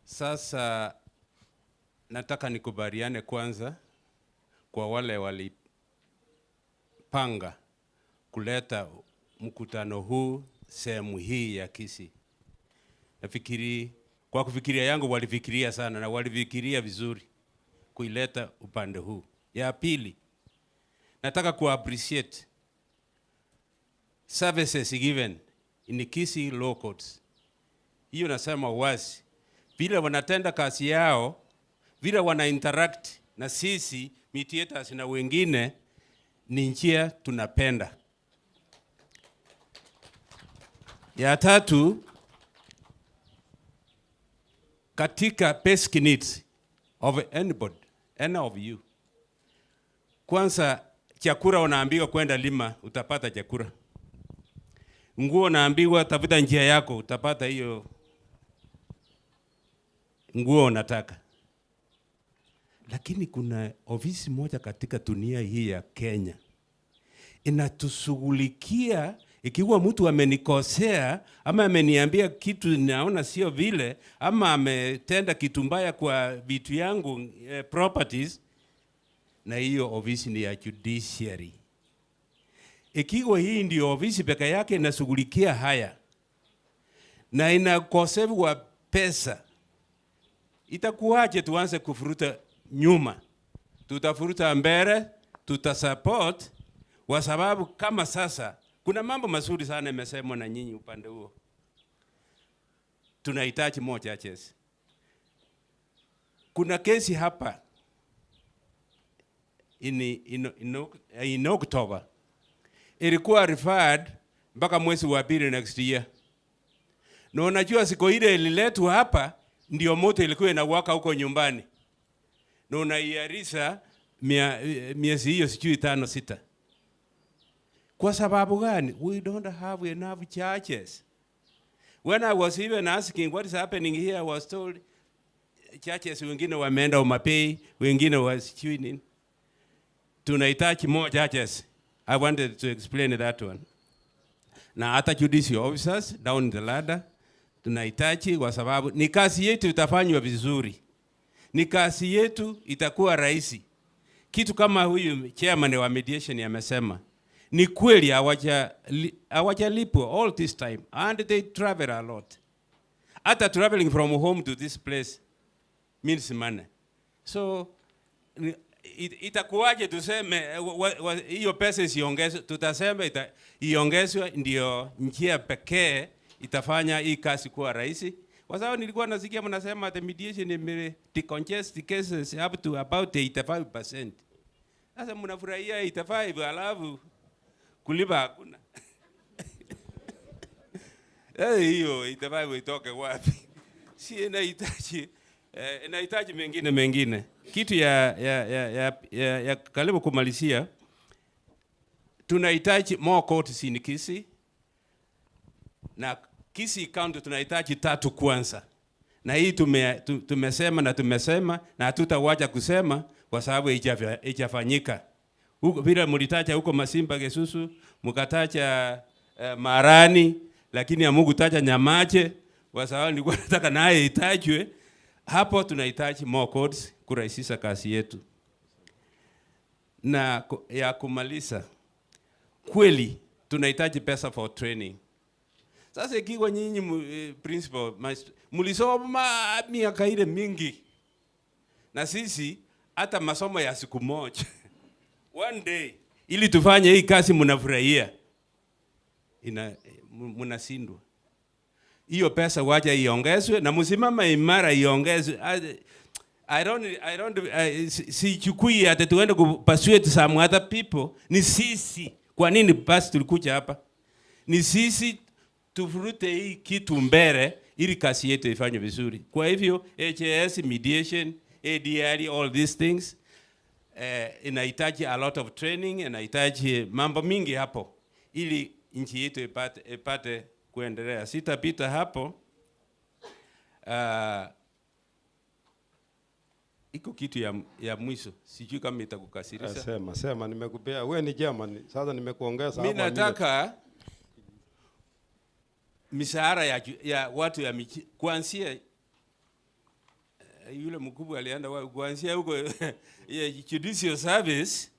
Sasa nataka nikubaliane kwanza kwa wale walipanga kuleta mkutano huu sehemu hii ya Kisii. Nafikiri kwa kufikiria yangu walifikiria sana na walifikiria vizuri kuileta upande huu. Ya pili, nataka ku-appreciate services given in Kisii law courts. Hiyo nasema wazi. Vile wanatenda kazi yao, vile wana interact na sisi mediators na wengine, ni njia tunapenda. Ya tatu, katika basic needs of anybody, any of you. Kwanza, chakula unaambiwa kwenda lima, utapata chakula. Nguo unaambiwa tafuta njia yako, utapata hiyo nguo unataka. Lakini kuna ofisi moja katika dunia hii ya Kenya inatushughulikia ikiwa mtu amenikosea ama ameniambia kitu naona sio vile ama ametenda kitu mbaya kwa vitu yangu properties, na hiyo ofisi ni ya Judiciary. Ikiwa hii ndio ofisi peke yake inashughulikia haya na inakosefu wa pesa, itakuwaje tuanze kufuruta nyuma? Tutafuruta mbele, tutasupport, kwa sababu kama sasa kuna mambo mazuri sana yamesemwa na nyinyi upande huo. Tunahitaji more churches. Kuna kesi hapa in October. Ilikuwa referred mpaka mwezi wa pili next year. Na unajua siku ile ililetwa hapa ndio moto ilikuwa inawaka huko nyumbani. Na unaiarisha miezi hiyo sijui 5-6. Kwa sababu gani? We don't have enough churches. When I was even asking what is happening here, I was told churches wengine wameenda umapei, wengine wasijui nini. Tunahitaji more churches. I wanted to explain that one. Na hata judicial officers down the ladder tunahitaji, kwa sababu ni kazi yetu itafanywa vizuri. Ni kazi yetu itakuwa rahisi. Kitu kama huyu chairman wa mediation amesema, ni kweli hawajalipwa all this time and they travel a lot. Hata traveling from home to this place means money. So itakuwaje tuseme hiyo pesa isiongezwe? Tutasema iongezwe ndio njia pekee itafanya hii kazi kuwa rahisi. Kwa sababu nilikuwa nasikia mnasema the mediation may decongest cases up to about 85%. Sasa mnafurahia 85 alafu kulipa hakuna. Hiyo 85 itoke wapi? Si inahitaji mengine. Kitu ya karibu kumalizia, tunahitaji more courts in Kisii. Na Kisii County tunahitaji 3 kwanza. Na hii tumesema na hatutawacha kusema kwa sababu haijafanyika. Huko vile mlitaja huko Masimba Gesusu, mkataja Marani, lakini hamkutaja Nyamache kwa sababu nilikuwa nataka naye itajwe. Hapo tunahitaji more courts kurahisisha kazi yetu. Na ya kumaliza, kweli tunahitaji pesa for training. Sasa ikiwa nyinyi principal mlisoma miaka ile mingi, na sisi hata masomo ya siku moja one day, ili tufanye hii kazi mnafurahia, mnashindwa. Hiyo pesa wacha iongezwe na msimama imara iongezwe. Sichukui ati tuende kupersuade some other people. Ni sisi. Kwa nini basi tulikuja hapa? Ni sisi tufurute hii kitu mbele ili kazi yetu ifanye vizuri. Kwa hivyo HAS, mediation, ADR, all these things inahitaji a lot of training, inahitaji mambo mingi hapo ili nchi yetu ipate kuendelea. Sitapita hapo. Iko kitu ya mwisho, sijui kama itakukasirisha. Sema nimekupea. Wewe ni German, sasa nimekuongeza hapa. Mimi nataka mishahara ya watu ya kuanzia yule mkubwa alienda kuanzia huko ya Judicial Service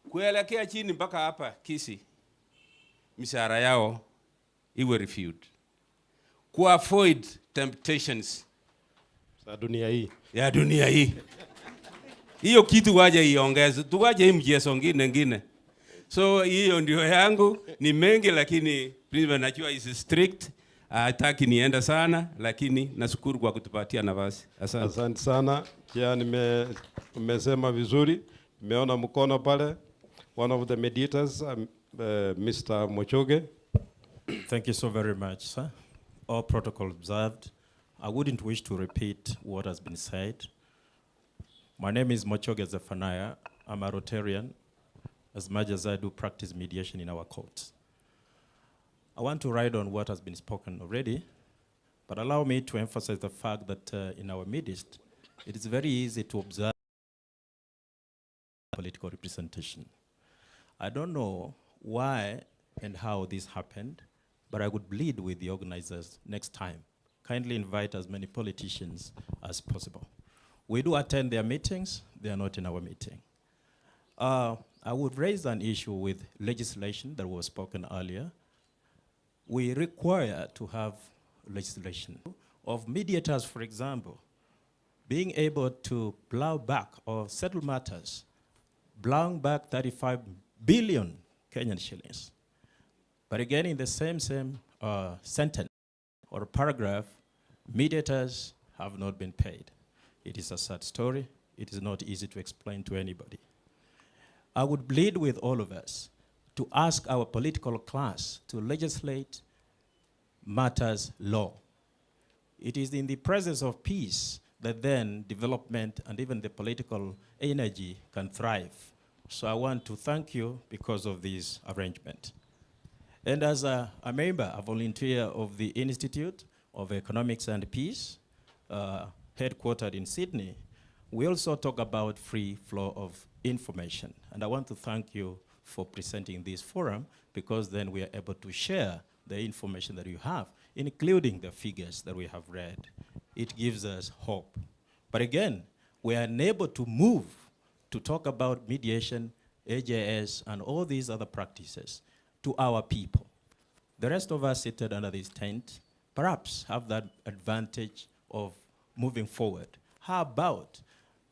kuelekea chini mpaka hapa Kisii, mishahara yao iwe reviewed, ku avoid temptations za dunia hii. Ya dunia hii. Hiyo kitu waje iongeze, tuwaje hii mjeso ngine. So hiyo ndio yangu, ni mengi lakini principal najua is strict. Hataki nienda sana, lakini nashukuru kwa kutupatia nafasi. Asante sana. Pia umesema vizuri. Nimeona mkono pale. One of the mediators, Mr. Mochoge. Thank you so very much, sir. All protocol observed. I wouldn't wish to repeat what has been said. My name is Mochoge Zephaniah. I'm a Rotarian, as much as I do practice mediation in our courts. I want to ride on what has been spoken already, but allow me to emphasize the fact that in our midst, it is very easy to observe political representation. I don't know why and how this happened, but I would plead with the organizers next time. Kindly invite as many politicians as possible. We do attend their meetings, they are not in our meeting. I would raise an issue with legislation that was spoken earlier. We require to have legislation of mediators, for example, being able to plow back or settle matters, plowing back 35 billion Kenyan shillings. But again, in the same sentence or paragraph, mediators have not been paid. It is a sad story. It is not easy to explain to anybody. I would plead with all of us to ask our political class to legislate matters law. It is in the presence of peace that then development and even the political energy can thrive. So I want to thank you because of this arrangement. And as a member, a volunteer of the Institute of Economics and Peace, headquartered in Sydney, we also talk about free flow of information. And I want to thank you for presenting this forum, because then we are able to share the information that you have, including the figures that we have read. It gives us hope. But again, we are unable to move to talk about mediation, AJS, and all these other practices to our people. The rest of us seated under this tent perhaps have that advantage of moving forward. How about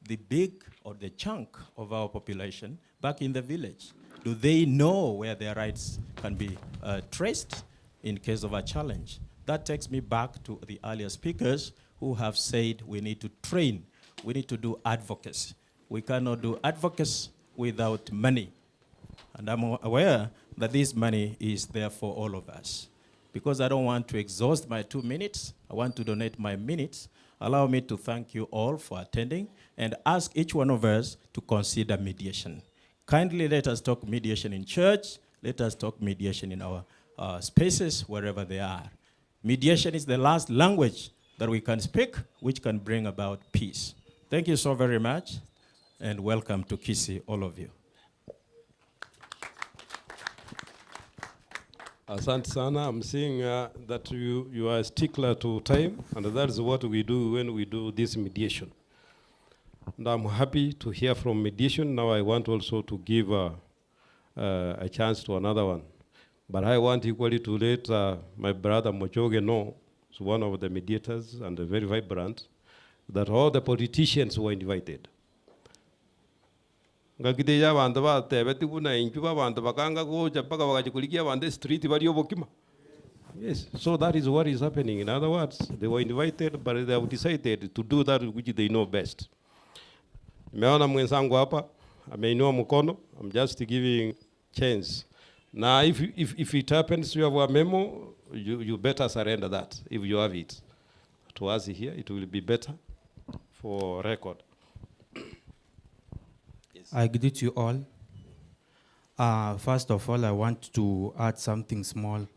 the big or the chunk of our population back in the village? Do they know where their rights can be traced in case of a challenge? That takes me back to the earlier speakers who have said we need to train, we need to do advocacy. We cannot do advocacy without money. And I'm aware that this money is there for all of us. Because I don't want to exhaust my 2 minutes, I want to donate my minutes. Allow me to thank you all for attending and ask each one of us to consider mediation. Kindly let us talk mediation in church, let us talk mediation in our spaces, wherever they are. Mediation is the last language that we can speak, which can bring about peace. Thank you so very much, and welcome to Kisii, all of you. Asante sana. I'm seeing that you are a stickler to time, and that is what we do when we do this mediation. And I'm happy to hear from mediation. Now I want also to give a chance to another one. But I want equally to let my brother Mochoge know, who's one of the mediators and very vibrant, that all the politicians were invited. Ngakiteja bantu ba tebeti kuna inchuba bantu bakanga ko chapaka bakachikulikia bande street baliyo bokima. Yes, so that is what is happening. In other words, they were invited, but they have decided to do that which they know best. Nimeona mwenzangu hapa ameinua mkono. I'm just giving chance. Now, if it happens you have a memo, you better surrender that if you have it. To us here, it will be better for record. Yes. I greet you all. First of all, I want to add something small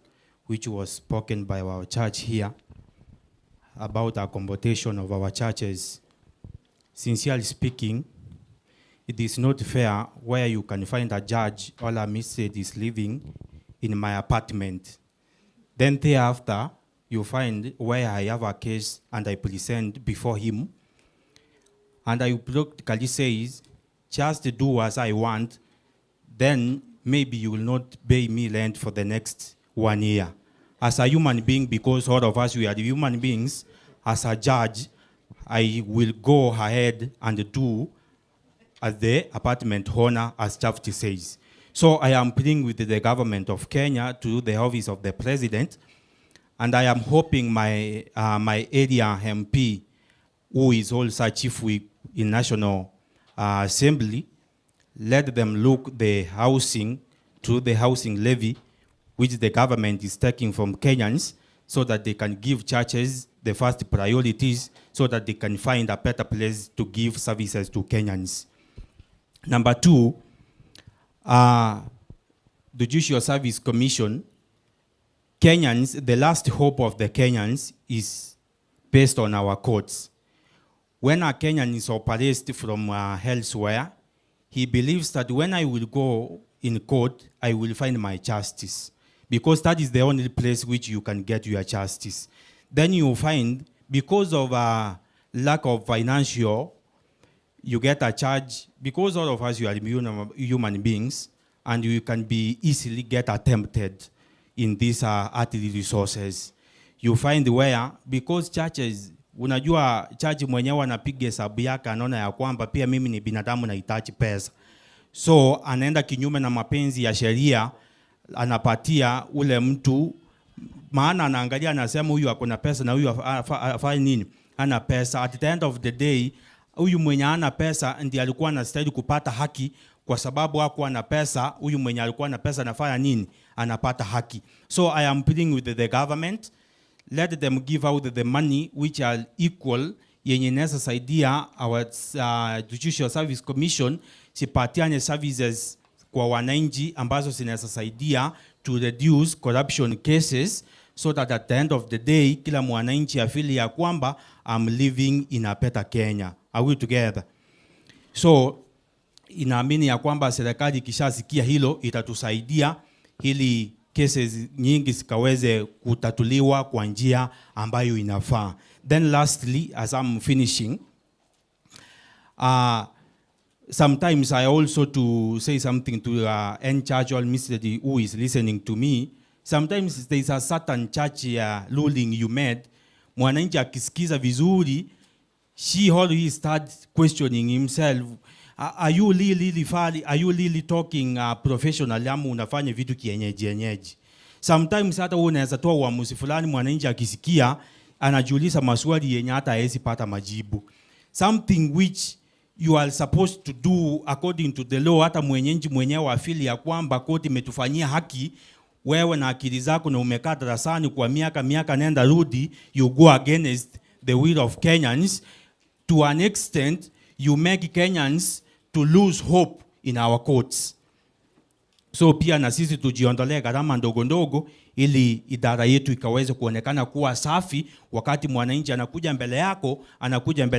which was spoken by our church here about accommodation of our churches. Sincerely speaking, it is not fair where you can find a judge, all I said is living in my apartment. Then thereafter, you find where I have a case and I present before him. And I practically says, just do as I want, then maybe you will not pay me rent for the next 1 year. As a human being, because all of us, we are the human beings, as a judge, I will go ahead and do as the apartment owner, as Chafti says. So I am pleading with the government of Kenya to the office of the president, and I am hoping my area MP, who is also chief whip in National Assembly, let them look the housing to the housing levy, which the government is taking from Kenyans, so that they can give churches the first priorities, so that they can find a better place to give services to Kenyans. Number two, the Judicial Service Commission, Kenyans, the last hope of the Kenyans is based on our courts. When a Kenyan is oppressed from elsewhere, he believes that when I will go in court, I will find my justice, because that is the only place which you can get your justice. Then you find, because of lack of financial, you get a charge, because all of us, you are human beings, and you can be easily get attempted in these earthly resources. You find where, because churches, unajua church mwenyewe anapiga hesabu yake, anaona ya kwamba pia mimi ni binadamu nahitaji pesa. So anaenda kinyume na mapenzi ya sheria, anapatia ule mtu, maana anaangalia anasema huyu akona pesa na huyu afanye nini? Ana pesa. At the end of the day, huyu mwenye ana pesa ndiye alikuwa anastahili kupata haki, kwa sababu hakuwa na pesa. Huyu mwenye alikuwa na pesa anafanya nini? Anapata haki. So I am pleading with the government, let them give out the money which are equal, yenye inaweza saidia our Judicial Service Commission sipatiane services kwa wananchi ambazo zinaweza saidia to reduce corruption cases, so that at the end of the day, kila mwananchi afili ya kwamba I'm living in a better Kenya. Are we together? So inaamini ya kwamba serikali ikishasikia hilo itatusaidia ili cases nyingi zikaweze kutatuliwa kwa njia ambayo inafaa. Then lastly, as I'm finishing, sometimes I also to say something to any church or ministry who is listening to me. Sometimes there is a certain church ruling you made, mwananchi akisikiza vizuri, she always starts questioning himself, are you really talking professionally, ama unafanya vitu kienyeji? Sometimes hata unaweza toa uamuzi fulani, mwananchi akisikia anajiuliza maswali yenye hata haezi pata majibu. Something which you are supposed to do according to the law, hata mwenyewe afili ya kwamba koti imetufanyia haki, wewe na akili zako na umekaa darasani kwa miaka nenda rudi, you go against the will of Kenyans. To an extent, you make Kenyans to lose hope in our courts. So pia na sisi tujiondolee gharama ndogo ndogo, ili idara yetu ikaweze kuonekana kuwa safi. Wakati mwananchi anakuja mbele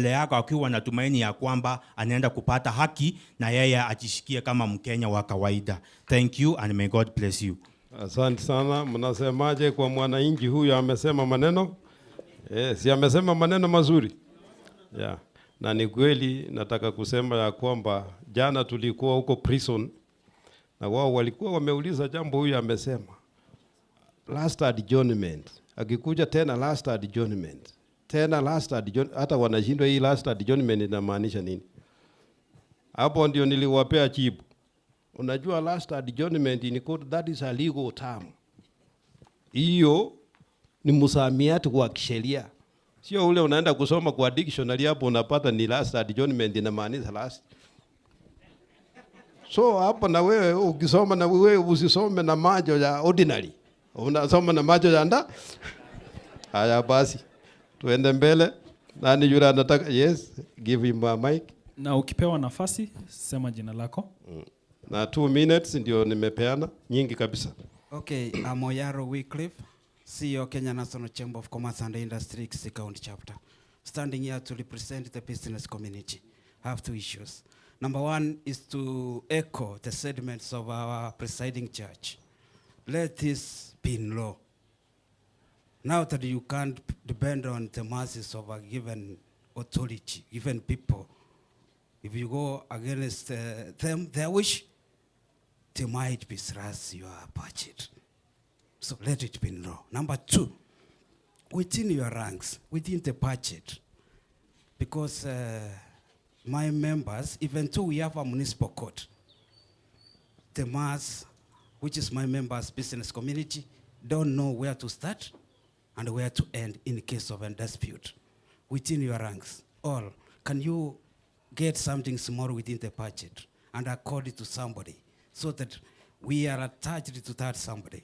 yako akiwa na tumaini ya kwamba anaenda kupata haki, na yeye ajishikie kama Mkenya wa kawaida. Thank you and may God bless you. Asante sana. Mnasemaje kwa mwananchi huyu amesema maneno? Si amesema maneno mazuri. Yeah. Na ni kweli nataka kusema ya kwamba jana tulikuwa huko prison, na wao walikuwa wameuliza jambo huyu amesema. last adjournment. Akikuja tena last adjournment. Tena last adjournment. Hata wanashindwa hii last adjournment inamaanisha nini? Hapo ndio niliwapea jibu. Unajua last adjournment in court, that is a legal term. Hiyo ni msamiati wa kisheria. Sio ule unaenda kusoma kwa dictionary hapo unapata ni last adjournment inamaanisha last. So hapo na wewe ukisoma na wewe usisome na macho ya ordinary. Unasoma na macho ya nda. Haya basi. Tuende mbele. Nani yule anataka? Yes, give him a mic. Na ukipewa nafasi sema jina lako. Na 2 minutes ndio nimepeana, nyingi kabisa. Okay, I'm Oyaro Wycliffe, CEO Kenya National Chamber of Commerce and Industry, Kisii County Chapter. Standing here to represent the business community. I have 2 issues. Number 1 is to echo the sentiments of our presiding judge. Let this be in law. Now that you can't depend on the masses of a given authority, given people, if you go against them, their wish, they might be thrust your budget. So let it be in law. Number 2, within your ranks, within the budget, because my members, even though we have a municipal court, the mass, which is my members' business community, don't know where to start and where to end in case of a dispute. Within your ranks, all, can you get something small within the budget and accord it to somebody so that we are attached to that somebody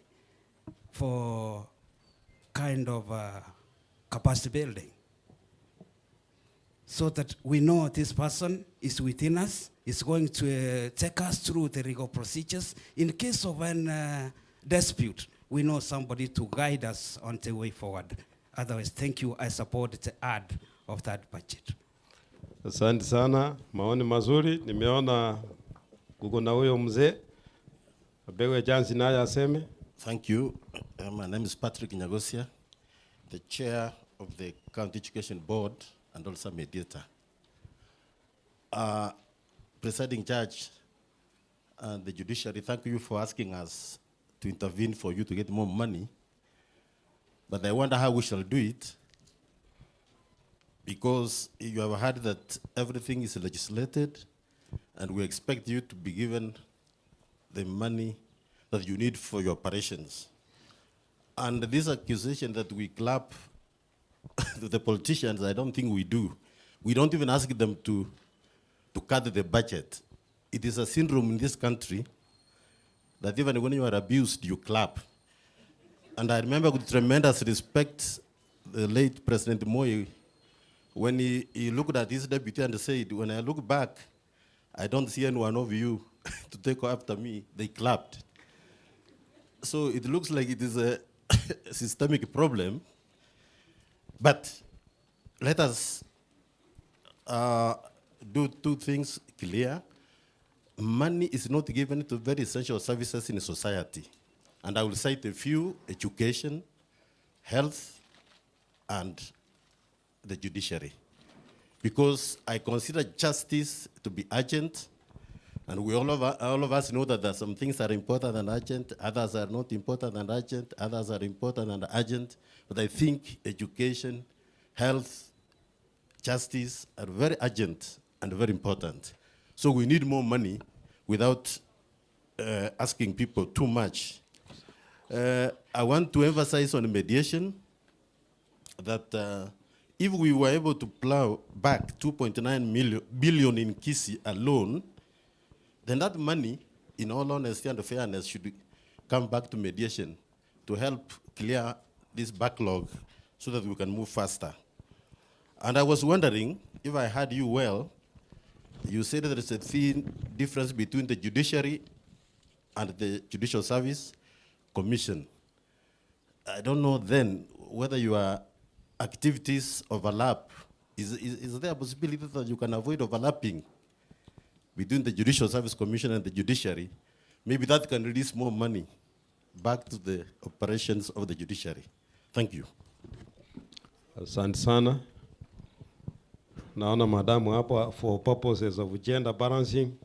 for kind of capacity building, so that we know this person is within us, is going to take us through the legal procedures. In case of an dispute, we know somebody to guide us on the way forward. Otherwise, thank you. I support the add of that budget. Asante sana, maoni mazuri. Nimeona kuko na huyo mzee. Abewe chance naye aseme. Thank you. My name is Patrick Nyagosia, the chair of the County Education Board and also mediator. Presiding Judge and the Judiciary, thank you for asking us to intervene for you to get more money. But I wonder how we shall do it, because you have heard that everything is legislated and we expect you to be given the money that you need for your operations. And this accusation that we clap to the politicians, I don't think we do. We don't even ask them to cut the budget. It is a syndrome in this country that even when you are abused, you clap. And I remember with tremendous respect the late President Moi, when he looked at his deputy and said, when I look back, I don't see any one of you to take after me. They clapped. So it looks like it is a systemic problem. But let us do 2 things clear. Money is not given to very essential services in society. And I will cite a few: education, health, and the judiciary. Because I consider justice to be urgent, and all of us know that there are some things that are important and urgent, others are not important and urgent, others are important and urgent. But I think education, health, justice are very urgent and very important. So we need more money without asking people too much. I want to emphasize on mediation that if we were able to plow back 2.9 billion in Kisii alone, then that money, in all honesty and fairness, should come back to mediation to help clear this backlog so that we can move faster. And I was wondering, if I heard you well, you said there is a thin difference between the judiciary and the Judicial Service Commission. I don't know then whether your activities overlap. Is there a possibility that you can avoid overlapping between the Judicial Service Commission and the judiciary? Maybe that can release more money back to the operations of the judiciary. Thank you. Asante sana. Naona madamu hapa for purposes of gender balancing.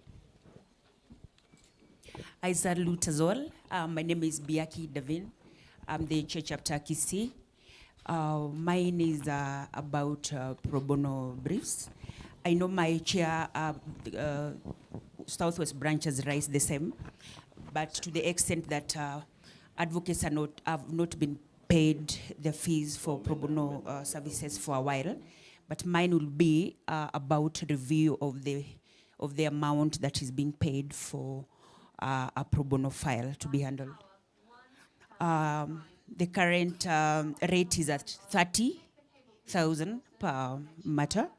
I salute us all. My name is Biaki Davin. I'm the chair chapter Kisii. Mine is about pro bono briefs. I know my chair, Southwest branch has raised the same, but to the extent that advocates have not been paid the fees for pro bono services for a while. But mine will be about review of the amount that is being paid for a pro bono file to be handled. The current rate is at 30,000 per matter.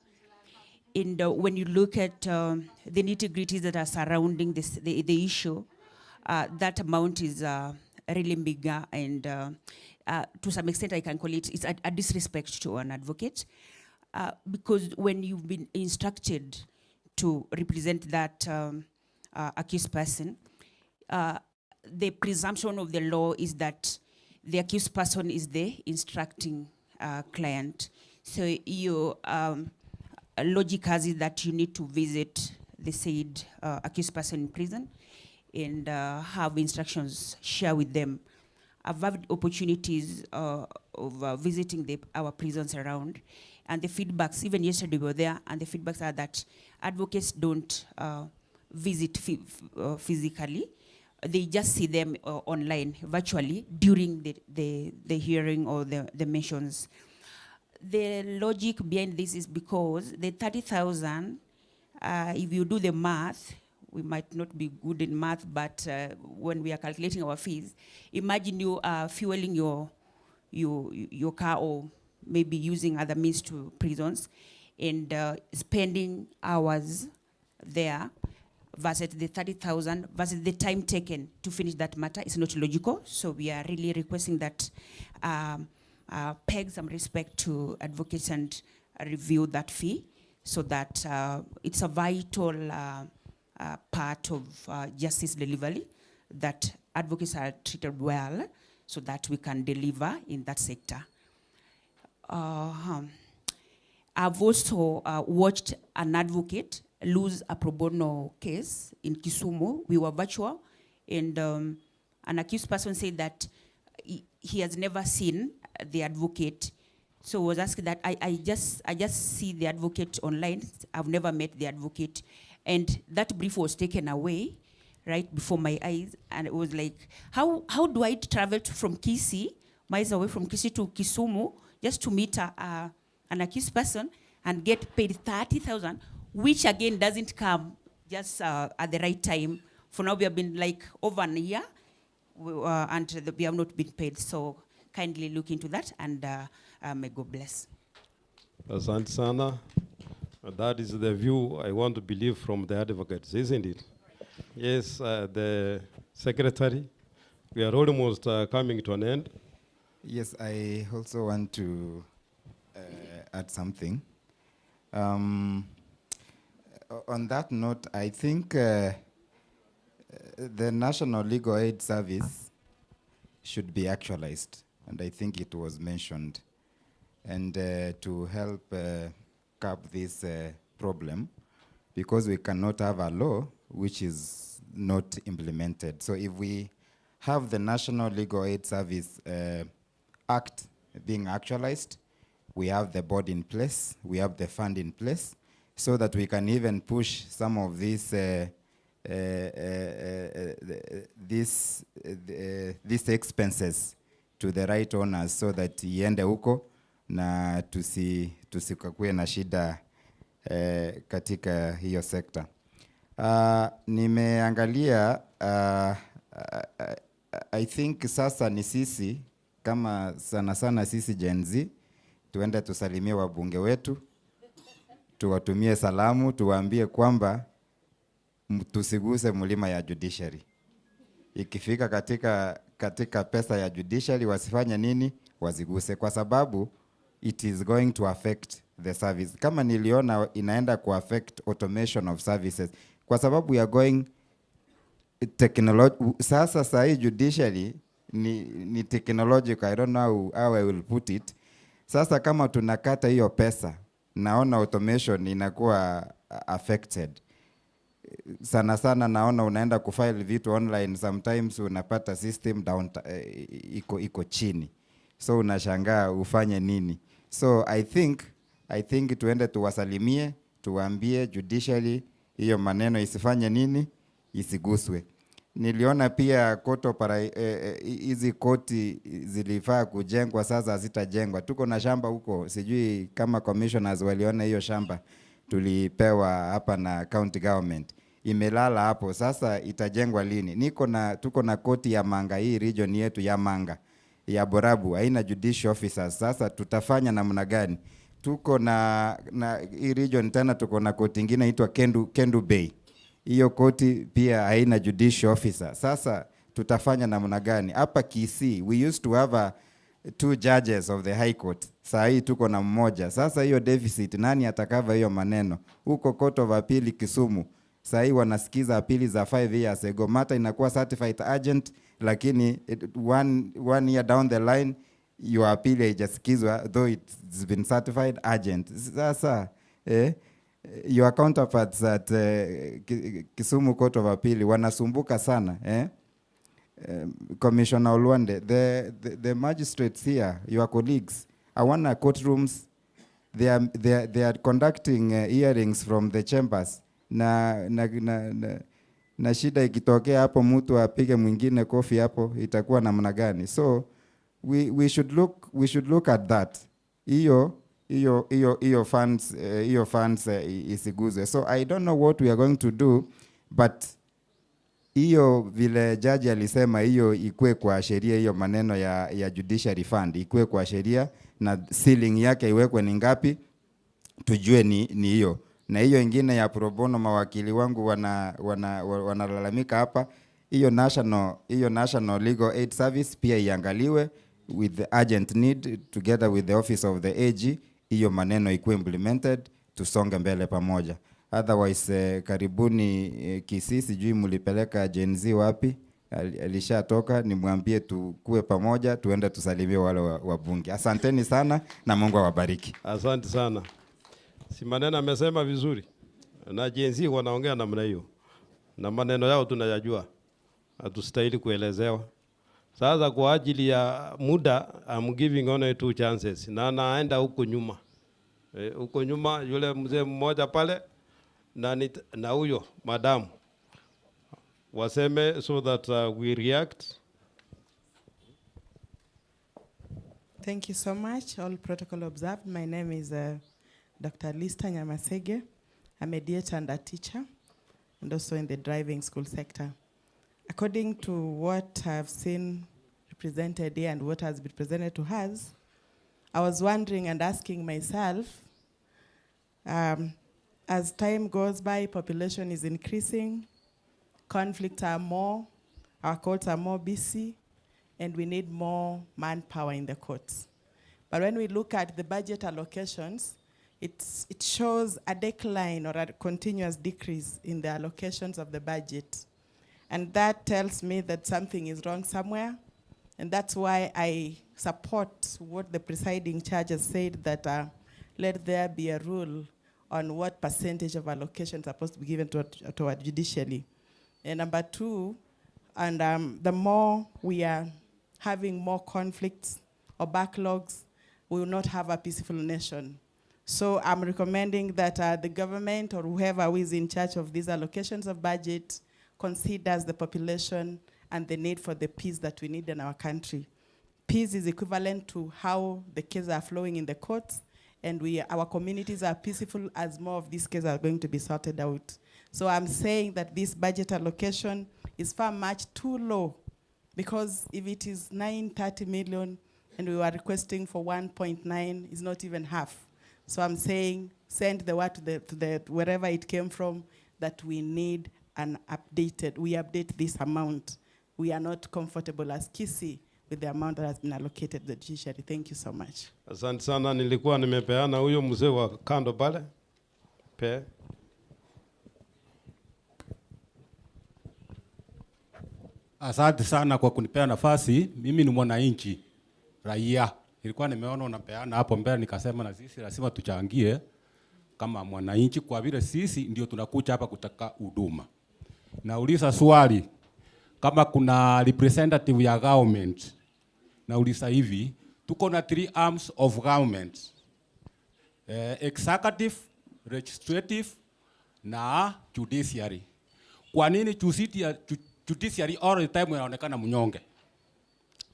And when you look at the nitty-gritties that are surrounding the issue, that amount is really bigger, and to some extent I can call it's a disrespect to an advocate, because when you've been instructed to represent that accused person, the presumption of the law is that the accused person is the instructing client. So your logic has it that you need to visit the said accused person in prison and have instructions, share with them. I've had opportunities of visiting our prisons around, and the feedbacks, even yesterday we were there, and the feedbacks are that advocates don't visit physically. They just see them online, virtually, during the hearing or the mentions. The logic behind this is because the 30,000, if you do the math, we might not be good in math, but when we are calculating our fees, imagine you fueling your car or maybe using other means to prisons and spending hours there versus the 30,000 versus the time taken to finish that matter is not logical. So we are really requesting that peg some respect to advocates and review that fee, so that it's a vital part of justice delivery, that advocates are treated well so that we can deliver in that sector. I've also watched an advocate lose a pro bono case in Kisumu. We were virtual, and an accused person said that he has never seen the advocate. So was asked that I just see the advocate online. I've never met the advocate, and that brief was taken away right before my eyes, and it was like, how do I travel from Kisii, miles away from Kisii to Kisumu, just to meet an accused person and get paid 30,000, which again doesn't come just at the right time. For now, we have been like over a year, and we have not been paid. So kindly look into that, and may God bless. Asante sana. That is the view I want to believe from the advocates, isn't it? Yes, the secretary, we are almost coming to an end. Yes, I also want to add something. On that note, I think the National Legal Aid Service should be actualized, and I think it was mentioned. And to help curb this problem, because we cannot have a law which is not implemented. So if we have the National Legal Aid Service Act being actualized, we have the board in place, we have the fund in place, so that we can even push some of these expenses to the right owners, so that iende huko na tusikakue na shida katika hiyo sekta. Nimeangalia I think sasa ni sisi kama sana sisi Gen Z tuende tusalimie wabunge wetu, tuwatumie salamu, tuwaambie kwamba tusiguse mlima ya judiciary. Ikifika katika pesa ya judiciary wasifanye nini? Waziguse, kwa sababu it is going to affect the service. Kama niliona inaenda ku affect automation of services, kwa sababu we are going sasa sahi judiciary ni technological. I don't know how I will put it. Sasa kama tunakata hiyo pesa, naona automation inakuwa affected. sana sana naona unaenda kufile vitu online, sometimes unapata system down, iko chini, so unashangaa ufanye nini. So I think tuende tuwasalimie, tuwaambie judiciary hiyo maneno isifanye nini, isiguswe. Niliona pia koto para hizi koti zilifaa kujengwa, sasa hazitajengwa. Tuko na shamba huko, sijui kama commissioners waliona hiyo shamba tulipewa hapa na county government, imelala hapo, sasa itajengwa lini? Tuko na koti ya Manga, hii region yetu ya Manga ya Borabu haina judicial officers, sasa tutafanya namna gani? Tuko na hii region tena tuko na koti nyingine inaitwa Kendu Bay, hiyo koti pia haina judicial officer. Sasa tutafanya namna gani? Hapa Kisii we used to have 2 judges of the high court, saa hii tuko na mmoja. Sasa hiyo deficit nani atakava hiyo maneno? Huko court of appeal Kisumu saa hii wanasikiza apili za 5 years ago, mata inakuwa certified urgent, lakini one year down the line your appeal haijasikizwa though it's been certified urgent. Sasa your counterparts at Kisumu Court of Appeal wanasumbuka sana. Commissioner Olwande, the magistrates here, your colleagues, hawana courtrooms. They are conducting hearings from the chambers. Na shida ikitokea hapo, mtu apige mwingine kofi hapo, itakuwa namna gani? So we should look at that. Hiyo funds isiguzwe. So I don't know what we are going to do, but hiyo vile jaji alisema hiyo ikue kwa sheria, hiyo maneno ya judiciary fund ikue kwa sheria, na ceiling yake iwekwe ni ngapi, tujue ni hiyo. Na hiyo ingine ya pro bono, mawakili wangu wanalalamika hapa, hiyo national legal aid service pia iangaliwe with the urgent need together with the office of the AG, hiyo maneno ikuwe implemented, tusonge mbele pamoja. Otherwise karibuni Kisii, sijui mulipeleka Gen Z wapi, alishatoka, nimwambie tukue pamoja, tuende tusalimie wale wabunge. Asanteni sana na Mungu awabariki. Asante sana. Si maneno amesema vizuri, na Gen Z wanaongea namna hiyo, na maneno yao tunayajua, hatustahili kuelezewa. Sasa kwa ajili ya muda, I'm giving only 2 chances, na naenda huko nyuma. Huko nyuma yule mzee mmoja pale na huyo madam waseme, so that we react. Thank you so much. All protocol observed. My name is Dr. Lista Nyamasege. I'm a mediator and a teacher, and also in the driving school sector. According to what I've seen represented here and what has been presented to us, I was wondering and asking myself, as time goes by, population is increasing, conflicts are more, our courts are more busy, and we need more manpower in the courts. But when we look at the budget allocations, it shows a decline or a continuous decrease in the allocations of the budget. And that tells me that something is wrong somewhere. And that's why I support what the presiding judge has said, that let there be a rule on what percentage of allocation is supposed to be given to our judiciary. And number 2, and the more we are having more conflicts or backlogs, we will not have a peaceful nation. So I'm recommending that the government or whoever who is in charge of these allocations of budget considers the population and the need for the peace that we need in our country. Peace is equivalent to how the cases are flowing in the courts, and our communities are peaceful as more of these cases are going to be sorted out. So I'm saying that this budget allocation is far much too low, because if it is 930 million and we were requesting for 1.9, it's not even half. So I'm saying send the word to the wherever it came from, that we need an updated, we update this amount. We are not comfortable as Kisii with the amount that has been allocated to the judiciary. Thank you so much. Asante sana, nilikuwa nimepeana huyo mzee wa kando pale. Asante sana kwa kunipea nafasi. Mimi ni mwananchi, raia. Nilikuwa nimeona unapeana hapo mbele, nikasema na sisi lazima tuchangie kama mwananchi, kwa vile sisi ndio tunakuja hapa kutaka huduma. Nauliza swali, kama kuna representative ya government, nauliza hivi, tuko na 3 arms of government. Executive, legislative na judiciary. Kwa nini judiciary all the time inaonekana mnyonge?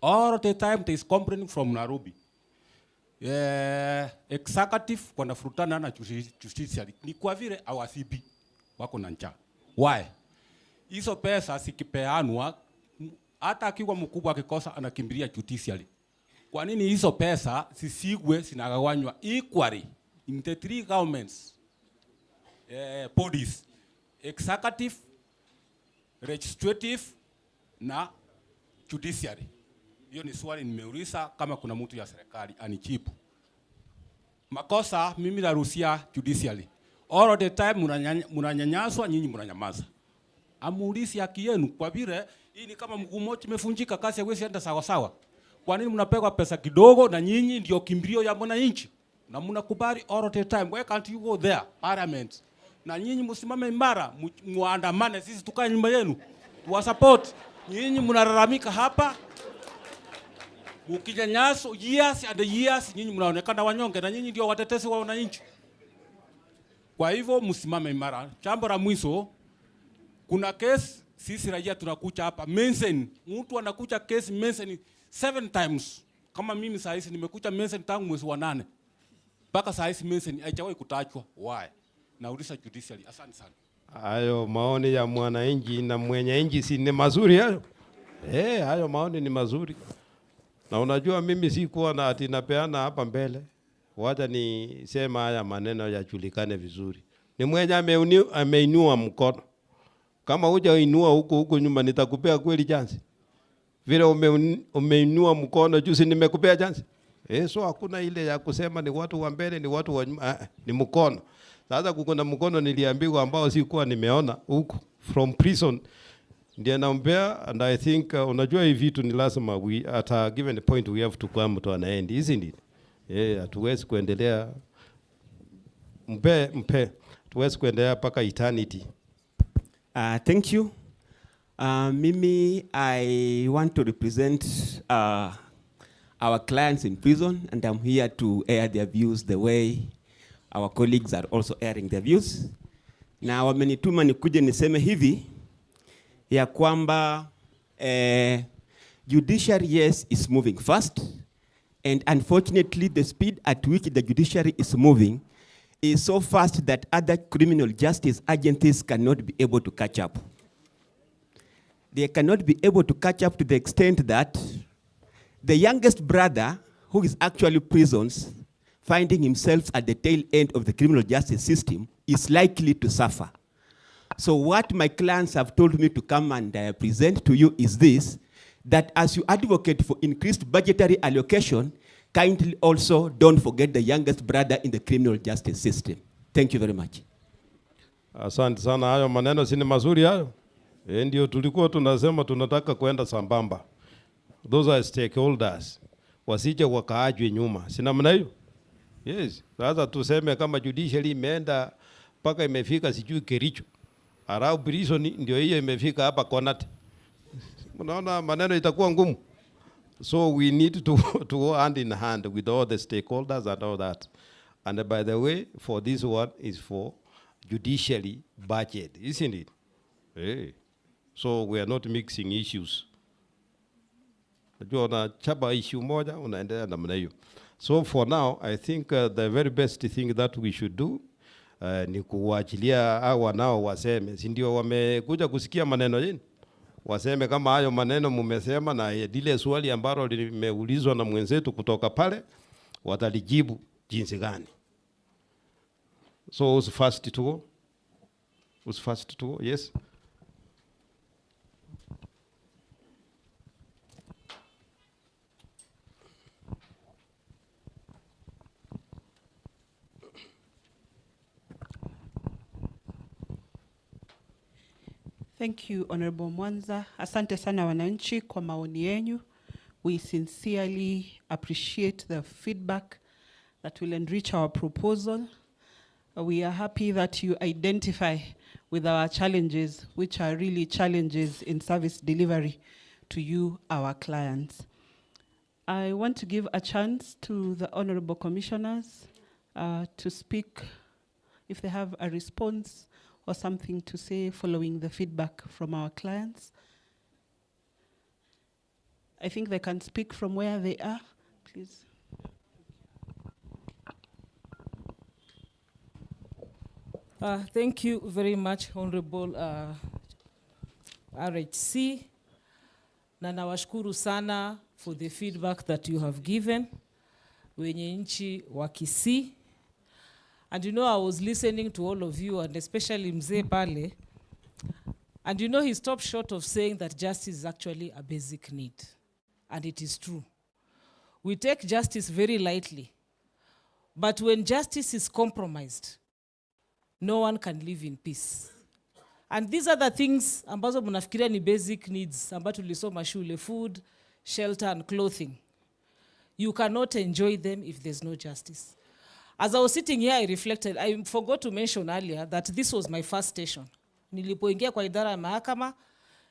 All the time there is complaining from Nairobi. Executive wanafurutana na judiciary. Ni kwa vile awasibi wako na njaa. Why? Hizo pesa sikipeanwa, hata akiwa mkubwa akikosa anakimbilia judiciary. Kwa nini hizo pesa sisigwe zinagawanywa equally in the 3 governments bodies, executive, legislative na judiciary? Hiyo ni swali nimeuliza, kama kuna mtu ya serikali anijibu. Makosa mimi naruhusia judiciary. All the time mnanyanyaswa, nyinyi mnanyamaza. Amuulisi haki yenu, kwa vile hii ni kama mguu mmoja umefunjika, kazi haiwezi enda sawa sawa. Kwa nini mnapewa pesa kidogo na nyinyi ndio kimbilio ya mwananchi? Na mnakubali all the time. Why can't you go there, parliament? Na nyinyi msimame imara, muandamane, sisi tukae nyuma yenu. Tuwa support. Nyinyi mnalalamika hapa. Mkinyanyaswa years and years, nyinyi mnaonekana wanyonge na nyinyi ndio watetezi wa wananchi. Kwa hivyo msimame imara. Jambo la mwisho, kuna case sisi raia tunakuja hapa mention, mtu anakuja case mention 7 times. Kama mimi saa hizi nimekuja mention tangu mwezi wa 8. Mpaka saa hizi mention haijawahi kutajwa. Why? Nauliza judiciary. Asante sana. Hayo maoni ya mwananchi na mwenye nchi si ni mazuri hayo? Hayo maoni ni mazuri. Na unajua mimi sikuwa na ati napeana hapa mbele. Wacha ni sema haya maneno yajulikane vizuri. Ni mwenye ameinua mkono. Kama hujainua huko nyuma nitakupea kweli chance. Vile umeinua mkono juzi nimekupea chance. So hakuna ile ya kusema ni watu wa mbele ni watu wa nyuma, ni mkono. Sasa kuna mkono niliambiwa ambao sikuwa nimeona huko from prison. Ndiye naombea, and I think unajua hivi vitu ni lazima at a given point we have to come to an end, isn't it? Hatuwezi kuendelea hatuwezi kuendelea mpaka eternity. Thank you. Mimi, I want to represent our clients in prison, and I'm here to air their views the way our colleagues are also airing their views. Na wamenituma nikuje niseme hivi ya kwamba judiciary, yes, is moving fast, and unfortunately the speed at which the judiciary is moving is so fast that other criminal justice agencies cannot be able to catch up. They cannot be able to catch up to the extent that the youngest brother, who is actually prisons, finding himself at the tail end of the criminal justice system, is likely to suffer. So what my clients have told me to come and present to you is this, that as you advocate for increased budgetary allocation, kindly also don't forget the youngest brother in the criminal justice system. Thank you very much. Asante sana, hayo maneno si ni mazuri hayo. Ndio tulikuwa tunasema tunataka kwenda sambamba. Those are stakeholders. Wasije wakaajwe nyuma. Si namna hiyo? Yes. Sasa tuseme kama judiciary imeenda mpaka imefika sijui Kericho. Arau prison ndio hiyo imefika hapa Konate. Unaona maneno itakuwa ngumu. So we need to go hand in hand with all the stakeholders and all that. And by the way, for this one is for judiciary budget, isn't it? So we are not mixing issues. Najua unachapa issue moja unaendelea namna hiyo. So for now, I think the very best thing that we should do ni kuachilia hawa nao waseme, si ndio wamekuja kusikia maneno yenu? Waseme kama hayo maneno mumesema na lile swali ambalo limeulizwa na mwenzetu kutoka pale watalijibu jinsi gani. So who's first to go? Who's first to go? Yes. Thank you, Honorable Nyanza. Asante sana wananchi kwa maoni yenu. We sincerely appreciate the feedback that will enrich our proposal. We are happy that you identify with our challenges, which are really challenges in service delivery to you, our clients. I want to give a chance to the honorable commissioners to speak if they have a response or something to say following the feedback from our clients. I think they can speak from where they are, please. Thank you very much, Honorable RHC. Na nawashukuru sana for the feedback that you have given, wenye nchi wa Kisii. And you know, I was listening to all of you, and especially Mzee Pale, and you know, he stopped short of saying that justice is actually a basic need. And it is true. We take justice very lightly. But when justice is compromised, no one can live in peace. And these are the things ambazo mnafikiria ni basic needs, ambazo tulisoma shule: food, shelter, and clothing. You cannot enjoy them if there's no justice. As I was sitting here, I reflected. I forgot to mention earlier that this was my first station. Nilipoingia kwa idara ya mahakama,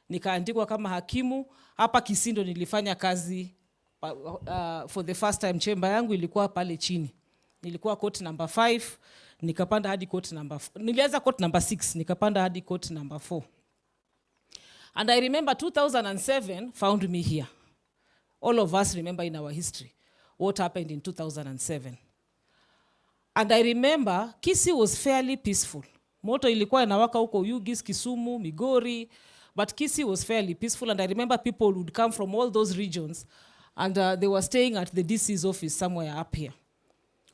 nikaandikwa kama hakimu. Hapa Kisii ndo nilifanya kazi for the first time. Chamber yangu ilikuwa pale chini. Nilikuwa court number 5, nikapanda hadi court number 4. Nilianza court number 6, nikapanda hadi court number 4. And I remember 2007 found me here. All of us remember in our history what happened in 2007. And I remember Kisii was fairly peaceful. Moto ilikuwa inawaka huko Ugis, Kisumu, Migori, but Kisii was fairly peaceful. And I remember people would come from all those regions, and they were staying at the DC's office somewhere up here,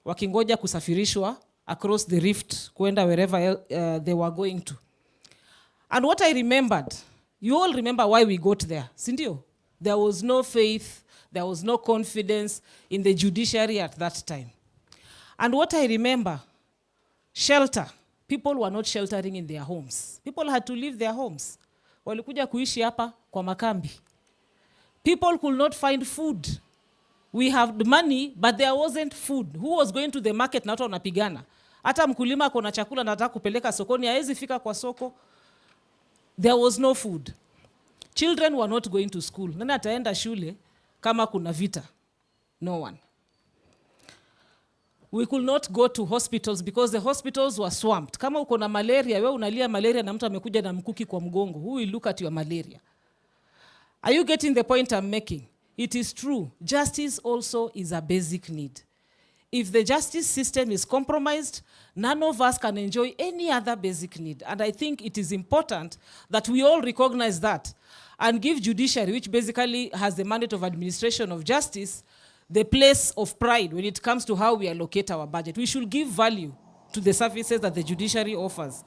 wakingoja kusafirishwa across the rift kwenda wherever they were going to. And what I remembered, you all remember why we got there, sindio? There was no faith, there was no confidence in the judiciary at that time. And what I remember, shelter. People were not sheltering in their homes. People had to leave their homes. Walikuja kuishi hapa kwa makambi. People could not find food. We have the money, but there wasn't food. Who was going to the market na watu wanapigana? Hata mkulima kuna chakula nataka kupeleka sokoni, haezi fika kwa soko. There was no food. Children were not going to school. Nani ataenda shule kama kuna vita? No one. We could not go to hospitals because the hospitals were swamped. Kama uko na malaria, wewe unalia malaria na mtu amekuja na mkuki kwa mgongo, who will look at your malaria? Are you getting the point I'm making? It is true. Justice also is a basic need. If the justice system is compromised, none of us can enjoy any other basic need. And I think it is important that we all recognize that and give judiciary, which basically has the mandate of administration of justice, the place of pride when it comes to how we allocate our budget. We should give value to the services that the judiciary offers.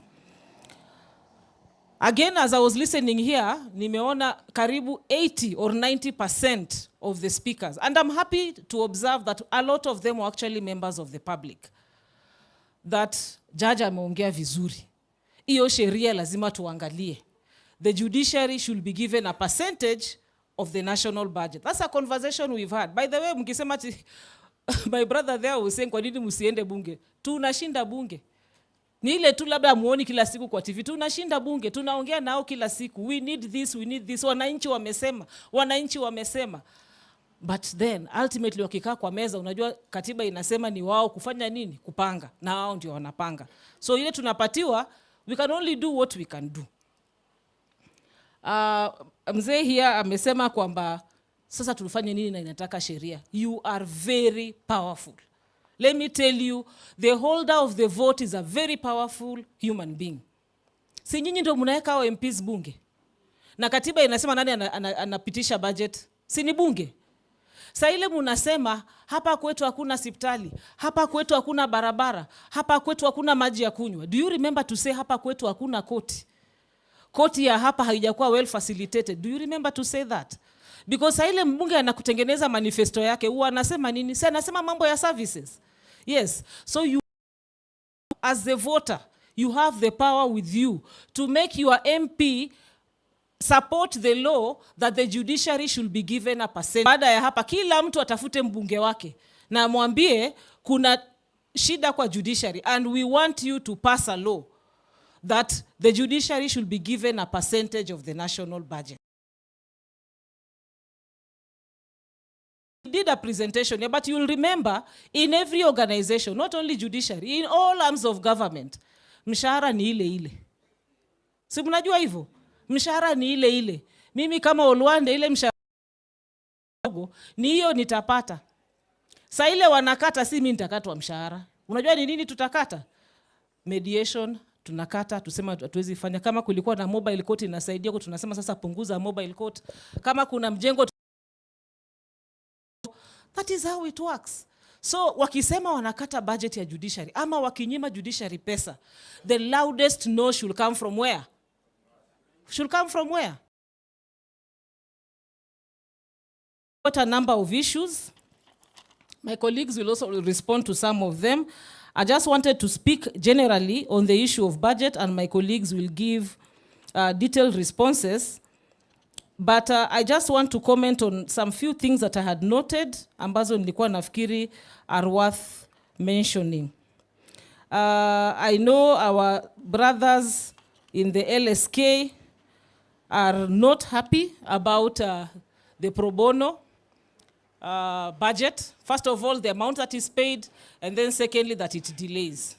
Again, as I was listening here, nimeona karibu 80 or 90% of the speakers. And I'm happy to observe that a lot of them were actually members of the public. That judge ameongea vizuri. Iyo sheria lazima tuangalie. The judiciary should be given a percentage of the national budget. That's a conversation we've had. By the way, mkisema my brother there was saying, kwa nini msiende bunge? Tunashinda bunge. Ni ile tu labda muoni kila siku kwa TV. Tunashinda bunge, tunaongea nao kila siku. We need this, we need this. Wananchi wamesema. But then, ultimately wakikaa kwa meza, unajua katiba inasema ni wao kufanya nini? Kupanga. Na wao ndio wanapanga. So ile tunapatiwa, we can only do what we can do. Mzee here amesema kwamba sasa tulifanye nini na inataka sheria. You are very powerful. Let me tell you, the holder of the vote is a very powerful human being. Si nyinyi ndio mnaweka hao MPs bunge? Na katiba inasema nani anapitisha budget? Si ni bunge? Sasa ile mnasema hapa kwetu hakuna hospitali, hapa kwetu hakuna barabara, hapa kwetu hakuna maji ya kunywa. Do you remember to say hapa kwetu hakuna koti? Koti ya hapa haijakuwa well facilitated. Do you remember to say that? Because ile mbunge anakutengeneza manifesto yake, huwa anasema nini? Sasa anasema mambo ya services. Yes. So you, as the voter, you have the power with you to make your MP support the law that the judiciary should be given a percent. Baada ya hapa, kila mtu atafute mbunge wake na mwambie kuna shida kwa judiciary, and we want you to pass a law that the judiciary should be given a percentage of the national budget. We did a presentation here, but you'll remember in every organization, not only judiciary, in all arms of government, mshahara ni ile ile. Si mnajua hivyo? Mshahara ni ile ile. Mimi kama Olwande ile mshahara ni hiyo nitapata. Sa ile wanakata, si mimi nitakatwa mshahara. Unajua ni nini tutakata? Mediation tunakata, tusema hatuwezi fanya. Kama kulikuwa na mobile court inasaidia, tunasema sasa punguza mobile court. Kama kuna mjengo, that is how it works. So wakisema wanakata budget ya judiciary ama wakinyima judiciary pesa, the loudest no should come from where? Should come from where? What a number of issues. My colleagues will also respond to some of them. I just wanted to speak generally on the issue of budget, and my colleagues will give detailed responses. But I just want to comment on some few things that I had noted, ambazo nilikuwa nafikiri are worth mentioning. I know our brothers in the LSK are not happy about the pro bono budget. First of all, the amount that is paid, and then secondly, that it delays.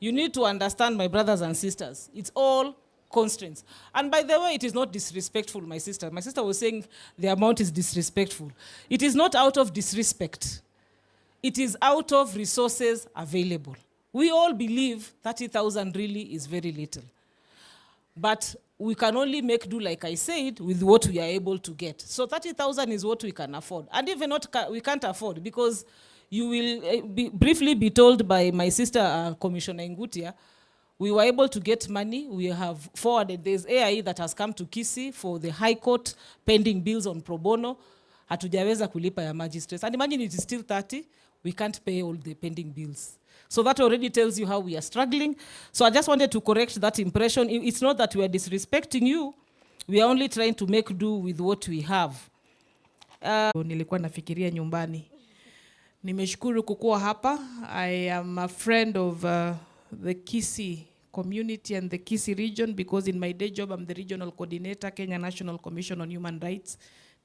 You need to understand, my brothers and sisters, it's all constraints. And by the way, it is not disrespectful, my sister. My sister was saying the amount is disrespectful. It is not out of disrespect. It is out of resources available. We all believe 30,000 really is very little. But we can only make do, like I said, with what we are able to get. So 30,000 is what we can afford. And even not we can't afford, because you will briefly be told by my sister, Commissioner Ngutia, we were able to get money. We have forwarded. There's AIE that has come to Kisii for the High Court pending bills on pro bono. Hatujaweza kulipa ya magistrates. And imagine it is still 30. We can't pay all the pending bills. So that already tells you how we are struggling. So I just wanted to correct that impression. It's not that we are disrespecting you. We are only trying to make do with what we have. Nilikuwa nafikiria nyumbani. Nimeshukuru kukua hapa. I am a friend of the Kisii community and the Kisii region, because in my day job I'm the regional coordinator, Kenya National Commission on Human Rights.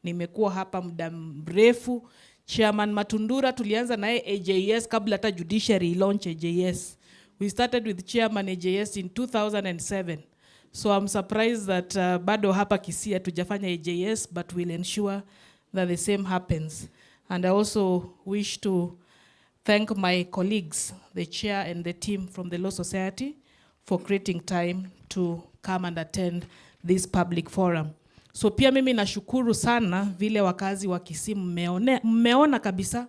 Nimekuwa hapa muda mrefu. Chairman Matundura tulianza naye AJS kabla hata judiciary launch AJS. We started with Chairman AJS in 2007. So I'm surprised that bado hapa Kisii hatujafanya AJS, but we'll ensure that the same happens. And I also wish to thank my colleagues, the chair and the team from the Law Society, for creating time to come and attend this public forum. So pia mimi nashukuru sana vile wakazi wa Kisii mmeona kabisa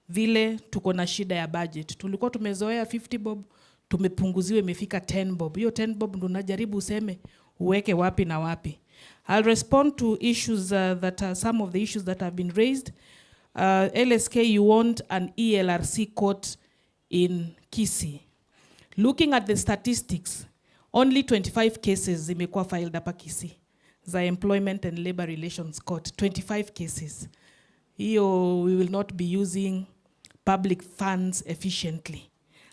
vile tuko na shida ya budget. Tulikuwa tumezoea 50 bob, tumepunguziwa imefika 10 bob. Hiyo 10 bob ndo najaribu useme uweke wapi na wapi. I'll respond to issues that are some of the issues that have been raised. LSK, you want an ELRC court in Kisii. Looking at the statistics, only 25 cases zimekuwa filed hapa Kisii. The Employment and Labor Relations Court, 25 cases. Hiyo, we will not be using public funds efficiently.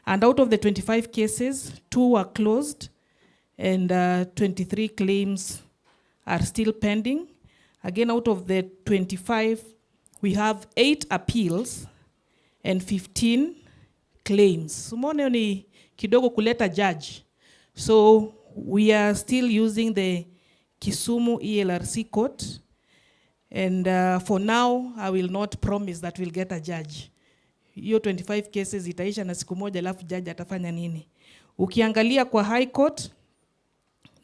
And out of the 25 cases, 2 were closed and 23 claims are still pending. Again, out of the 25, we have 8 appeals and 15 claims. Sumone ni kidogo kuleta judge. So we are still using the Kisumu ELRC court, and for now I will not promise that we'll get a judge. Hiyo 25 cases itaisha na siku moja, alafu judge atafanya nini? Ukiangalia kwa high court,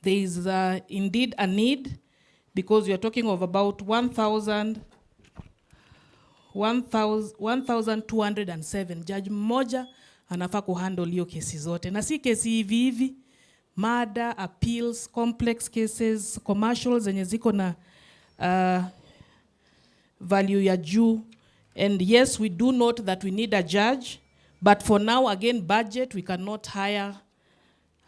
there is indeed a need, because we are talking of about 1,207. Judge mmoja anafaa kuhandle hiyo kesi zote, na si kesi hivi hivi. Murder, appeals, complex cases, commercials zenye ziko na value ya juu. And yes, we do note that we need a judge, but for now, again, budget, we cannot hire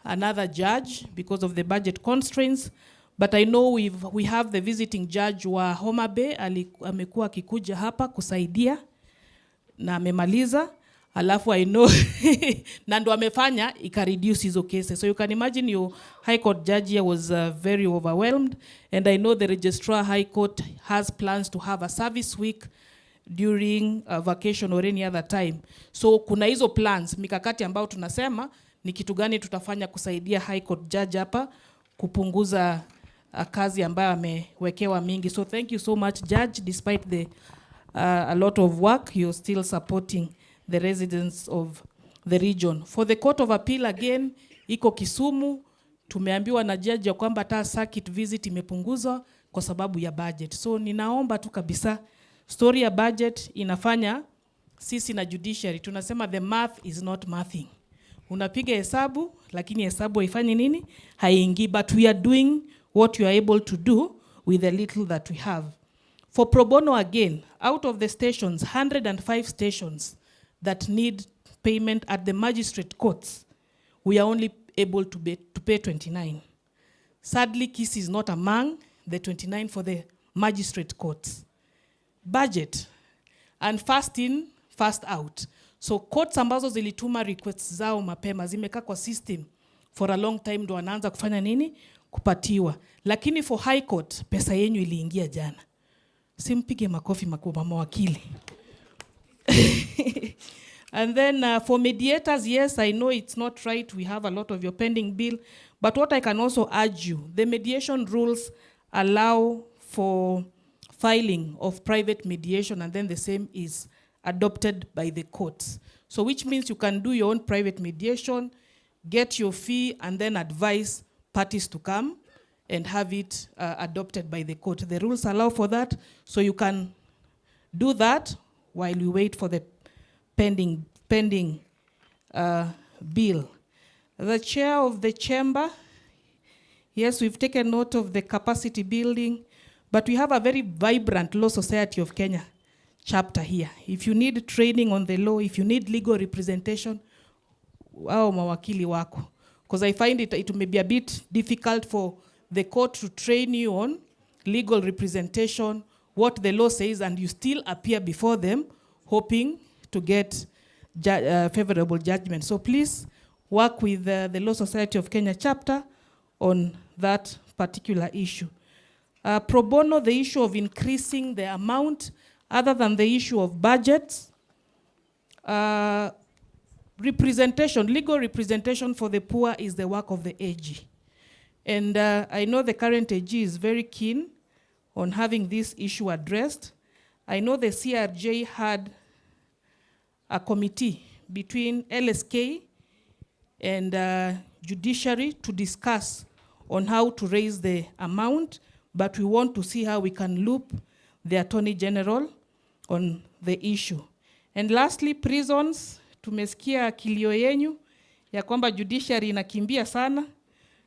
another judge because of the budget constraints. But I know we have the visiting judge wa Homa Bay, amekuwa akikuja hapa kusaidia na amemaliza. alafu I know na ndo amefanya ika-reduce hizo cases. So you can imagine your High Court judge here was very overwhelmed, and I know the Registrar High Court has plans to have a service week during vacation or any other time. So kuna hizo plans, mikakati ambao tunasema ni kitu gani tutafanya kusaidia High Court judge hapa kupunguza kazi ambayo amewekewa mingi. So thank you so much, Judge. Despite the a lot of work, you're still supporting the residents of the region. For the Court of Appeal again, iko Kisumu. Tumeambiwa na judge ya kwamba hata circuit visit imepunguzwa kwa sababu ya budget. So ninaomba tu kabisa, story ya budget inafanya sisi na judiciary tunasema the math is not mathing. Unapiga hesabu lakini hesabu haifanyi nini? Haingii. But we are doing what you are able to do with the little that we have. For pro bono again, out of the stations, 105 stations that need payment at the magistrate courts, we are only able to pay 29. Sadly, Kisii is not among the 29 for the magistrate courts. Budget and fast in, fast out. So courts ambazo zilituma requests zao mapema zimekaa kwa system for a long time, ndo wanaanza kufanya nini? Kupatiwa. Lakini for High Court, pesa yenyu iliingia jana. Simpige makofi makubwa mawakili. And then for mediators, yes, I know it's not right. We have a lot of your pending bill. But what I can also urge you, the mediation rules allow for filing of private mediation, and then the same is adopted by the courts. So which means you can do your own private mediation, get your fee, and then advise parties to come and have it adopted by the court. The rules allow for that, so you can do that while we wait for the pending bill. The chair of the chamber, yes, we've taken note of the capacity building, but we have a very vibrant Law Society of Kenya chapter here. If you need training on the law, if you need legal representation, wao mawakili wako. Because I find it may be a bit difficult for the court to train you on legal representation, what the law says, and you still appear before them hoping to get favorable judgment. So please work with the Law Society of Kenya chapter on that particular issue. Pro bono, the issue of increasing the amount, other than the issue of budgets, representation, legal representation for the poor is the work of the AG. And I know the current AG is very keen on having this issue addressed. I know the CRJ had a committee between LSK and Judiciary to discuss on how to raise the amount, but we want to see how we can loop the Attorney General on the issue. And lastly, prisons, tumesikia kilio yenyu ya kwamba judiciary inakimbia sana,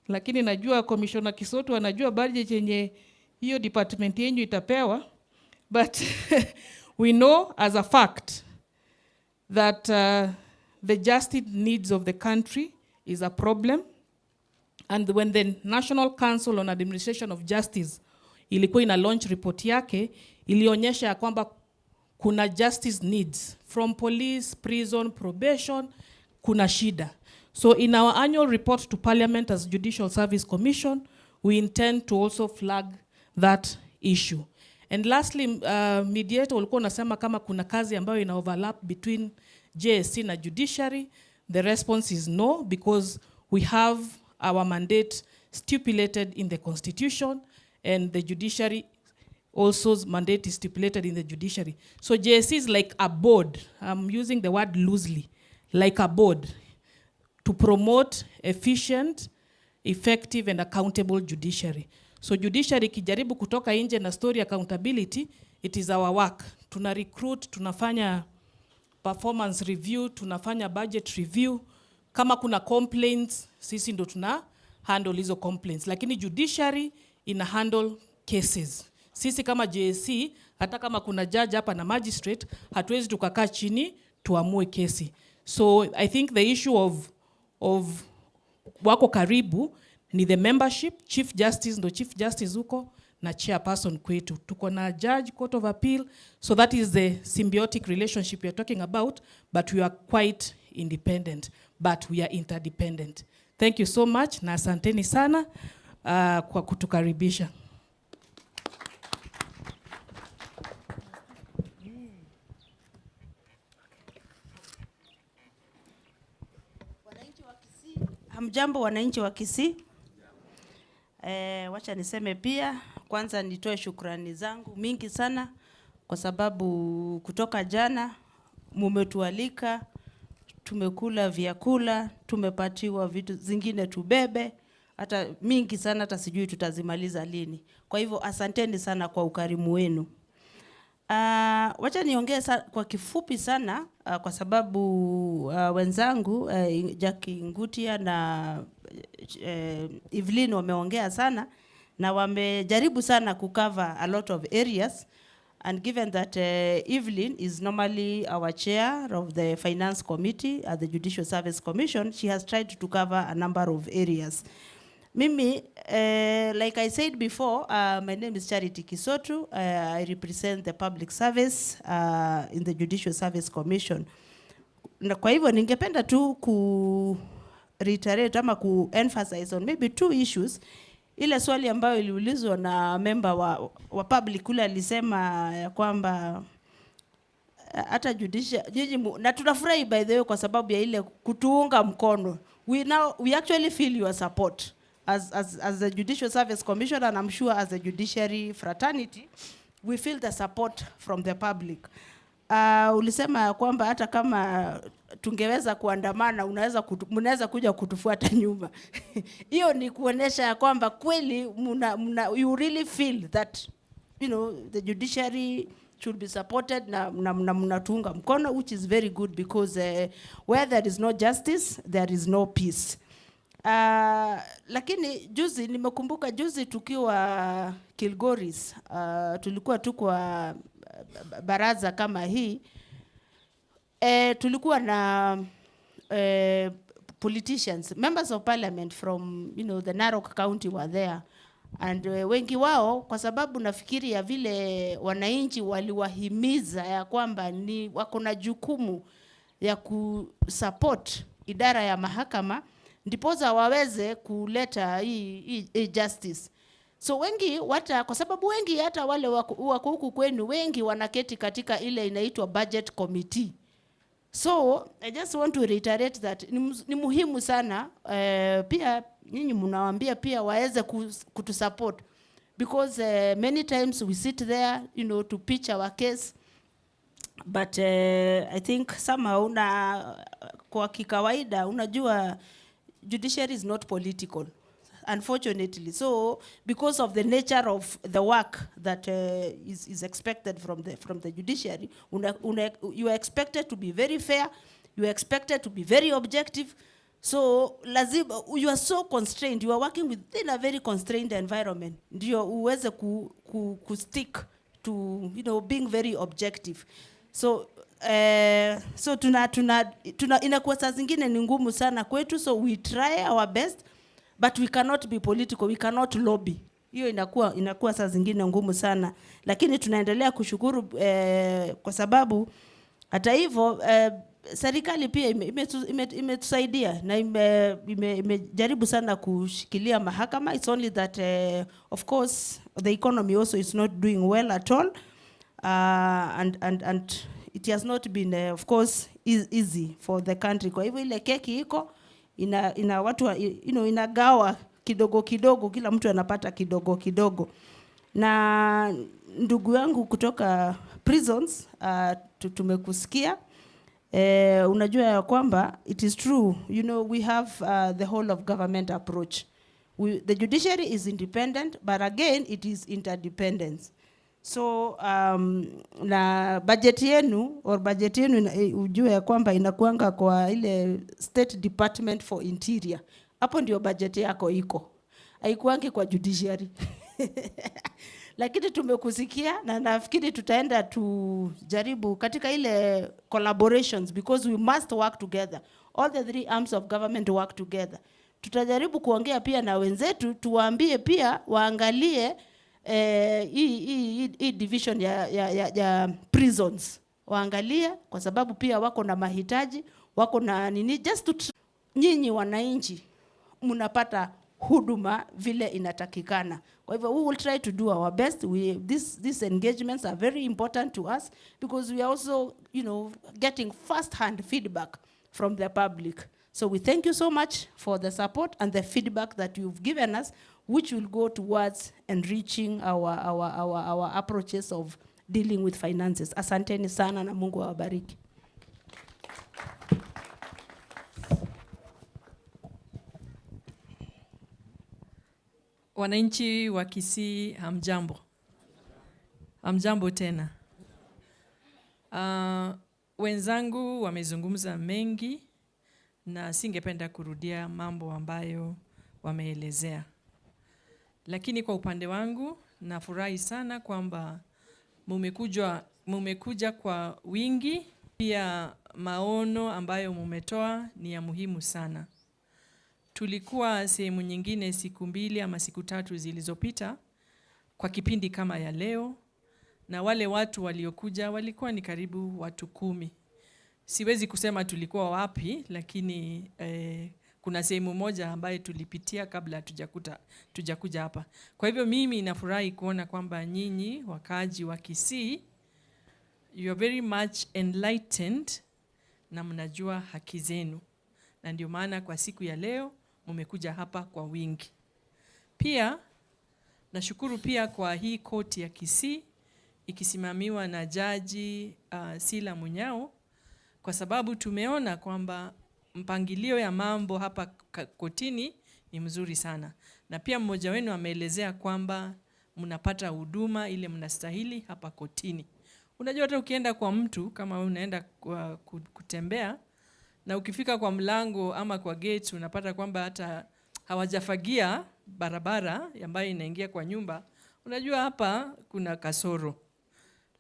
lakini najua Commissioner Kisoto anajua budget yenye hiyo department yenyu itapewa, but we know as a fact that the justice needs of the country is a problem. And when the National Council on Administration of Justice ilikuwa ina launch report yake, ilionyesha ya kwamba kuna justice needs from police, prison, probation, kuna shida. So in our annual report to Parliament as Judicial Service Commission, we intend to also flag that issue. And lastly, mediator ulikuwa unasema kama kuna kazi ambayo ina overlap between JSC na Judiciary. The response is no, because we have our mandate stipulated in the Constitution, and the Judiciary also's mandate is stipulated in the Judiciary. So JSC is like a board. I'm using the word loosely, like a board to promote efficient, effective, and accountable judiciary. So judiciary kijaribu kutoka nje na story accountability, it is our work. Tuna recruit, tunafanya performance review, tunafanya budget review. Kama kuna complaints, sisi ndo tuna handle hizo complaints. Lakini judiciary ina handle cases. Sisi kama JSC, hata kama kuna judge hapa na magistrate, hatuwezi tukakaa chini tuamue kesi. So I think the issue of wako karibu ni the membership. Chief Justice ndo Chief Justice huko na chairperson kwetu. Tuko na judge, court of appeal, so that is the symbiotic relationship we are talking about, but we are quite independent, but we are interdependent. Thank you so much na asanteni sana kwa kutukaribisha. Hamjambo wananchi wa Kisii. Wacha niseme pia, kwanza nitoe shukrani zangu mingi sana kwa sababu kutoka jana mumetualika, tumekula vyakula, tumepatiwa vitu zingine tubebe, hata mingi sana, hata sijui tutazimaliza lini. Kwa hivyo asanteni sana kwa ukarimu wenu. Wacha niongee kwa kifupi sana kwa sababu wenzangu Jackie Ngutia na Evelyn wameongea sana na wamejaribu sana kucover a lot of areas, and given that Evelyn is normally our chair of the Finance Committee at the Judicial Service Commission, she has tried to cover a number of areas. Mimi, like I said before, my name is Charity Kisotu. I represent the public service in the Judicial Service Commission. Na kwa hivyo ningependa tu reiterate ama emphasize on maybe two issues. Ile swali ambayo iliulizwa na member wa public kule alisema ya kwamba hata judicial na tunafurahi by the way kwa sababu ya ile kutuunga mkono. We actually feel your support as a Judicial Service Commission, and I'm sure as a judiciary fraternity we feel the support from the public. Ulisema kwamba hata kama tungeweza kuandamana mnaweza kuja kutufuata nyuma. Hiyo ni kuonesha kwamba kweli you really feel that the judiciary should be supported na mnatuunga mkono, which is very good because where there is no justice there is no peace. Lakini juzi nimekumbuka juzi tukiwa Kilgoris, tulikuwa tu kwa baraza kama hii, tulikuwa na politicians, members of parliament from the Narok County were there, and wengi wao kwa sababu nafikiri ya vile wananchi waliwahimiza ya kwamba ni wako na jukumu ya kusupport idara ya mahakama ndipoza waweze kuleta hii justice. So wengi kwa sababu wengi hata wale wako huku kwenu wengi wanaketi katika ile inaitwa budget committee. So I just want to reiterate that ni muhimu sana pia nyinyi mnawaambia pia waweze kutusupport, because many times we sit there to pitch our case, but I think somehow kwa kikawaida unajua judiciary is not political, unfortunately. So because of the nature of the work that is expected from the judiciary, you are expected to be very fair, you are expected to be very objective. So you are so constrained, you are working within a very constrained environment ndio uweze stick to being very objective. So inakuwa saa zingine ni ngumu sana kwetu, so we try our best, but we cannot be political, we cannot lobby. Hiyo inakuwa saa zingine ngumu sana, lakini tunaendelea kushukuru kwa sababu hata hivyo serikali pia imetusaidia na imejaribu sana kushikilia mahakama. It's only that of course the economy also is not doing well at all, and it has not been of course easy for the country. Kwa hivyo ile keki iko ina watu inagawa kidogo kidogo, kila mtu anapata kidogo kidogo. Na ndugu yangu kutoka prisons tumekusikia, unajua ya kwamba it is true, we have the whole of government approach. The judiciary is independent, but again it is interdependence. So na budget yenu ujue ya kwamba inakuanga kwa ile State Department for Interior. Hapo ndio budget yako iko, haikuangi kwa judiciary. Lakini tumekusikia na nafikiri tutaenda tujaribu katika ile collaborations, because we must work together. All the three arms of government work together. tutajaribu kuongea pia na wenzetu, tuwaambie pia waangalie hii division ya prisons, waangalie kwa sababu pia wako na mahitaji, wako na nini, just to nyinyi wananchi mnapata huduma vile inatakikana. Kwa hivyo we will try to do our best. These engagements are very important to us because we are also, getting first-hand feedback from the public. So we thank you so much for the support and the feedback that you've given us, which will go towards enriching our approaches of dealing with finances. Asanteni sana na Mungu awabariki. Wananchi wa Kisii, hamjambo. Hamjambo tena. Wenzangu wamezungumza mengi na singependa kurudia mambo ambayo wameelezea. Lakini kwa upande wangu nafurahi sana kwamba mumekuja kwa wingi, pia maono ambayo mumetoa ni ya muhimu sana. Tulikuwa sehemu nyingine siku 2 ama siku 3 zilizopita kwa kipindi kama ya leo, na wale watu waliokuja walikuwa ni karibu watu 10. Siwezi kusema tulikuwa wapi, lakini kuna sehemu moja ambayo tulipitia kabla tujakuja hapa. Kwa hivyo mimi nafurahi kuona kwamba nyinyi wakaaji wa Kisii, you are very much enlightened na mnajua haki zenu. Na ndio maana kwa siku ya leo mmekuja hapa kwa wingi. Pia nashukuru pia kwa hii koti ya Kisii ikisimamiwa na Jaji Sila Munyao, kwa sababu tumeona kwamba mpangilio ya mambo hapa kotini ni mzuri sana. Na pia mmoja wenu ameelezea kwamba mnapata huduma ile mnastahili hapa kotini. Unajua hata ukienda kwa mtu kama unaenda kutembea na ukifika kwa mlango ama kwa gate unapata kwamba hata hawajafagia barabara ambayo inaingia kwa nyumba, unajua hapa kuna kasoro.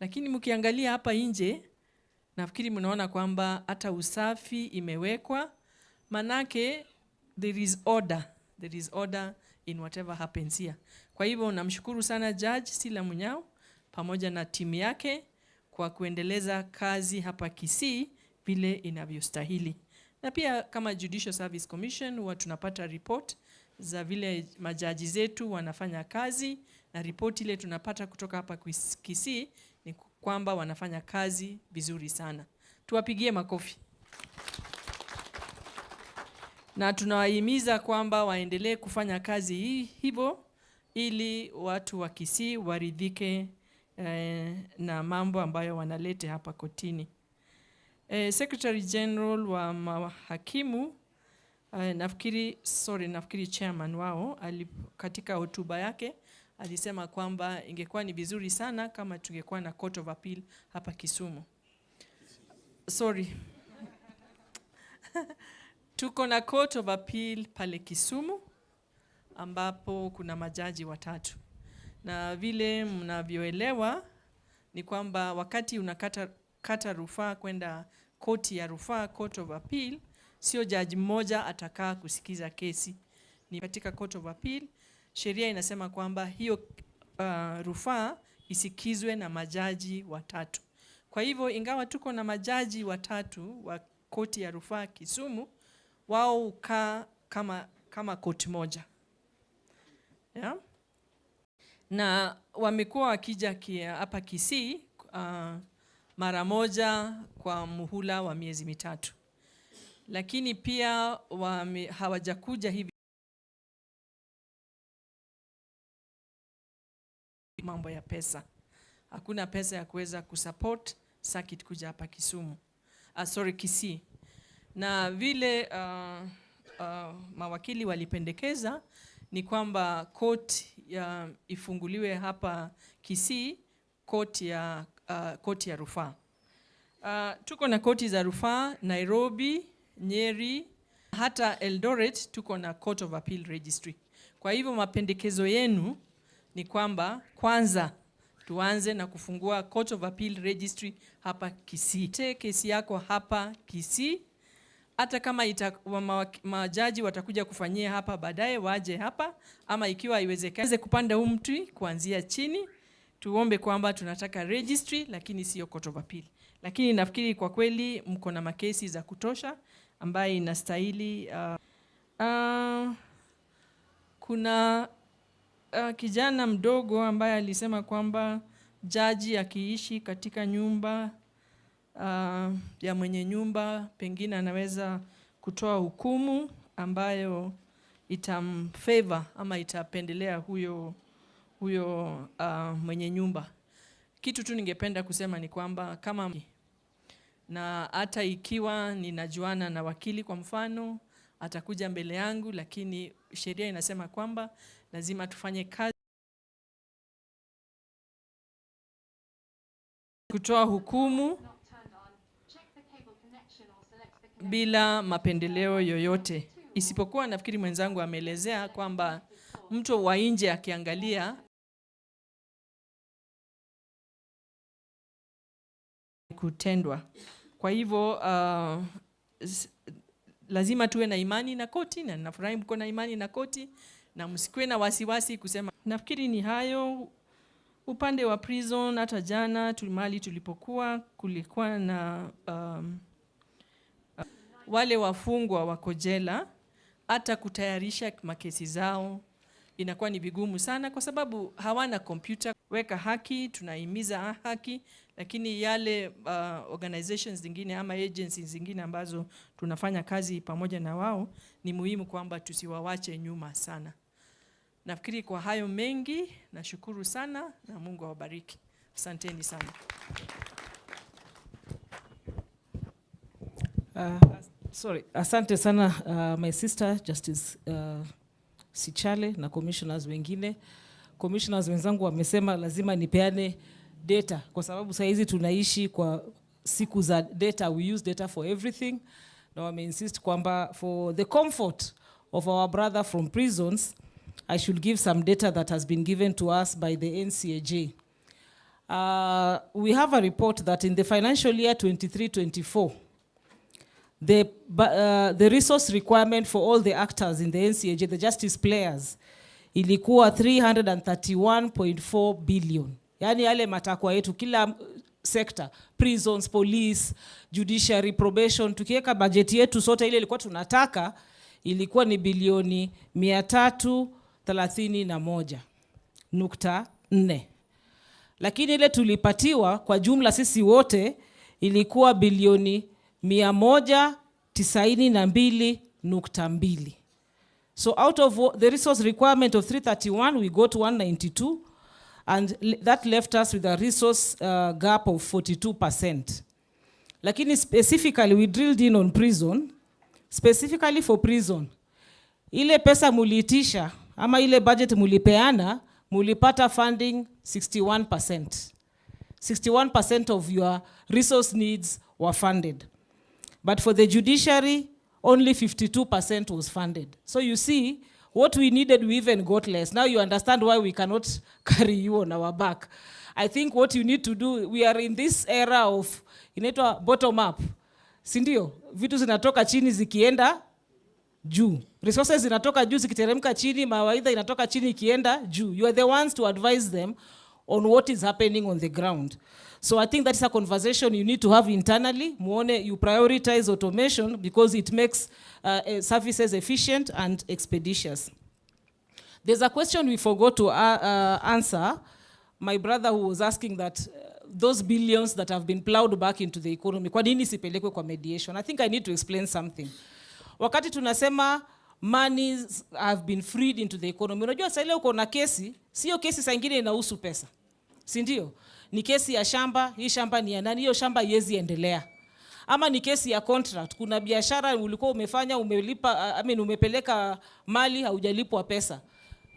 Lakini mkiangalia hapa nje, nafikiri mnaona kwamba hata usafi imewekwa, manake there is order in whatever happens here. Kwa hivyo namshukuru sana Judge Sila Munyao pamoja na timu yake kwa kuendeleza kazi hapa Kisii vile inavyostahili. Na pia kama Judicial Service Commission huwa tunapata report za vile majaji zetu wanafanya kazi, na report ile tunapata kutoka hapa Kisii ni kwamba wanafanya kazi vizuri sana. Tuwapigie makofi. Na tunawahimiza kwamba waendelee kufanya kazi hivyo ili watu wa Kisii waridhike na mambo ambayo wanalete hapa kotini. Secretary General wa mahakimu, nafikiri chairman wao, katika hotuba yake alisema kwamba ingekuwa ni vizuri sana kama tungekuwa na Court of Appeal hapa Kisumu. Tuko na Court of Appeal pale Kisumu ambapo kuna majaji 3. Na vile mnavyoelewa ni kwamba wakati unakata rufaa kwenda koti ya rufaa, Court of Appeal, sio jaji mmoja atakaa kusikiza kesi. Ni katika Court of Appeal, sheria inasema kwamba hiyo rufaa isikizwe na majaji 3. Kwa hivyo ingawa tuko na majaji 3 wa koti ya rufaa Kisumu, wao ukaa kama koti moja. Yeah? Na wamekuwa wakija hapa Kisii mara moja kwa muhula wa miezi 3. Lakini pia hawajakuja hivi mambo ya pesa. Hakuna pesa ya kuweza kusupport circuit kuja hapa Kisii. Na vile mawakili walipendekeza ni kwamba court ifunguliwe hapa Kisii, koti ya rufaa. Tuko na koti za rufaa Nairobi, Nyeri, hata Eldoret tuko na Court of Appeal Registry. Kwa hivyo mapendekezo yenu ni kwamba kwanza tuanze na kufungua Court of Appeal Registry hapa Kisii. Kesi yako hapa Kisii, hata kama majaji watakuja kufanyia hapa baadaye, waje hapa, ama ikiwa haiwezekani kupanda huu mti kuanzia chini, tuombe kwamba tunataka registry, lakini sio court of appeal. Lakini nafikiri kwa kweli mko na makesi za kutosha ambaye inastahili. Kuna kijana mdogo ambaye alisema kwamba jaji akiishi katika nyumba ya mwenye nyumba pengine anaweza kutoa hukumu ambayo itamfavor ama itapendelea huyo mwenye nyumba. Kitu tu ningependa kusema ni kwamba kama, na hata ikiwa ninajuana na wakili kwa mfano, atakuja mbele yangu, lakini sheria inasema kwamba lazima tufanye kazi kutoa hukumu bila mapendeleo yoyote. Isipokuwa nafikiri mwenzangu ameelezea kwamba mtu wa nje akiangalia kutendwa. Kwa hivyo lazima tuwe na imani na koti, na nafurahi mko na imani na koti, na msikue na wasiwasi kusema. Nafikiri ni hayo. Upande wa prison, hata jana mahali tulipokuwa kulikuwa na wale wafungwa wako jela, hata kutayarisha makesi zao inakuwa ni vigumu sana kwa sababu hawana kompyuta. Weka haki, tunahimiza haki, lakini yale organizations zingine ama agencies zingine ambazo tunafanya kazi pamoja na wao, ni muhimu kwamba tusiwawache nyuma sana. Nafikiri kwa hayo mengi, nashukuru sana na Mungu awabariki. Asanteni sana. Asante sana my sister Justice Sichale na commissioners wengine. Commissioners wenzangu wamesema lazima nipeane data kwa sababu saa hizi tunaishi kwa siku za data, we use data for everything. Na wameinsist kwamba for the comfort of our brother from prisons, I should give some data that has been given to us by the NCAJ. We have a report that in the financial year 23-24, the resource requirement for all the actors in the NCAJ, the justice players, ilikuwa 331.4 billion. Yani yale matakwa yetu kila sector, prisons, police, judiciary, probation, tukiweka budget yetu sote ile ilikuwa tunataka, ilikuwa ni bilioni 331.4. Lakini ile tulipatiwa kwa jumla sisi wote ilikuwa bilioni 192.2. So out of the resource requirement of 331, we got 192, and that left us with a resource gap of 42%. Lakini specifically we drilled in on prison, specifically for prison. Ile pesa muliitisha ama ile budget mulipeana, mulipata funding 61%. 61% of your resource needs were funded. But for the judiciary, only 52% was funded. So you see, what we needed, we even got less. Now you understand why we cannot carry you on our back. I think what you need to do, we are in this era of, inaitwa bottom up. Sindio? Vitu zinatoka chini zikienda juu. Resources zinatoka juu zikiteremka chini, mawaidha inatoka chini ikienda juu. You are the ones to advise them on what is happening on the ground. So I think that is a conversation you need to have internally. Muone, you prioritize automation because it makes services efficient and expeditious. There's a question we forgot to answer. My brother who was asking that those billions that have been plowed back into the economy, kwa nini sipelekwe kwa mediation? I think I need to explain something. Wakati tunasema monies have been freed into the economy, unajua sasa ile uko na kesi, sio kesi saa nyingine inahusu pesa. Si ndio? Ni kesi ya shamba, hii shamba ni ya nani, hiyo shamba haiwezi endelea. Ama ni kesi ya contract, kuna biashara ulikuwa umefanya, umelipa, umepeleka mali haujalipwa pesa.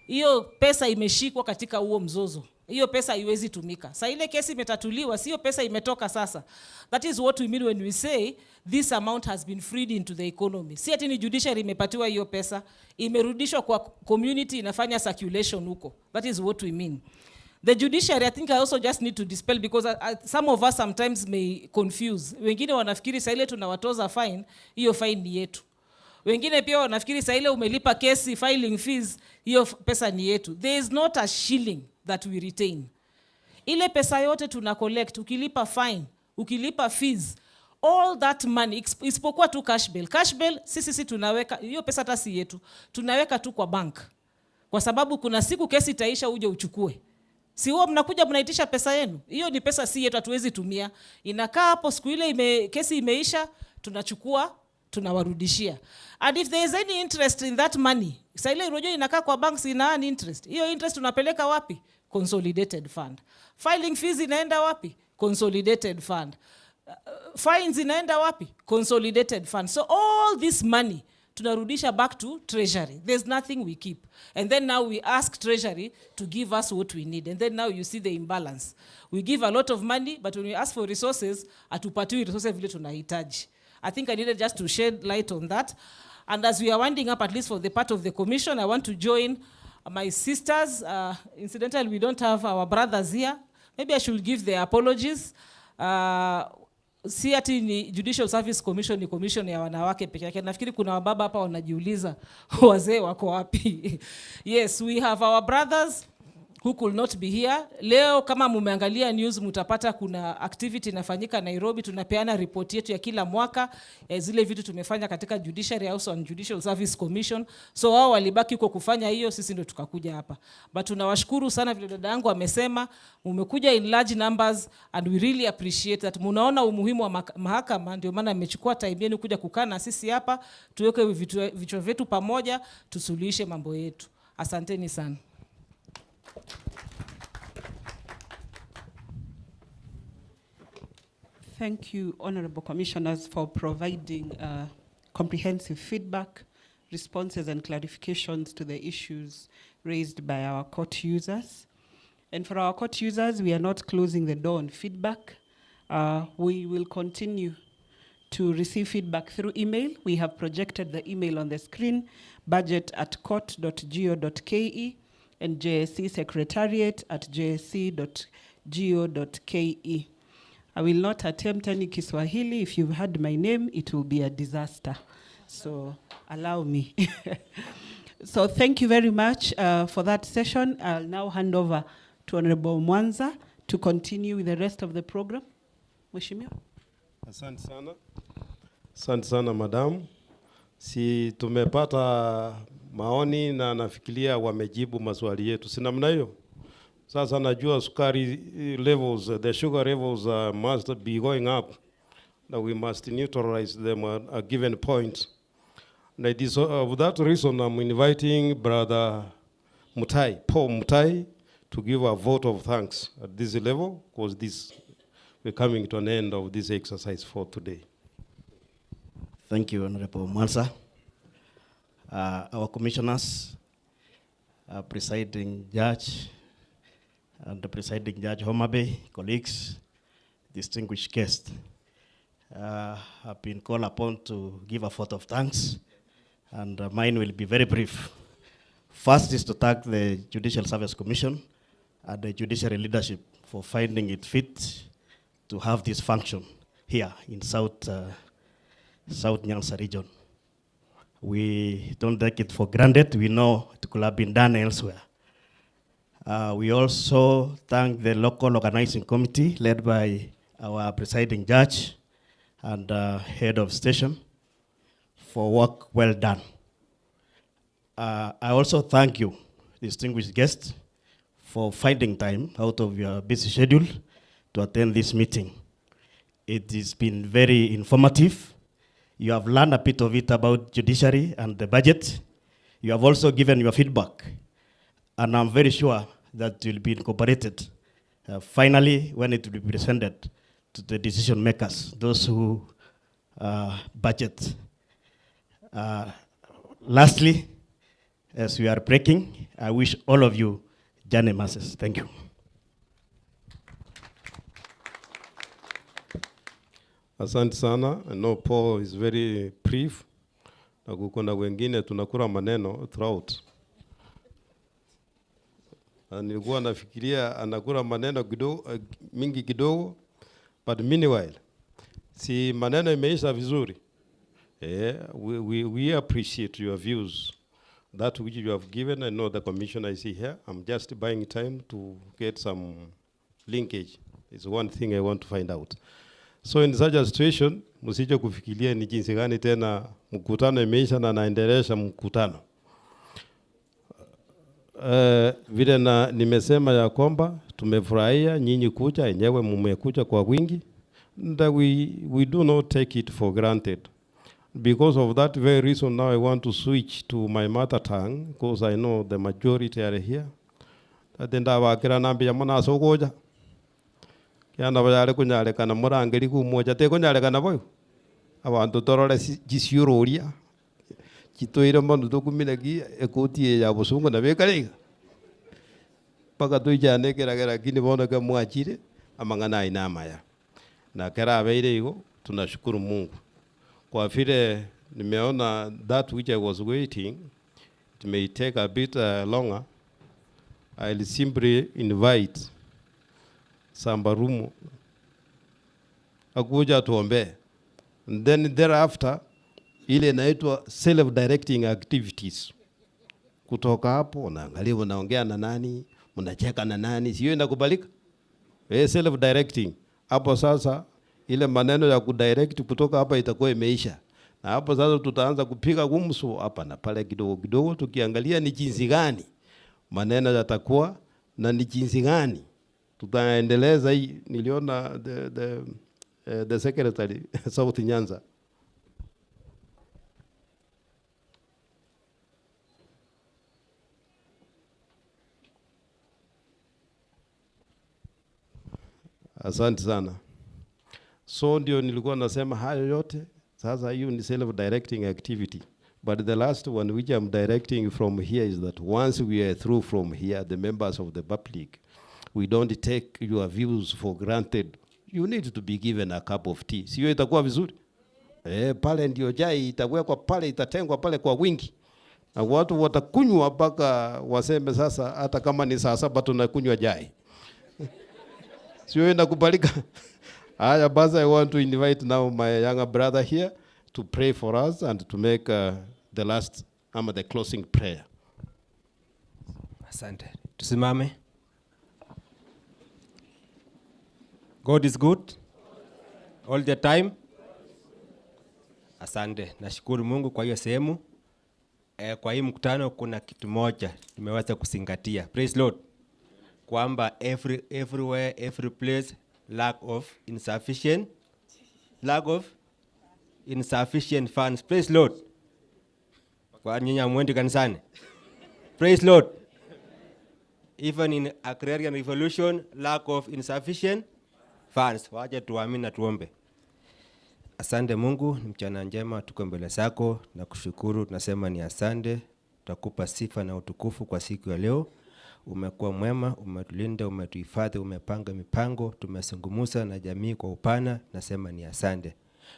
Hiyo pesa imeshikwa katika huo mzozo. Hiyo pesa haiwezi tumika. Sasa ile kesi imetatuliwa, sio pesa imetoka sasa. That is what we mean when we say this amount has been freed into the economy. Si ati ni judiciary imepatiwa hiyo pesa, imerudishwa kwa community, inafanya circulation huko. That is what we mean. The judiciary, I think I also just need to dispel, because some of us sometimes may confuse. Wengine wanafikiri saa ile tunawatoza fine, hiyo fine ni yetu. Wengine pia wanafikiri saa ile umelipa kesi, filing fees, hiyo pesa ni yetu. There is not a shilling that we retain. Ile pesa yote tuna collect, ukilipa fine, ukilipa fees, all that money, isipokuwa tu cash bail. Cash bail, sisi tunaweka, hiyo pesa hata si yetu, tunaweka tu kwa bank. Kwa sababu kuna siku kesi itaisha uje uchukue. Si huwa mnakuja mnaitisha pesa yenu. Hiyo ni pesa si yetu, hatuwezi tumia. Inakaa hapo, siku ile kesi imeisha, tunachukua, tunawarudishia. And if there is any interest in that money, sasa ile rojo inakaa kwa banks, ina an interest. Hiyo interest tunapeleka wapi? Consolidated fund. Filing fees inaenda wapi? Consolidated fund. Fines inaenda wapi? Consolidated fund. So all this money tunarudisha back to treasury. There's nothing we keep. And then now we ask treasury to give us what we need. And then now you see the imbalance. We give a lot of money, but when we ask for resources, hatupatiwi resources vile tunahitaji. I think I needed just to shed light on that. And as we are winding up, at least for the part of the commission, I want to join my sisters. Incidentally, we don't have our brothers here. Maybe I should give their apologies. Si ati ni Judicial Service Commission, ni commission ya wanawake peke yake. Nafikiri kuna wababa hapa wanajiuliza wazee wako wapi. Yes, we have our brothers who could not be here. Leo kama mumeangalia news mutapata kuna activity inafanyika Nairobi, tunapeana report yetu ya kila mwaka, zile vitu tumefanya katika Judiciary House and Judicial Service Commission. So wao walibaki huko kufanya hiyo, sisi ndio tukakuja hapa. But tunawashukuru sana vile dada yangu amesema, mmekuja in large numbers and we really appreciate that. Munaona umuhimu wa mahakama, ndio maana mmechukua time yenu kuja kukaa na sisi hapa, tuweke vichwa vyetu pamoja, tusuluhishe mambo yetu. Asanteni sana. Thank you, Honorable Commissioners, for providing comprehensive feedback, responses and clarifications to the issues raised by our court users. And for our court users, we are not closing the door on feedback. We will continue to receive feedback through email. We have projected the email on the screen, budget@court.go.ke and jscsecretariat@jsc.go.ke. I will not attempt any Kiswahili. If you've heard my name, it will be a disaster. So allow me. So thank you very much for that session. I'll now hand over to Honorable Nyanza to continue with the rest of the program. Mheshimiwa. Asante sana. Asante sana madam. Si tumepata maoni na nafikiria wamejibu maswali yetu. Si namna hiyo? Sasa najua sukari levels, the sugar levels must be going up. That we must neutralize them at a given point. And it is for that reason I'm inviting Brother Mutai, Paul Mutai, to give a vote of thanks at this level, because we're coming to an end of this exercise for today. Thank you, Honorable Nyanza. Our commissioners, presiding judge, and the presiding judge Homabay, colleagues, distinguished guests, have been called upon to give a vote of thanks, and mine will be very brief. First is to thank the Judicial Service Commission and the judiciary leadership for finding it fit to have this function here in South Nyanza region. We don't take it for granted. We know it could have been done elsewhere. We also thank the local organizing committee led by our presiding judge and head of station for work well done. I also thank you, distinguished guests, for finding time out of your busy schedule to attend this meeting. It has been very informative. You have learned a bit of it about judiciary and the budget. You have also given your feedback, and I'm very sure that will be incorporated finally when it will be presented to the decision makers, those who budget. Lastly, as we are breaking, I wish all of you journey masses. Thank you. Asante sana. I know Paul is very brief. Na kuna wengine tunakura maneno throughout. Nilikuwa nafikiria anakula maneno kidogo, mingi kidogo, but meanwhile si maneno imeisha vizuri. We appreciate your views, that which you have given. I know the commissioner is here. I'm just buying time to get some linkage. It's one thing I want to find out. So in such a situation, msije kufikiria ni jinsi gani tena mkutano imeisha na naendelesha mkutano. Vile na nimesema ya kwamba tumefurahia nyinyi kuja, enyewe mmekuja kwa wingi, that we do not take it for granted. Because of that very reason, now I want to switch to my mother tongue, because I know the majority are here. Tenda wakira nambi ya mwana sogoja. Kiana bayale kunyale kana murangeri kumoja te kunyale kana boyo. Abantu torole jisiuroria. Kitoira mbandu dokuminagi ekoti ya busungu na bekarega. Paka tuijane kera kini bona kama mwachire amangana inama ya. Na kera abeire hiyo tunashukuru Mungu. Kwa vile nimeona that which I was waiting, it may take a bit longer. I'll simply invite Sambarumo akuja tuombe. And then thereafter, ile inaitwa self-directing activities. Kutoka hapo, unaangalia unaongea na nani, unacheka na nani, siyo inakubalika? Self-directing. Hapo sasa, ile maneno ya kudirect kutoka hapa itakuwa imeisha. Na hapo sasa tutaanza kupiga gumzo hapa na pale kidogo kidogo, tukiangalia ni jinsi gani maneno yatakuwa na ni jinsi gani tutaendeleza hii. Niliona the secretary South Nyanza. Asante sana. So ndio nilikuwa nasema hayo yote. Sasa hiyo ni self-directing activity. But the last one which I'm directing from here is that once we are through from here, the members of the public, we don't take your views for granted. You need to be given a cup of tea. Sio itakuwa vizuri? Pale ndio chai itawekwa pale, itatengwa pale kwa wingi. Na watu watakunywa mpaka waseme sasa hata kama ni saa 7 tunakunywa chai. Sio inakubalika? Aya, basi I want to invite now my younger brother here to pray for us and to make the last the closing prayer. Asante. Tusimame. God is good all the time. Asante. Nashukuru Mungu kwa hiyo sehemu. Kwa hii mkutano kuna kitu moja nimeweza kuzingatia. Praise Lord. Kwamba everywhere, every place, lack of insufficient funds. Praise Lord. Kwa nyinyi mwendi kanisani. Praise Lord. Even in agrarian revolution, lack of insufficient funds. Waje tuamini na tuombe. Asante Mungu, ni mchana njema tuko mbele zako na kushukuru, tunasema ni asante. Tutakupa sifa na utukufu kwa siku ya leo. Umekuwa mwema, umetulinda, umetuhifadhi, umepanga mipango, tumesungumuza na jamii kwa upana, nasema ni asante.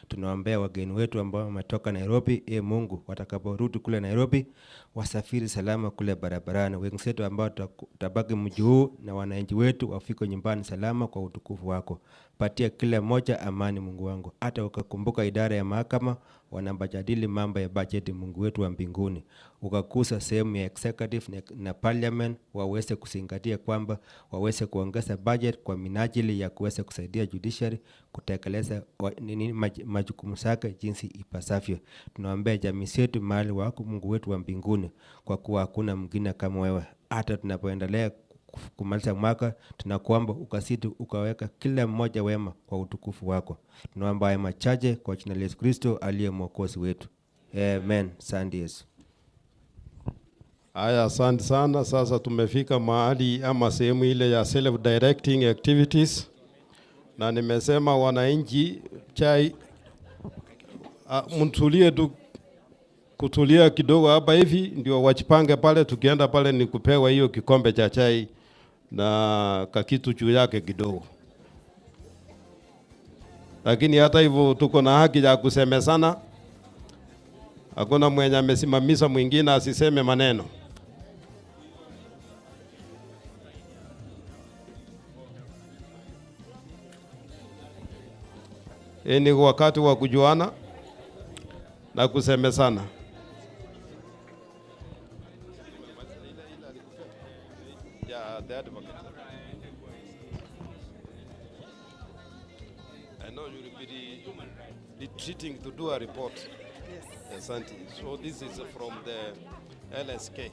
Tunaombea wageni wetu ambao wametoka Nairobi, Mungu, watakaporudi kule Nairobi, wasafiri salama kule barabarani. Wenzetu ambao tabaki mji huu na wananchi wetu wafike nyumbani salama kwa utukufu wako. Patia kila mmoja amani Mungu wangu. Hata ukakumbuka idara ya mahakama wanabajadili mambo ya budget Mungu wetu wa mbinguni. Ukakusa sehemu ya executive na parliament waweze kuzingatia kwamba waweze kuongeza budget kwa minajili ya kuweza kusaidia judiciary kutekeleza majukumu yake jinsi ipasavyo. Tunaombea jamii yetu mahali wako Mungu wetu wa mbinguni, kwa kuwa hakuna mwingine kama wewe. Hata tunapoendelea kumaliza mwaka, tunakuomba ukasiti ukaweka kila mmoja wema kwa utukufu wako. Tunaomba haya machache kwa jina la Yesu Kristo aliye mwokozi wetu. Amen. Asante Yesu. Aya, asante sana. Sasa tumefika mahali ama sehemu ile ya self-directing activities. Na nimesema wananchi chai mtulie tu, kutulia kidogo hapa hivi ndio wachipange pale, tukienda pale ni kupewa hiyo kikombe cha chai na kakitu juu yake kidogo. Lakini hata hivyo tuko na haki ya kusemezana. Hakuna mwenye amesimamisha mwingine asiseme maneno. Ni wakati wa kujuana na kusemezana. I know you will be retreating to do a report. Yes. Asante. So this is from the LSK.